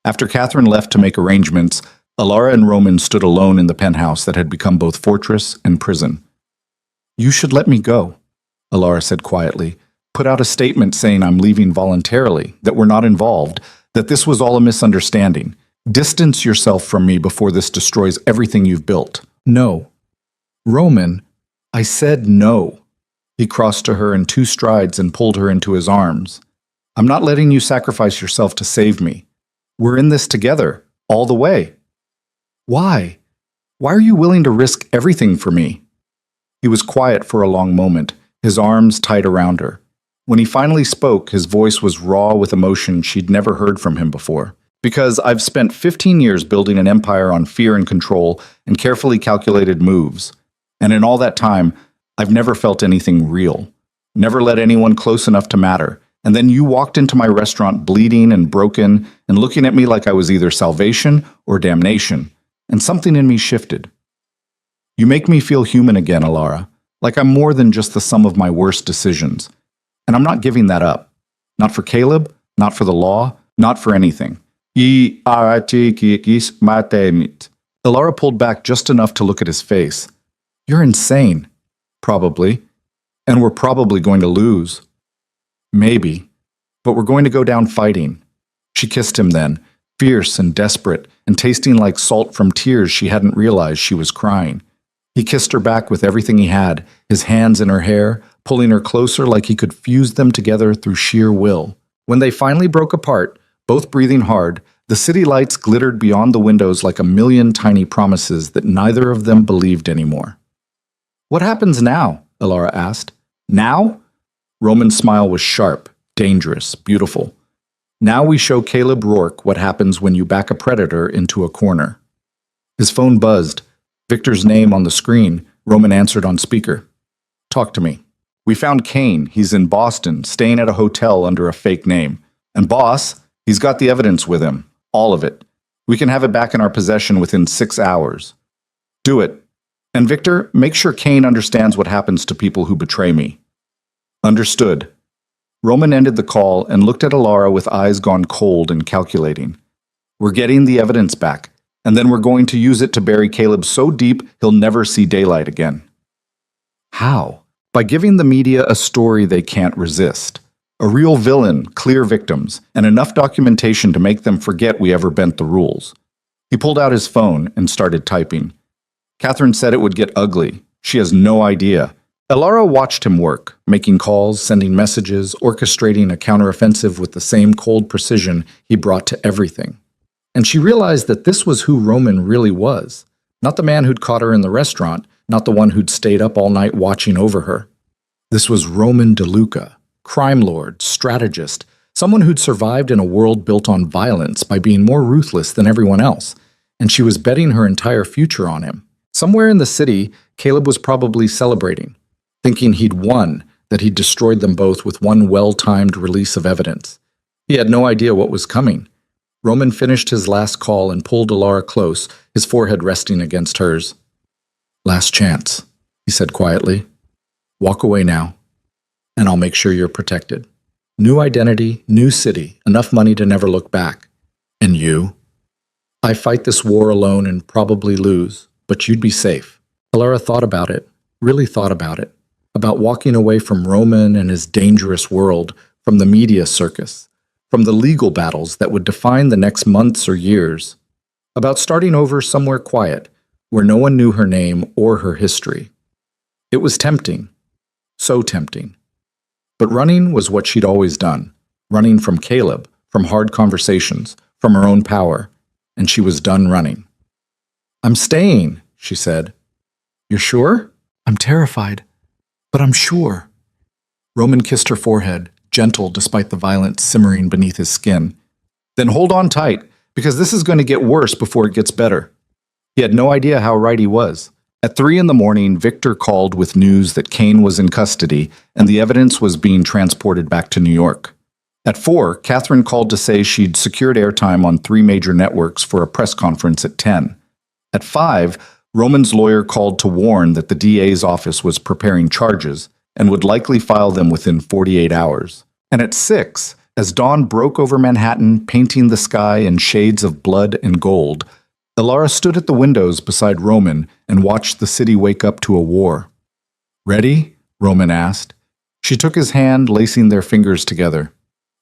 After Catherine left to make arrangements, Alara and Roman stood alone in the penthouse that had become both fortress and prison. You should let me go, Alara said quietly. Put out a statement saying I'm leaving voluntarily, that we're not involved, that this was all a misunderstanding. Distance yourself from me before this destroys everything you've built. No. Roman, I said no. He crossed to her in 2 strides and pulled her into his arms. I'm not letting you sacrifice yourself to save me. We're in this together, all the way. Why? Why are you willing to risk everything for me? He was quiet for a long moment, his arms tight around her. When he finally spoke, his voice was raw with emotion she'd never heard from him before. Because I've spent 15 years building an empire on fear and control and carefully calculated moves. And in all that time, I've never felt anything real. Never let anyone close enough to matter. And then you walked into my restaurant bleeding and broken and looking at me like I was either salvation or damnation. And something in me shifted. You make me feel human again, Alara. Like I'm more than just the sum of my worst decisions. And I'm not giving that up. Not for Caleb, not for the law, not for anything. Alara pulled back just enough to look at his face. You're insane. Probably. And we're probably going to lose. Maybe. But we're going to go down fighting. She kissed him then, fierce and desperate, and tasting like salt from tears she hadn't realized she was crying. He kissed her back with everything he had, his hands in her hair, pulling her closer like he could fuse them together through sheer will. When they finally broke apart, both breathing hard, the city lights glittered beyond the windows like a million tiny promises that neither of them believed anymore. What happens now? Alara asked. Now? Roman's smile was sharp, dangerous, beautiful. Now we show Caleb Rourke what happens when you back a predator into a corner. His phone buzzed. Victor's name on the screen. Roman answered on speaker. Talk to me. We found Kane. He's in Boston, staying at a hotel under a fake name. And boss, he's got the evidence with him. All of it. We can have it back in our possession within 6 hours. Do it. And Victor, make sure Kane understands what happens to people who betray me. Understood. Roman ended the call and looked at Alara with eyes gone cold and calculating. We're getting the evidence back, and then we're going to use it to bury Caleb so deep he'll never see daylight again. How? By giving the media a story they can't resist. A real villain, clear victims, and enough documentation to make them forget we ever bent the rules. He pulled out his phone and started typing. Catherine said it would get ugly. She has no idea. Alara watched him work, making calls, sending messages, orchestrating a counteroffensive with the same cold precision he brought to everything. And she realized that this was who Roman really was. Not the man who'd caught her in the restaurant, not the one who'd stayed up all night watching over her. This was Roman DeLuca, crime lord, strategist, someone who'd survived in a world built on violence by being more ruthless than everyone else, and she was betting her entire future on him. Somewhere in the city, Caleb was probably celebrating, thinking he'd won, that he'd destroyed them both with one well-timed release of evidence. He had no idea what was coming. Roman finished his last call and pulled Alara close, his forehead resting against hers. "Last chance," he said quietly. "Walk away now, and I'll make sure you're protected. New identity, new city, enough money to never look back. And you? I fight this war alone and probably lose, but you'd be safe." Alara thought about it, really thought about it, about walking away from Roman and his dangerous world, from the media circus, from the legal battles that would define the next months or years, about starting over somewhere quiet, where no one knew her name or her history. It was tempting, so tempting. But running was what she'd always done, running from Caleb, from hard conversations, from her own power, and she was done running. "I'm staying," she said. "You're sure?" "I'm terrified, but I'm sure." Roman kissed her forehead, gentle despite the violence simmering beneath his skin. "Then hold on tight, because this is going to get worse before it gets better." He had no idea how right he was. At 3 in the morning, Victor called with news that Kane was in custody and the evidence was being transported back to New York. At 4, Catherine called to say she'd secured airtime on 3 major networks for a press conference at 10. At 5, Roman's lawyer called to warn that the DA's office was preparing charges and would likely file them within 48 hours. And at 6, as dawn broke over Manhattan, painting the sky in shades of blood and gold, Alara stood at the windows beside Roman and watched the city wake up to a war. "Ready?" Roman asked. She took his hand, lacing their fingers together.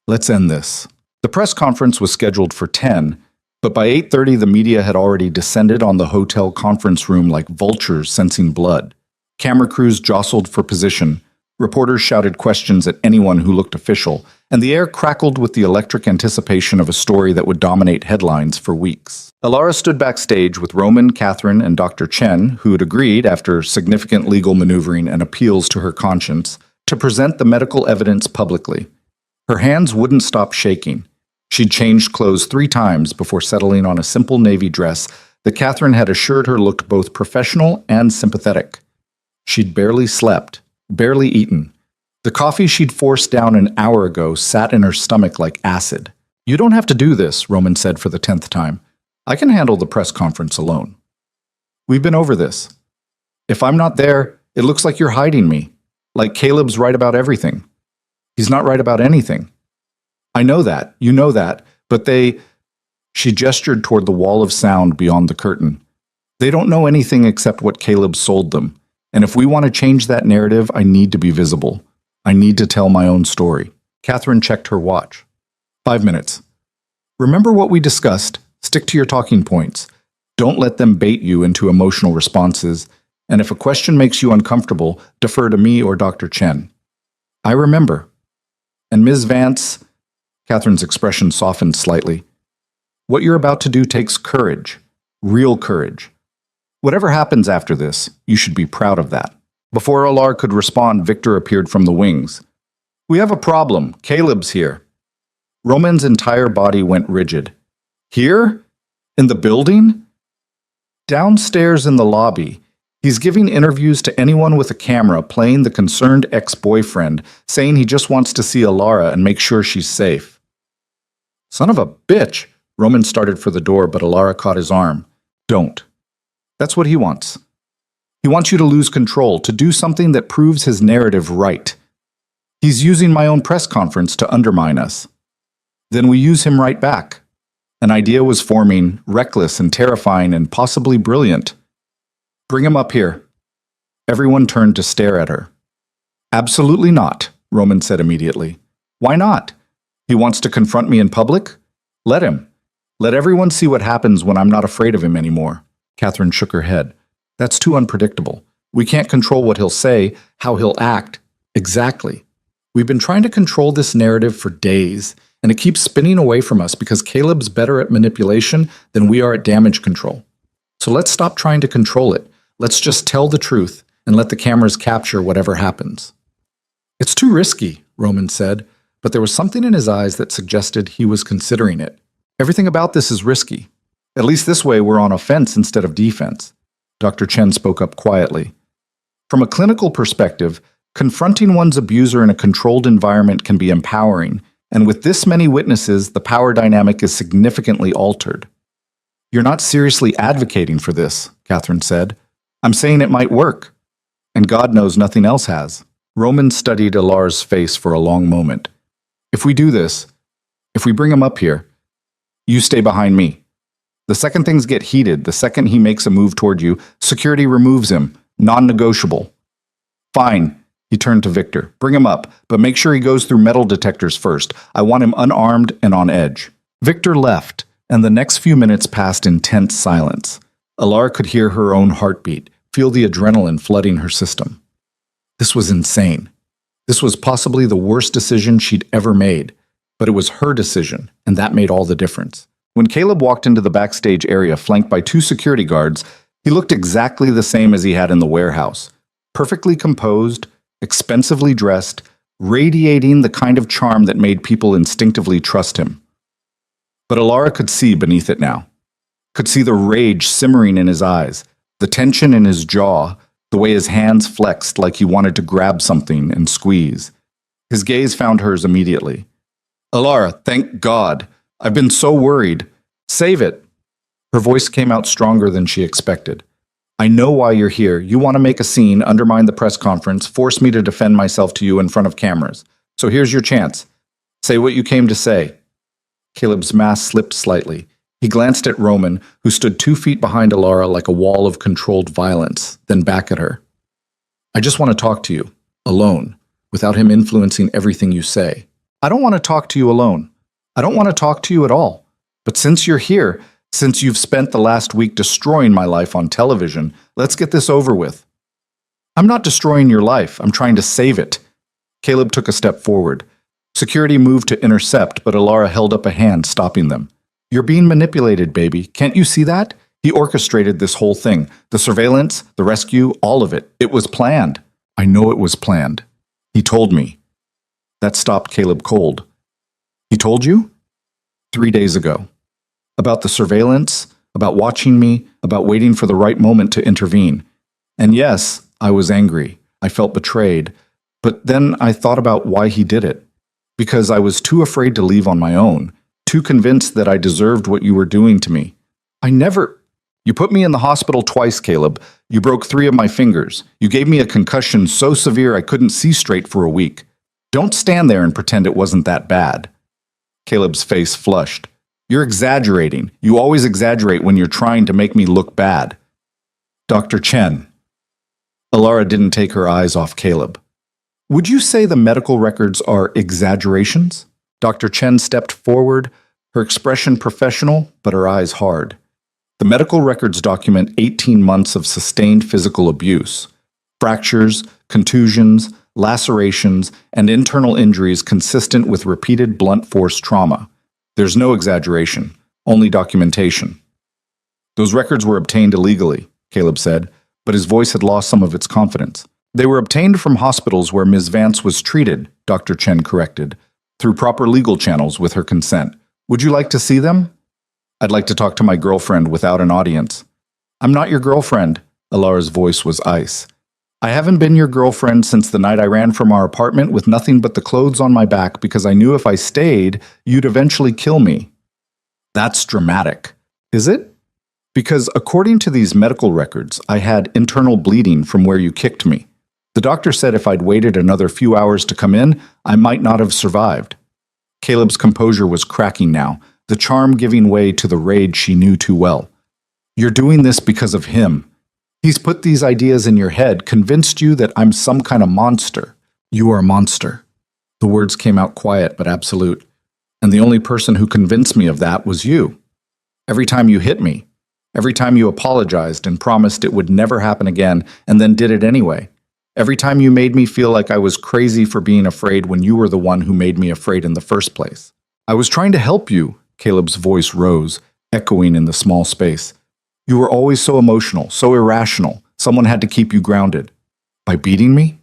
"Let's end this." The press conference was scheduled for 10, but by 8:30 the media had already descended on the hotel conference room like vultures sensing blood. Camera crews jostled for position. Reporters shouted questions at anyone who looked official, and the air crackled with the electric anticipation of a story that would dominate headlines for weeks. Alara stood backstage with Roman, Catherine, and Dr. Chen, who had agreed, after significant legal maneuvering and appeals to her conscience, to present the medical evidence publicly. Her hands wouldn't stop shaking. She'd changed clothes 3 times before settling on a simple navy dress that Catherine had assured her looked both professional and sympathetic. She'd barely slept, barely eaten. The coffee she'd forced down an hour ago sat in her stomach like acid. "You don't have to do this," Roman said for the 10th time. "I can handle the press conference alone. We've been over this. If I'm not there, it looks like you're hiding me. Like Caleb's right about everything. He's not right about anything. I know that, you know that, but they..." She gestured toward the wall of sound beyond the curtain. "They don't know anything except what Caleb sold them. And if we want to change that narrative, I need to be visible. I need to tell my own story." Catherine checked her watch. 5 minutes. "Remember what we discussed. Stick to your talking points. Don't let them bait you into emotional responses. And if a question makes you uncomfortable, defer to me or Dr. Chen." "I remember." "And Ms. Vance..." Catherine's expression softened slightly. "What you're about to do takes courage. Real courage. Whatever happens after this, you should be proud of that." Before Alara could respond, Victor appeared from the wings. "We have a problem. Caleb's here." Roman's entire body went rigid. "Here? In the building?" "Downstairs in the lobby. He's giving interviews to anyone with a camera, playing the concerned ex-boyfriend, saying he just wants to see Alara and make sure she's safe." "Son of a bitch!" Roman started for the door, but Alara caught his arm. "Don't. That's what he wants. He wants you to lose control, to do something that proves his narrative right. He's using my own press conference to undermine us. Then we use him right back. An idea was forming, reckless and terrifying and possibly brilliant. Bring him up here. Everyone turned to stare at her. Absolutely not, Roman said immediately. Why not? He wants to confront me in public? Let him. Let everyone see what happens when I'm not afraid of him anymore. Catherine shook her head. That's too unpredictable. We can't control what he'll say, how he'll act. Exactly. We've been trying to control this narrative for days, and it keeps spinning away from us because Caleb's better at manipulation than we are at damage control. So let's stop trying to control it. Let's just tell the truth and let the cameras capture whatever happens. It's too risky, Roman said, but there was something in his eyes that suggested he was considering it. Everything about this is risky. At least this way we're on offense instead of defense. Dr. Chen spoke up quietly. From a clinical perspective, confronting one's abuser in a controlled environment can be empowering, and with this many witnesses, the power dynamic is significantly altered. You're not seriously advocating for this, Catherine said. I'm saying it might work. And God knows nothing else has. Roman studied Alar's face for a long moment. If we do this, if we bring him up here, you stay behind me. The second things get heated, the second he makes a move toward you, security removes him. Non-negotiable. Fine, he turned to Victor. Bring him up, but make sure he goes through metal detectors first. I want him unarmed and on edge. Victor left, and the next few minutes passed in tense silence. Alara could hear her own heartbeat, feel the adrenaline flooding her system. This was insane. This was possibly the worst decision she'd ever made, but it was her decision, and that made all the difference. When Caleb walked into the backstage area flanked by 2 security guards, he looked exactly the same as he had in the warehouse. Perfectly composed, expensively dressed, radiating the kind of charm that made people instinctively trust him. But Alara could see beneath it now. Could see the rage simmering in his eyes, the tension in his jaw, the way his hands flexed like he wanted to grab something and squeeze. His gaze found hers immediately. Alara, thank God. I've been so worried. Save it. Her voice came out stronger than she expected. I know why you're here. You want to make a scene, undermine the press conference, force me to defend myself to you in front of cameras. So here's your chance. Say what you came to say. Caleb's mask slipped slightly. He glanced at Roman, who stood 2 feet behind Alara like a wall of controlled violence, then back at her. I just want to talk to you, alone, without him influencing everything you say. I don't want to talk to you alone. I don't want to talk to you at all. But since you're here, since you've spent the last week destroying my life on television, let's get this over with. I'm not destroying your life. I'm trying to save it. Caleb took a step forward. Security moved to intercept, but Alara held up a hand, stopping them. You're being manipulated, baby. Can't you see that? He orchestrated this whole thing. The surveillance, the rescue, all of it. It was planned. I know it was planned. He told me. That stopped Caleb cold. He told you? 3 days ago. About the surveillance, about watching me, about waiting for the right moment to intervene. And yes, I was angry. I felt betrayed. But then I thought about why he did it. Because I was too afraid to leave on my own. Too convinced that I deserved what you were doing to me. You put me in the hospital twice, Caleb. You broke 3 of my fingers. You gave me a concussion so severe I couldn't see straight for a week. Don't stand there and pretend it wasn't that bad. Caleb's face flushed. You're exaggerating. You always exaggerate when you're trying to make me look bad. Dr. Chen. Alara didn't take her eyes off Caleb. Would you say the medical records are exaggerations? Dr. Chen stepped forward, her expression professional, but her eyes hard. The medical records document 18 months of sustained physical abuse, fractures, contusions, lacerations, and internal injuries consistent with repeated blunt force trauma. There's no exaggeration, only documentation. Those records were obtained illegally, Caleb said, but his voice had lost some of its confidence. They were obtained from hospitals where Ms. Vance was treated, Dr. Chen corrected, through proper legal channels with her consent. Would you like to see them? I'd like to talk to my girlfriend without an audience. I'm not your girlfriend, Alara's voice was ice. I haven't been your girlfriend since the night I ran from our apartment with nothing but the clothes on my back because I knew if I stayed, you'd eventually kill me. That's dramatic. Is it? Because according to these medical records, I had internal bleeding from where you kicked me. The doctor said if I'd waited another few hours to come in, I might not have survived. Caleb's composure was cracking now, the charm giving way to the rage she knew too well. You're doing this because of him. He's put these ideas in your head, convinced you that I'm some kind of monster. You are a monster. The words came out quiet but absolute. And the only person who convinced me of that was you. Every time you hit me, every time you apologized and promised it would never happen again and then did it anyway. Every time you made me feel like I was crazy for being afraid when you were the one who made me afraid in the first place. I was trying to help you, Caleb's voice rose, echoing in the small space. You were always so emotional, so irrational. Someone had to keep you grounded. By beating me?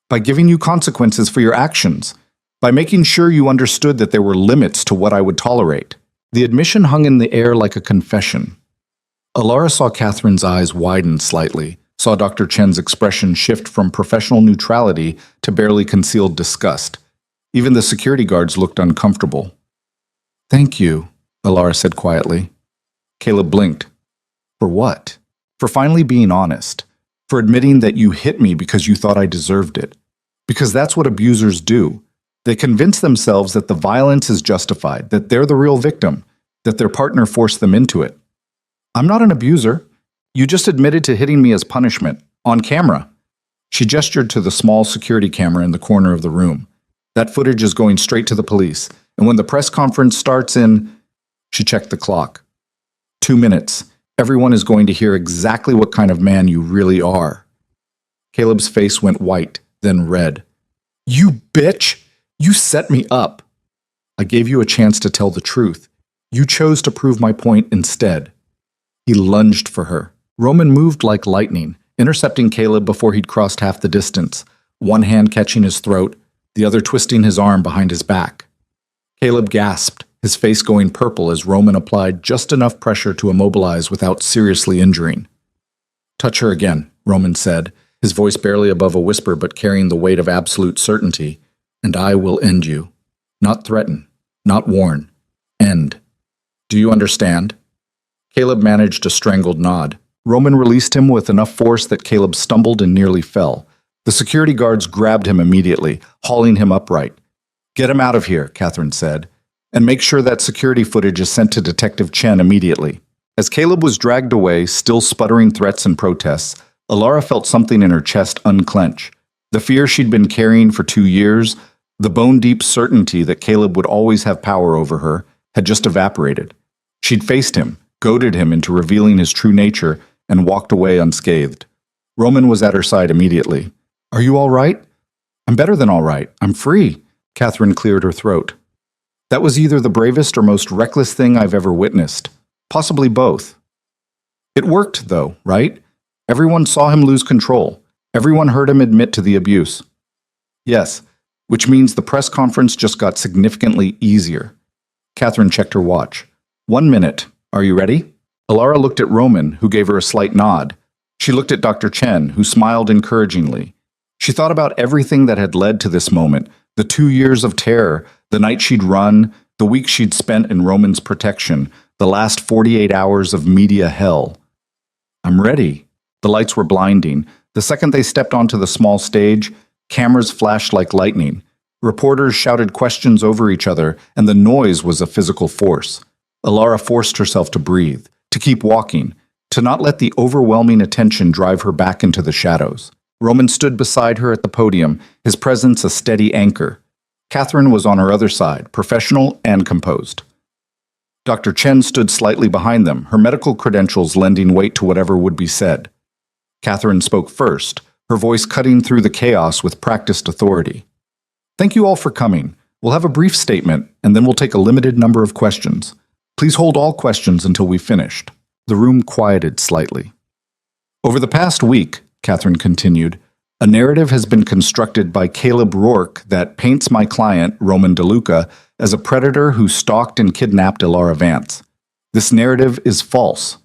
By giving you consequences for your actions. By making sure you understood that there were limits to what I would tolerate. The admission hung in the air like a confession. Alara saw Catherine's eyes widen slightly, saw Dr. Chen's expression shift from professional neutrality to barely concealed disgust. Even the security guards looked uncomfortable. Thank you, Alara said quietly. Caleb blinked. For what? For finally being honest. For admitting that you hit me because you thought I deserved it. Because that's what abusers do. They convince themselves that the violence is justified, that they're the real victim, that their partner forced them into it. I'm not an abuser. You just admitted to hitting me as punishment, on camera. She gestured to the small security camera in the corner of the room. That footage is going straight to the police, and when the press conference starts in... She checked the clock. 2 minutes. Everyone is going to hear exactly what kind of man you really are. Caleb's face went white, then red. You bitch! You set me up. I gave you a chance to tell the truth. You chose to prove my point instead. He lunged for her. Roman moved like lightning, intercepting Caleb before he'd crossed half the distance, one hand catching his throat, the other twisting his arm behind his back. Caleb gasped, his face going purple as Roman applied just enough pressure to immobilize without seriously injuring. Touch her again, Roman said, his voice barely above a whisper but carrying the weight of absolute certainty, and I will end you. Not threaten, not warn. End. Do you understand? Caleb managed a strangled nod. Roman released him with enough force that Caleb stumbled and nearly fell. The security guards grabbed him immediately, hauling him upright. Get him out of here, Catherine said, and make sure that security footage is sent to Detective Chen immediately. As Caleb was dragged away, still sputtering threats and protests, Alara felt something in her chest unclench. The fear she'd been carrying for 2 years, the bone-deep certainty that Caleb would always have power over her, had just evaporated. She'd faced him, goaded him into revealing his true nature, and walked away unscathed. Roman was at her side immediately. Are you all right? I'm better than all right. I'm free. Catherine cleared her throat. That was either the bravest or most reckless thing I've ever witnessed. Possibly both. It worked, though, right? Everyone saw him lose control. Everyone heard him admit to the abuse. Yes, which means the press conference just got significantly easier. Catherine checked her watch. 1 minute. Are you ready? Alara looked at Roman, who gave her a slight nod. She looked at Dr. Chen, who smiled encouragingly. She thought about everything that had led to this moment, the 2 years of terror, the night she'd run, the week she'd spent in Roman's protection, the last 48 hours of media hell. I'm ready. The lights were blinding. The second they stepped onto the small stage, cameras flashed like lightning. Reporters shouted questions over each other, and the noise was a physical force. Alara forced herself to breathe, to keep walking, to not let the overwhelming attention drive her back into the shadows. Roman stood beside her at the podium, his presence a steady anchor. Catherine was on her other side, professional and composed. Dr. Chen stood slightly behind them, her medical credentials lending weight to whatever would be said. Catherine spoke first, her voice cutting through the chaos with practiced authority. Thank you all for coming. We'll have a brief statement, and then we'll take a limited number of questions. Please hold all questions until we've finished. The room quieted slightly. Over the past week, Catherine continued, a narrative has been constructed by Caleb Rourke that paints my client, Roman DeLuca, as a predator who stalked and kidnapped Alara Vance. This narrative is false.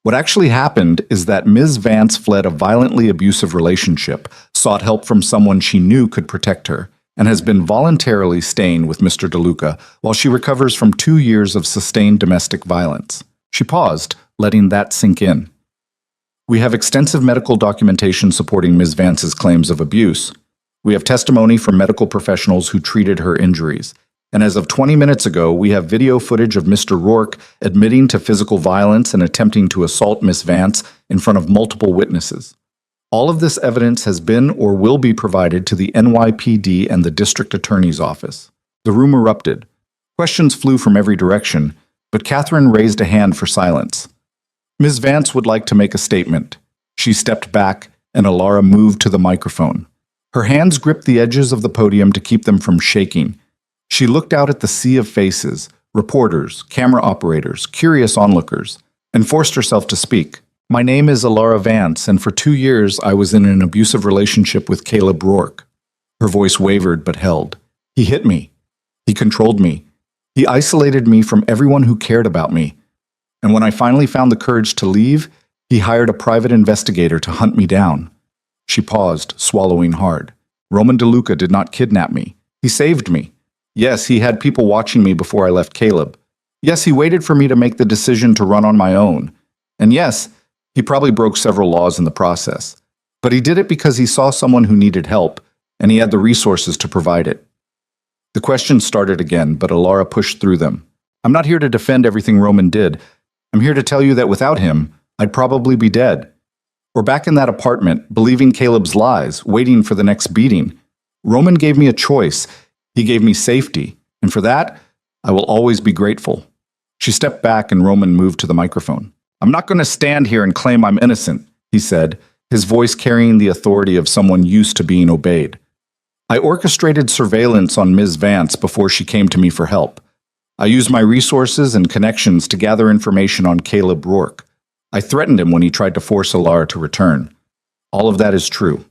What actually happened is that Ms. Vance fled a violently abusive relationship, sought help from someone she knew could protect her, and has been voluntarily staying with Mr. DeLuca while she recovers from 2 years of sustained domestic violence. She paused, letting that sink in. We have extensive medical documentation supporting Ms. Vance's claims of abuse. We have testimony from medical professionals who treated her injuries. And as of 20 minutes ago, we have video footage of Mr. Rourke admitting to physical violence and attempting to assault Ms. Vance in front of multiple witnesses. All of this evidence has been or will be provided to the NYPD and the District Attorney's Office. The room erupted. Questions flew from every direction, but Catherine raised a hand for silence. Ms. Vance would like to make a statement. She stepped back, and Alara moved to the microphone. Her hands gripped the edges of the podium to keep them from shaking. She looked out at the sea of faces, reporters, camera operators, curious onlookers, and forced herself to speak. My name is Alara Vance, and for 2 years I was in an abusive relationship with Caleb Rourke. Her voice wavered but held. He hit me. He controlled me. He isolated me from everyone who cared about me. And when I finally found the courage to leave, he hired a private investigator to hunt me down. She paused, swallowing hard. Roman DeLuca did not kidnap me. He saved me. Yes, he had people watching me before I left Caleb. Yes, he waited for me to make the decision to run on my own. And yes, he probably broke several laws in the process. But he did it because he saw someone who needed help, and he had the resources to provide it. The questions started again, but Alara pushed through them. I'm not here to defend everything Roman did. I'm here to tell you that without him, I'd probably be dead. Or back in that apartment, believing Caleb's lies, waiting for the next beating. Roman gave me a choice. He gave me safety, and for that, I will always be grateful. She stepped back and Roman moved to the microphone. I'm not going to stand here and claim I'm innocent, he said, his voice carrying the authority of someone used to being obeyed. I orchestrated surveillance on Ms. Vance before she came to me for help. I used my resources and connections to gather information on Caleb Rourke. I threatened him when he tried to force Alara to return. All of that is true.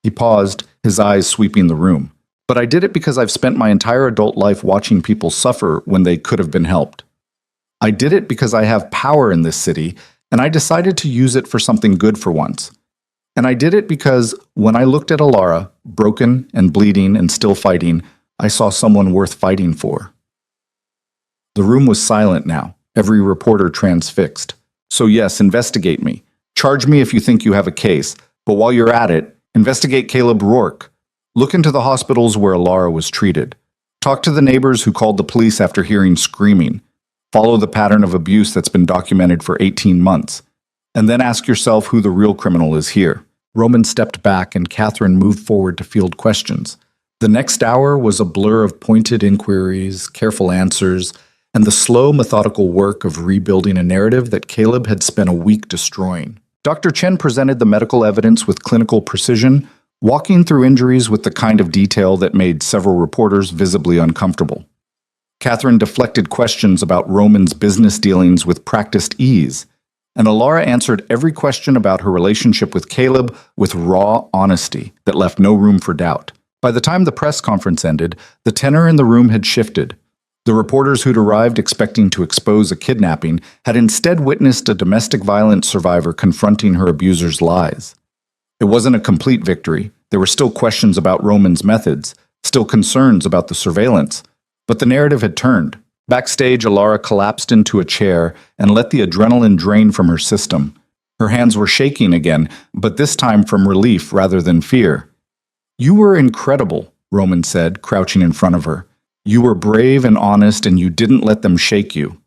He paused, his eyes sweeping the room. But I did it because I've spent my entire adult life watching people suffer when they could have been helped. I did it because I have power in this city, and I decided to use it for something good for once. And I did it because when I looked at Alara, broken and bleeding and still fighting, I saw someone worth fighting for. The room was silent now, every reporter transfixed. So yes, investigate me. Charge me if you think you have a case, but while you're at it, investigate Caleb Rourke. Look into the hospitals where Alara was treated. Talk to the neighbors who called the police after hearing screaming. Follow the pattern of abuse that's been documented for 18 months. And then ask yourself who the real criminal is here. Roman stepped back and Catherine moved forward to field questions. The next hour was a blur of pointed inquiries, careful answers, and the slow, methodical work of rebuilding a narrative that Caleb had spent a week destroying. Dr. Chen presented the medical evidence with clinical precision, walking through injuries with the kind of detail that made several reporters visibly uncomfortable. Catherine deflected questions about Roman's business dealings with practiced ease, and Alara answered every question about her relationship with Caleb with raw honesty that left no room for doubt. By the time the press conference ended, the tenor in the room had shifted. The reporters who'd arrived expecting to expose a kidnapping had instead witnessed a domestic violence survivor confronting her abuser's lies. It wasn't a complete victory. There were still questions about Roman's methods, still concerns about the surveillance, but the narrative had turned. Backstage, Alara collapsed into a chair and let the adrenaline drain from her system. Her hands were shaking again, but this time from relief rather than fear. You were incredible, Roman said, crouching in front of her. You were brave and honest, and you didn't let them shake you.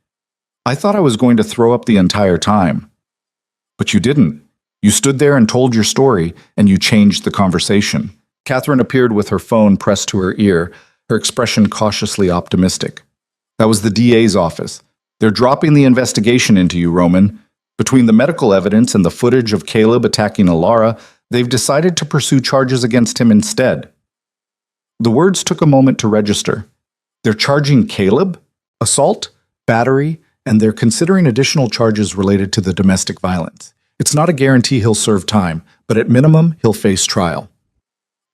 I thought I was going to throw up the entire time. But you didn't. You stood there and told your story, and you changed the conversation. Catherine appeared with her phone pressed to her ear, her expression cautiously optimistic. That was the DA's office. They're dropping the investigation into you, Roman. Between the medical evidence and the footage of Caleb attacking Alara, they've decided to pursue charges against him instead. The words took a moment to register. They're charging Caleb? Assault, battery, and they're considering additional charges related to the domestic violence. It's not a guarantee he'll serve time, but at minimum, he'll face trial.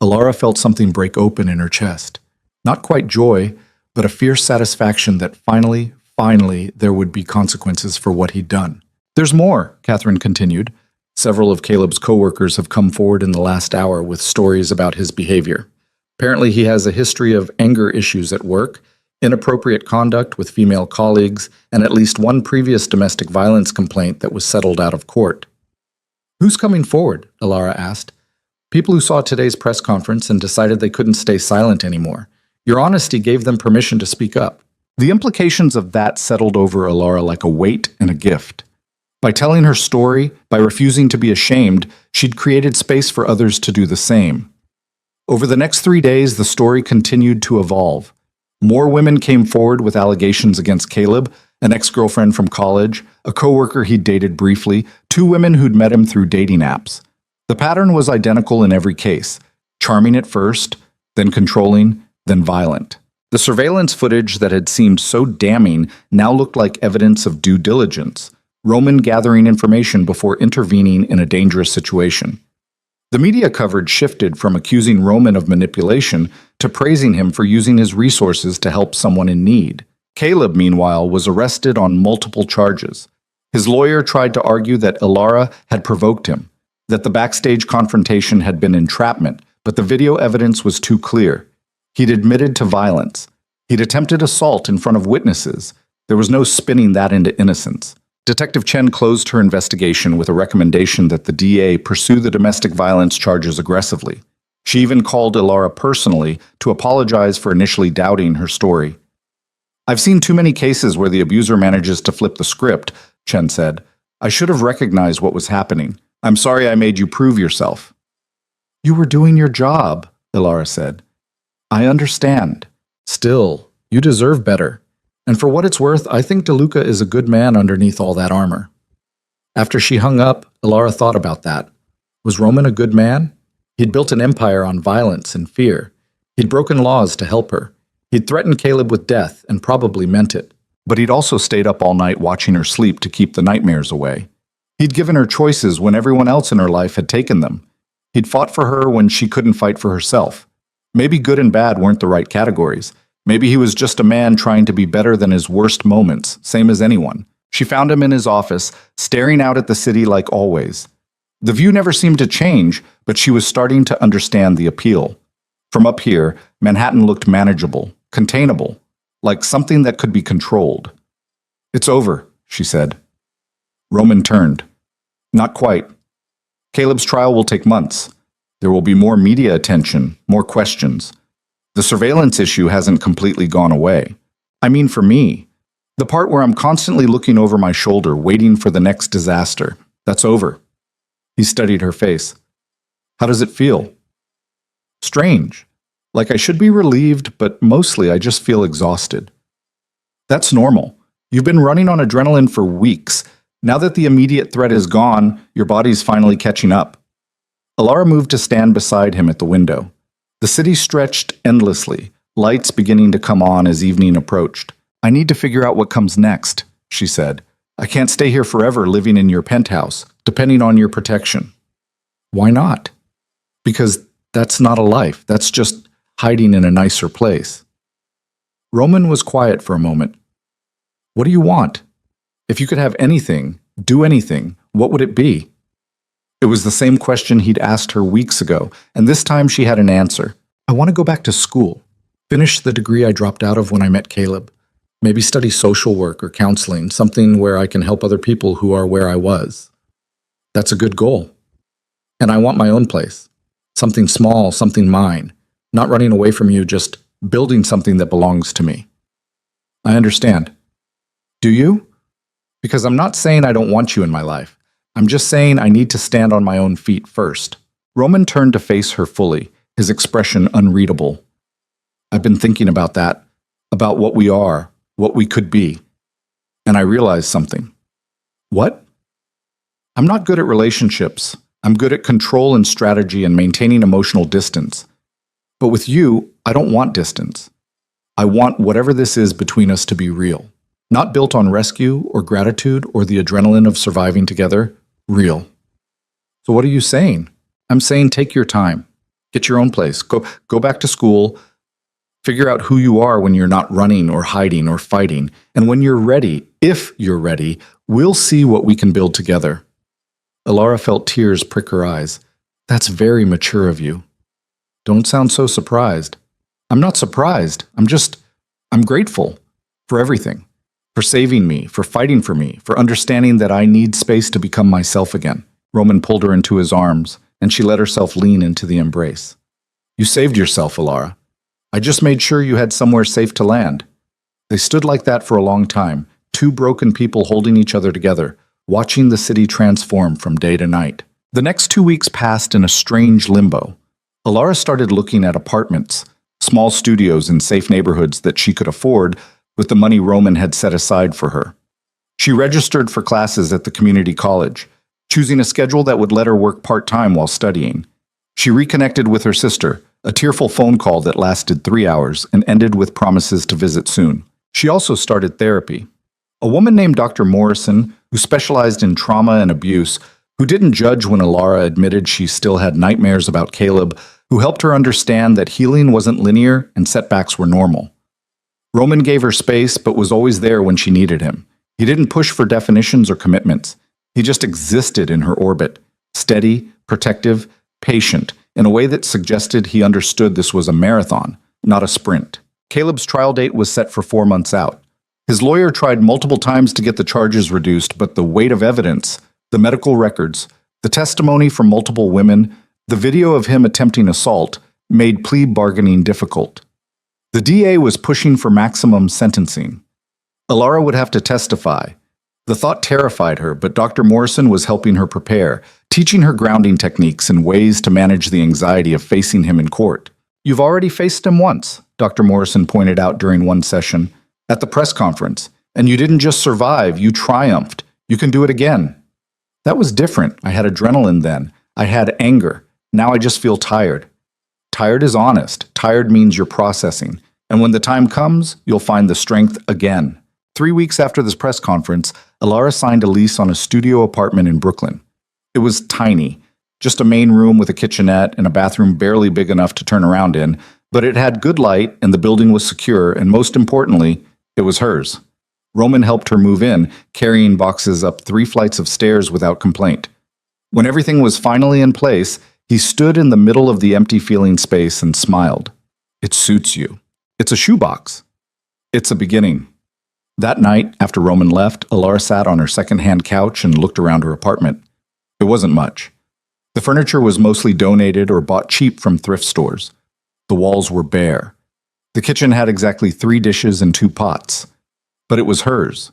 Alara felt something break open in her chest. Not quite joy, but a fierce satisfaction that finally, there would be consequences for what he'd done. There's more, Catherine continued. Several of Caleb's coworkers have come forward in the last hour with stories about his behavior. Apparently, he has a history of anger issues at work, inappropriate conduct with female colleagues, and at least one previous domestic violence complaint that was settled out of court. "Who's coming forward?" Alara asked. "People who saw today's press conference and decided they couldn't stay silent anymore. Your honesty gave them permission to speak up." The implications of that settled over Alara like a weight and a gift. By telling her story, by refusing to be ashamed, she'd created space for others to do the same. Over the next 3 days, the story continued to evolve. More women came forward with allegations against Caleb, an ex-girlfriend from college, a coworker he'd dated briefly, 2 women who'd met him through dating apps. The pattern was identical in every case: charming at first, then controlling, then violent. The surveillance footage that had seemed so damning now looked like evidence of due diligence, Roman gathering information before intervening in a dangerous situation. The media coverage shifted from accusing Roman of manipulation to praising him for using his resources to help someone in need. Caleb, meanwhile, was arrested on multiple charges. His lawyer tried to argue that Alara had provoked him, that the backstage confrontation had been entrapment, but the video evidence was too clear. He'd admitted to violence. He'd attempted assault in front of witnesses. There was no spinning that into innocence. Detective Chen closed her investigation with a recommendation that the DA pursue the domestic violence charges aggressively. She even called Alara personally to apologize for initially doubting her story. "I've seen too many cases where the abuser manages to flip the script," Chen said. "I should have recognized what was happening. I'm sorry I made you prove yourself." "You were doing your job," Alara said. "I understand. Still, you deserve better. And for what it's worth, I think DeLuca is a good man underneath all that armor." After she hung up, Alara thought about that. Was Roman a good man? He'd built an empire on violence and fear. He'd broken laws to help her. He'd threatened Caleb with death and probably meant it. But he'd also stayed up all night watching her sleep to keep the nightmares away. He'd given her choices when everyone else in her life had taken them. He'd fought for her when she couldn't fight for herself. Maybe good and bad weren't the right categories. Maybe he was just a man trying to be better than his worst moments, same as anyone. She found him in his office, staring out at the city like always. The view never seemed to change, but she was starting to understand the appeal. From up here, Manhattan looked manageable, containable, like something that could be controlled. "It's over," she said. Roman turned. "Not quite. Caleb's trial will take months. There will be more media attention, more questions. The surveillance issue hasn't completely gone away. I mean, for me, the part where I'm constantly looking over my shoulder, waiting for the next disaster, that's over." He studied her face. "How does it feel?" "Strange. Like I should be relieved, but mostly I just feel exhausted." "That's normal. You've been running on adrenaline for weeks. Now that the immediate threat is gone, your body's finally catching up." Alara moved to stand beside him at the window. The city stretched endlessly, lights beginning to come on as evening approached. "I need to figure out what comes next," she said. "I can't stay here forever living in your penthouse, depending on your protection." "Why not?" "Because that's not a life. That's just hiding in a nicer place." Roman was quiet for a moment. "What do you want? If you could have anything, do anything, what would it be?" It was the same question he'd asked her weeks ago, and this time she had an answer. "I want to go back to school. Finish the degree I dropped out of when I met Caleb. Maybe study social work or counseling, something where I can help other people who are where I was. That's a good goal. And I want my own place. Something small, something mine. Not running away from you, just building something that belongs to me." "I understand." "Do you? Because I'm not saying I don't want you in my life. I'm just saying I need to stand on my own feet first." Roman turned to face her fully, his expression unreadable. "I've been thinking about that, about what we are, what we could be. And I realized something." "What?" "I'm not good at relationships. I'm good at control and strategy and maintaining emotional distance. But with you, I don't want distance. I want whatever this is between us to be real. Not built on rescue or gratitude or the adrenaline of surviving together. Real." "So what are you saying?" "I'm saying take your time. Get your own place. Go back to school. Figure out who you are when you're not running or hiding or fighting. And when you're ready, if you're ready, we'll see what we can build together." Alara felt tears prick her eyes. "That's very mature of you." "Don't sound so surprised." "I'm not surprised. I'm grateful for everything, for saving me, for fighting for me, for understanding that I need space to become myself again. Roman pulled her into his arms, and she let herself lean into the embrace. You saved yourself, Alara. I just made sure you had somewhere safe to land. They stood like that for a long time, two broken people holding each other together, watching the city transform from day to night. The next 2 weeks passed in a strange limbo. Alara started looking at apartments, small studios in safe neighborhoods that she could afford with the money Roman had set aside for her. She registered for classes at the community college, choosing a schedule that would let her work part-time while studying. She reconnected with her sister, a tearful phone call that lasted 3 hours and ended with promises to visit soon. She also started therapy. A woman named Dr. Morrison, who specialized in trauma and abuse, who didn't judge when Alara admitted she still had nightmares about Caleb, who helped her understand that healing wasn't linear and setbacks were normal. Roman gave her space but was always there when she needed him. He didn't push for definitions or commitments. He just existed in her orbit, steady, protective, patient, in a way that suggested he understood this was a marathon, not a sprint. Caleb's trial date was set for 4 months out. His lawyer tried multiple times to get the charges reduced, but the weight of evidence, the medical records, the testimony from multiple women, the video of him attempting assault, made plea bargaining difficult. The DA was pushing for maximum sentencing. Alara would have to testify. The thought terrified her, but Dr. Morrison was helping her prepare, teaching her grounding techniques and ways to manage the anxiety of facing him in court. You've already faced him once, Dr. Morrison pointed out during one session, at the press conference, and you didn't just survive, you triumphed. You can do it again. That was different. I had adrenaline then. I had anger. Now I just feel tired. Tired is honest. Tired means you're processing. And when the time comes, you'll find the strength again. 3 weeks after this press conference, Alara signed a lease on a studio apartment in Brooklyn. It was tiny, just a main room with a kitchenette and a bathroom barely big enough to turn around in, but it had good light and the building was secure, and most importantly, it was hers. Roman helped her move in, carrying boxes up 3 flights of stairs without complaint. When everything was finally in place, he stood in the middle of the empty feeling space and smiled. It suits you. It's a shoebox. It's a beginning. That night, after Roman left, Alara sat on her second-hand couch and looked around her apartment. It wasn't much. The furniture was mostly donated or bought cheap from thrift stores. The walls were bare. The kitchen had exactly 3 dishes and 2 pots. But it was hers.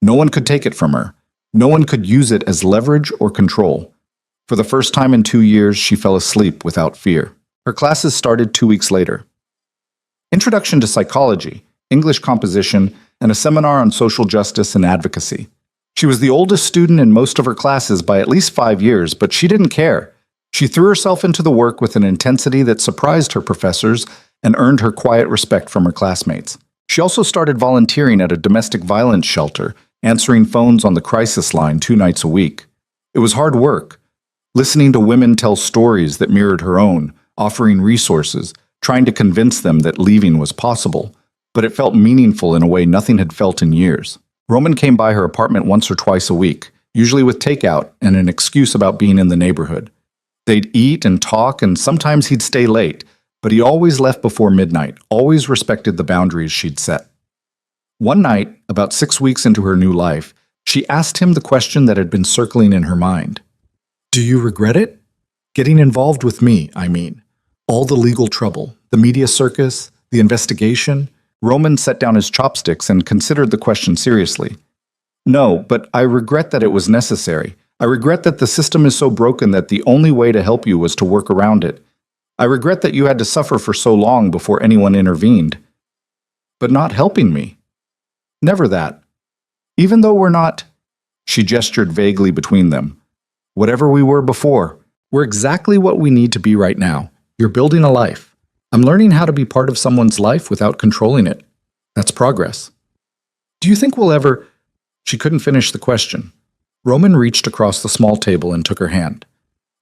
No one could take it from her. No one could use it as leverage or control. For the first time in 2 years, she fell asleep without fear. Her classes started 2 weeks later. Introduction to Psychology, English Composition, and a seminar on social justice and advocacy. She was the oldest student in most of her classes by at least 5 years, but she didn't care. She threw herself into the work with an intensity that surprised her professors and earned her quiet respect from her classmates. She also started volunteering at a domestic violence shelter, answering phones on the crisis line 2 nights a week. It was hard work, listening to women tell stories that mirrored her own, offering resources, trying to convince them that leaving was possible, but it felt meaningful in a way nothing had felt in years. Roman came by her apartment once or twice a week, usually with takeout and an excuse about being in the neighborhood. They'd eat and talk, and sometimes he'd stay late, but he always left before midnight, always respected the boundaries she'd set. One night, about 6 weeks into her new life, she asked him the question that had been circling in her mind. Do you regret it? Getting involved with me, I mean. All the legal trouble, the media circus, the investigation. Roman set down his chopsticks and considered the question seriously. No, but I regret that it was necessary. I regret that the system is so broken that the only way to help you was to work around it. I regret that you had to suffer for so long before anyone intervened. But not helping me. Never that. Even though we're not, she gestured vaguely between them. Whatever we were before, we're exactly what we need to be right now. You're building a life. I'm learning how to be part of someone's life without controlling it. That's progress. Do you think we'll ever... She couldn't finish the question. Roman reached across the small table and took her hand.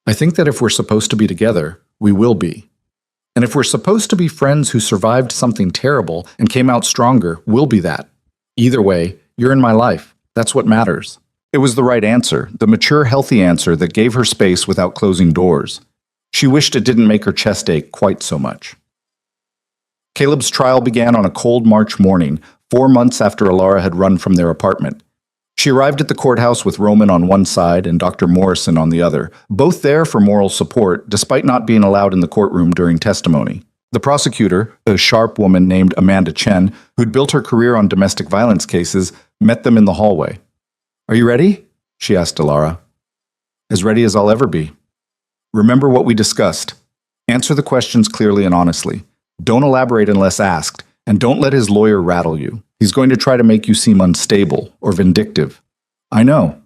I think that if we're supposed to be together, we will be. And if we're supposed to be friends who survived something terrible and came out stronger, we'll be that. Either way, you're in my life. That's what matters. It was the right answer, the mature, healthy answer that gave her space without closing doors. She wished it didn't make her chest ache quite so much. Caleb's trial began on a cold March morning, 4 months after Alara had run from their apartment. She arrived at the courthouse with Roman on one side and Dr. Morrison on the other, both there for moral support, despite not being allowed in the courtroom during testimony. The prosecutor, a sharp woman named Amanda Chen, who'd built her career on domestic violence cases, met them in the hallway. "Are you ready?" she asked Alara. "As ready as I'll ever be. Remember what we discussed. Answer the questions clearly and honestly. Don't elaborate unless asked, and don't let his lawyer rattle you. He's going to try to make you seem unstable or vindictive." "I know."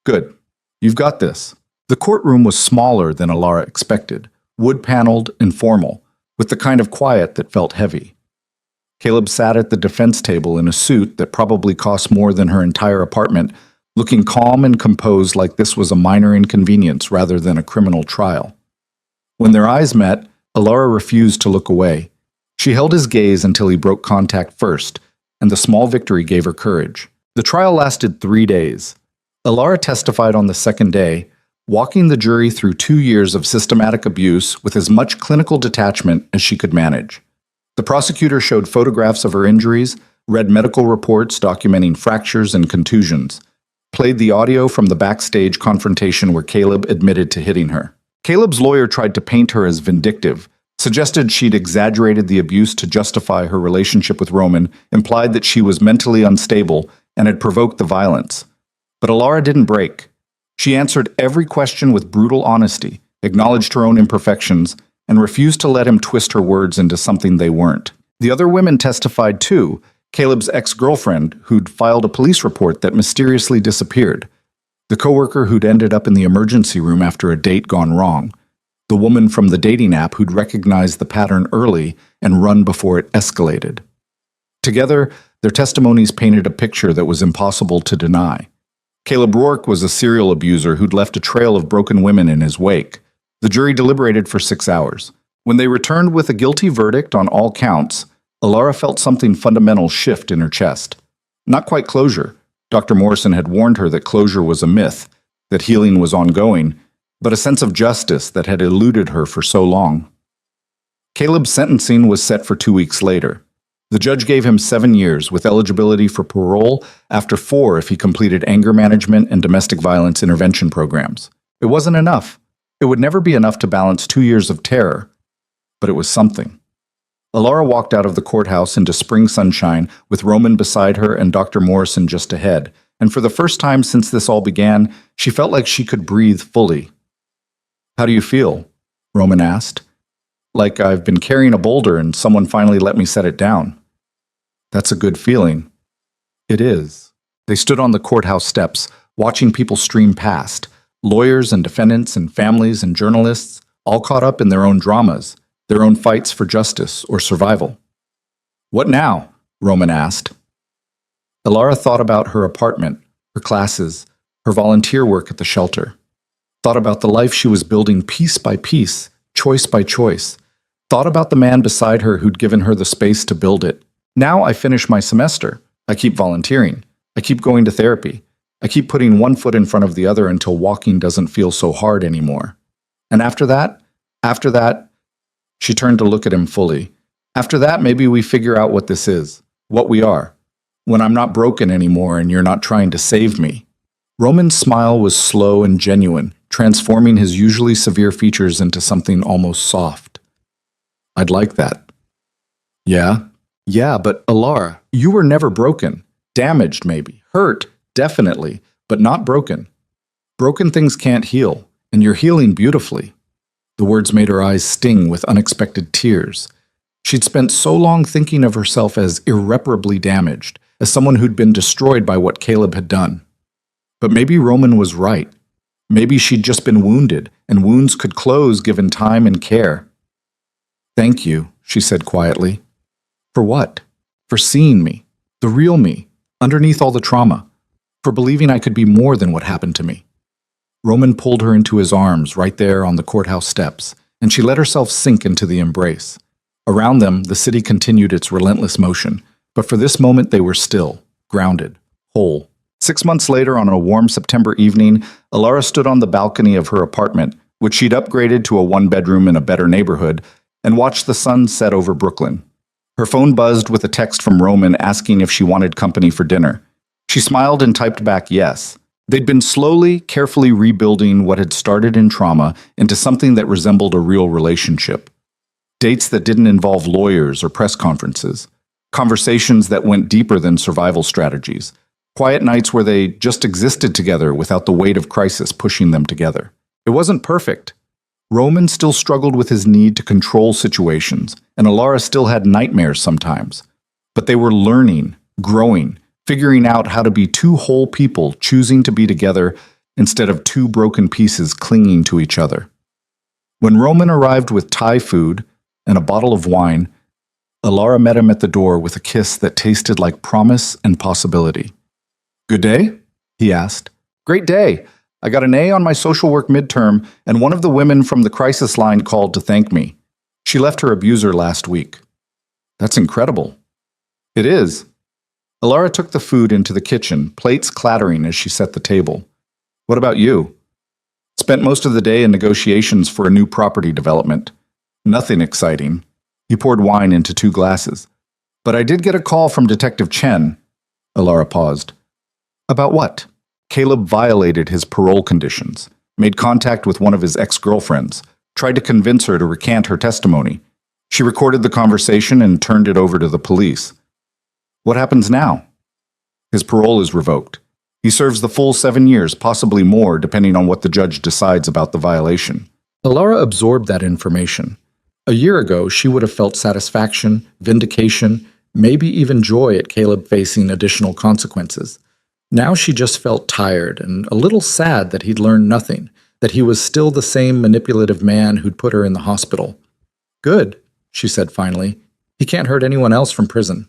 "Good. You've got this." The courtroom was smaller than Alara expected, wood-paneled and formal, with the kind of quiet that felt heavy. Caleb sat at the defense table in a suit that probably cost more than her entire apartment, looking calm and composed like this was a minor inconvenience rather than a criminal trial. When their eyes met, Alara refused to look away. She held his gaze until he broke contact first, and the small victory gave her courage. The trial lasted 3 days. Alara testified on the second day, walking the jury through 2 years of systematic abuse with as much clinical detachment as she could manage. The prosecutor showed photographs of her injuries, read medical reports documenting fractures and contusions, played the audio from the backstage confrontation where Caleb admitted to hitting her. Caleb's lawyer tried to paint her as vindictive, suggested she'd exaggerated the abuse to justify her relationship with Roman, implied that she was mentally unstable and had provoked the violence. But Alara didn't break. She answered every question with brutal honesty, acknowledged her own imperfections, and refused to let him twist her words into something they weren't. The other women testified too, Caleb's ex-girlfriend, who'd filed a police report that mysteriously disappeared, the coworker who'd ended up in the emergency room after a date gone wrong, the woman from the dating app who'd recognized the pattern early and run before it escalated. Together, their testimonies painted a picture that was impossible to deny. Caleb Rourke was a serial abuser who'd left a trail of broken women in his wake. The jury deliberated for 6 hours. When they returned with a guilty verdict on all counts, Alara felt something fundamental shift in her chest. Not quite closure. Dr. Morrison had warned her that closure was a myth, that healing was ongoing, but a sense of justice that had eluded her for so long. Caleb's sentencing was set for 2 weeks later. The judge gave him 7 years with eligibility for parole after 4 if he completed anger management and domestic violence intervention programs. It wasn't enough. It would never be enough to balance 2 years of terror, but it was something. Alara walked out of the courthouse into spring sunshine with Roman beside her and Dr. Morrison just ahead, and for the first time since this all began, she felt like she could breathe fully. "How do you feel?" Roman asked. "Like I've been carrying a boulder and someone finally let me set it down." "That's a good feeling." "It is." They stood on the courthouse steps, watching people stream past, lawyers and defendants and families and journalists, all caught up in their own dramas, their own fights for justice or survival. "What now?" Roman asked. Alara thought about her apartment, her classes, her volunteer work at the shelter. Thought about the life she was building piece by piece, choice by choice. Thought about the man beside her who'd given her the space to build it. "Now I finish my semester. I keep volunteering. I keep going to therapy. I keep putting one foot in front of the other until walking doesn't feel so hard anymore. And after that, she turned to look at him fully. After that, maybe we figure out what this is, what we are. When I'm not broken anymore and you're not trying to save me." Roman's smile was slow and genuine, transforming his usually severe features into something almost soft. "I'd like that." "Yeah? Yeah, but Alara, you were never broken. Damaged, maybe. Hurt, definitely, but not broken. Broken things can't heal, and you're healing beautifully." The words made her eyes sting with unexpected tears. She'd spent so long thinking of herself as irreparably damaged, as someone who'd been destroyed by what Caleb had done. But maybe Roman was right. Maybe she'd just been wounded, and wounds could close given time and care. "Thank you," she said quietly. "For what?" "For seeing me, the real me, underneath all the trauma. For believing I could be more than what happened to me." Roman pulled her into his arms right there on the courthouse steps, and she let herself sink into the embrace. Around them, the city continued its relentless motion, but for this moment they were still, grounded, whole. 6 months later, on a warm September evening, Alara stood on the balcony of her apartment, which she'd upgraded to a 1-bedroom in a better neighborhood, and watched the sun set over Brooklyn. Her phone buzzed with a text from Roman asking if she wanted company for dinner. She smiled and typed back yes. They'd been slowly, carefully rebuilding what had started in trauma into something that resembled a real relationship. Dates that didn't involve lawyers or press conferences. Conversations that went deeper than survival strategies. Quiet nights where they just existed together without the weight of crisis pushing them together. It wasn't perfect. Roman still struggled with his need to control situations, and Alara still had nightmares sometimes. But they were learning, growing, figuring out how to be two whole people choosing to be together instead of two broken pieces clinging to each other. When Roman arrived with Thai food and a bottle of wine, Alara met him at the door with a kiss that tasted like promise and possibility. "Good day?" he asked. "Great day. I got an A on my social work midterm, and one of the women from the crisis line called to thank me. She left her abuser last week." "That's incredible." "It is." Alara took the food into the kitchen, plates clattering as she set the table. "What about you?" "Spent most of the day in negotiations for a new property development. Nothing exciting." He poured wine into 2 glasses. "But I did get a call from Detective Chen." Alara paused. "About what?" Caleb violated his parole conditions, made contact with one of his ex-girlfriends, tried to convince her to recant her testimony. She recorded the conversation and turned it over to the police. "What happens now?" "His parole is revoked. He serves the full 7 years, possibly more, depending on what the judge decides about the violation." Alara absorbed that information. A year ago, she would have felt satisfaction, vindication, maybe even joy at Caleb facing additional consequences. Now she just felt tired and a little sad that he'd learned nothing, that he was still the same manipulative man who'd put her in the hospital. "Good," she said finally. "He can't hurt anyone else from prison."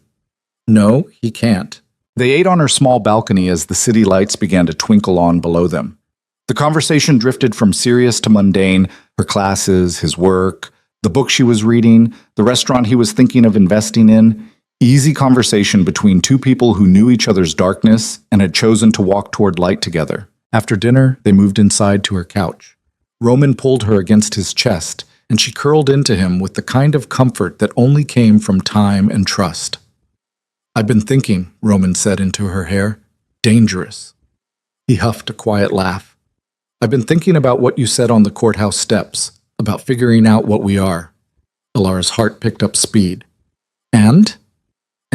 "No, he can't." They ate on her small balcony as the city lights began to twinkle on below them. The conversation drifted from serious to mundane, her classes, his work, the book she was reading, the restaurant he was thinking of investing in. Easy conversation between 2 people who knew each other's darkness and had chosen to walk toward light together. After dinner, they moved inside to her couch. Roman pulled her against his chest, and she curled into him with the kind of comfort that only came from time and trust. "I've been thinking," Roman said into her hair. "Dangerous." He huffed a quiet laugh. "I've been thinking about what you said on the courthouse steps, about figuring out what we are." Alara's heart picked up speed. "And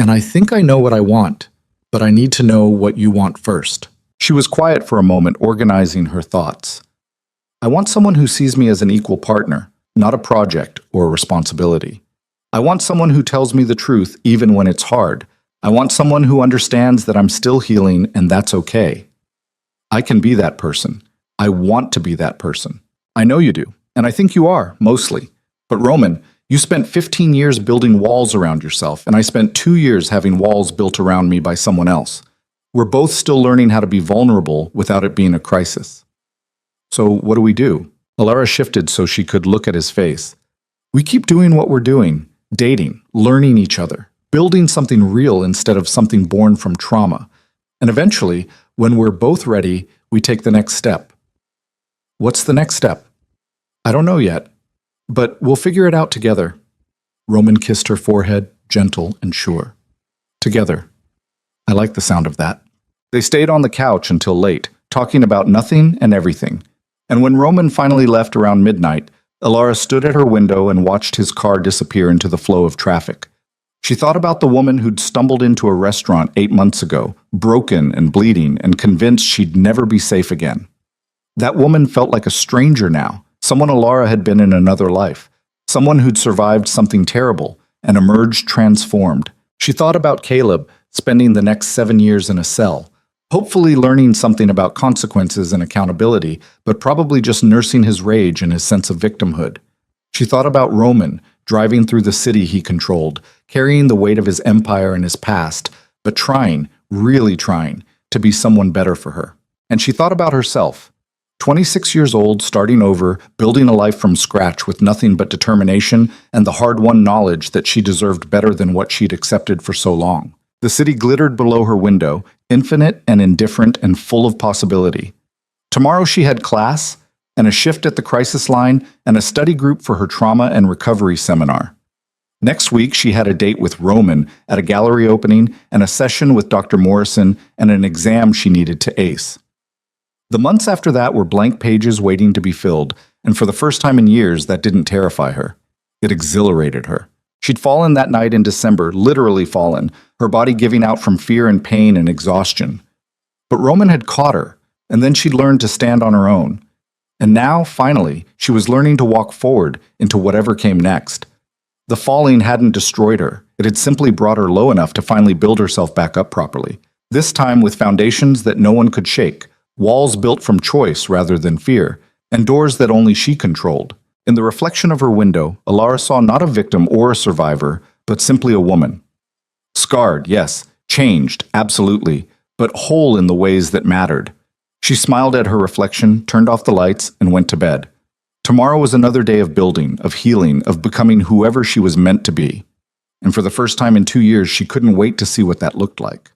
I think I know what I want, but I need to know what you want first." She was quiet for a moment, organizing her thoughts. "I want someone who sees me as an equal partner, not a project or a responsibility. I want someone who tells me the truth even when it's hard. I want someone who understands that I'm still healing and that's okay. I can be that person. I want to be that person. I know you do, and I think you are, mostly. But Roman, you spent 15 years building walls around yourself, and I spent 2 years having walls built around me by someone else. We're both still learning how to be vulnerable without it being a crisis. So what do we do?" Alara shifted so she could look at his face. "We keep doing what we're doing, dating, learning each other, building something real instead of something born from trauma. And eventually, when we're both ready, we take the next step." "What's the next step?" "I don't know yet. But we'll figure it out together." Roman kissed her forehead, gentle and sure. "Together." I like the sound of that. They stayed on the couch until late, talking about nothing and everything. And when Roman finally left around midnight, Alara stood at her window and watched his car disappear into the flow of traffic. She thought about the woman who'd stumbled into a restaurant 8 months ago, broken and bleeding, and convinced she'd never be safe again. That woman felt like a stranger now. Someone Alara had been in another life, someone who'd survived something terrible and emerged transformed. She thought about Caleb spending the next 7 years in a cell, hopefully learning something about consequences and accountability, but probably just nursing his rage and his sense of victimhood. She thought about Roman, driving through the city he controlled, carrying the weight of his empire and his past, but trying, really trying, to be someone better for her. And she thought about herself. 26 years old, starting over, building a life from scratch with nothing but determination and the hard-won knowledge that she deserved better than what she'd accepted for so long. The city glittered below her window, infinite and indifferent and full of possibility. Tomorrow she had class, and a shift at the crisis line, and a study group for her trauma and recovery seminar. Next week, she had a date with Roman at a gallery opening and a session with Dr. Morrison and an exam she needed to ace. The months after that were blank pages waiting to be filled, and for the first time in years, that didn't terrify her. It exhilarated her. She'd fallen that night in December, literally fallen, her body giving out from fear and pain and exhaustion. But Roman had caught her, and then she'd learned to stand on her own. And now, finally, she was learning to walk forward into whatever came next. The falling hadn't destroyed her. It had simply brought her low enough to finally build herself back up properly. This time with foundations that no one could shake, walls built from choice rather than fear, and doors that only she controlled. In the reflection of her window, Alara saw not a victim or a survivor, but simply a woman. Scarred, yes, changed, absolutely, but whole in the ways that mattered. She smiled at her reflection, turned off the lights, and went to bed. Tomorrow was another day of building, of healing, of becoming whoever she was meant to be. And for the first time in 2 years, she couldn't wait to see what that looked like.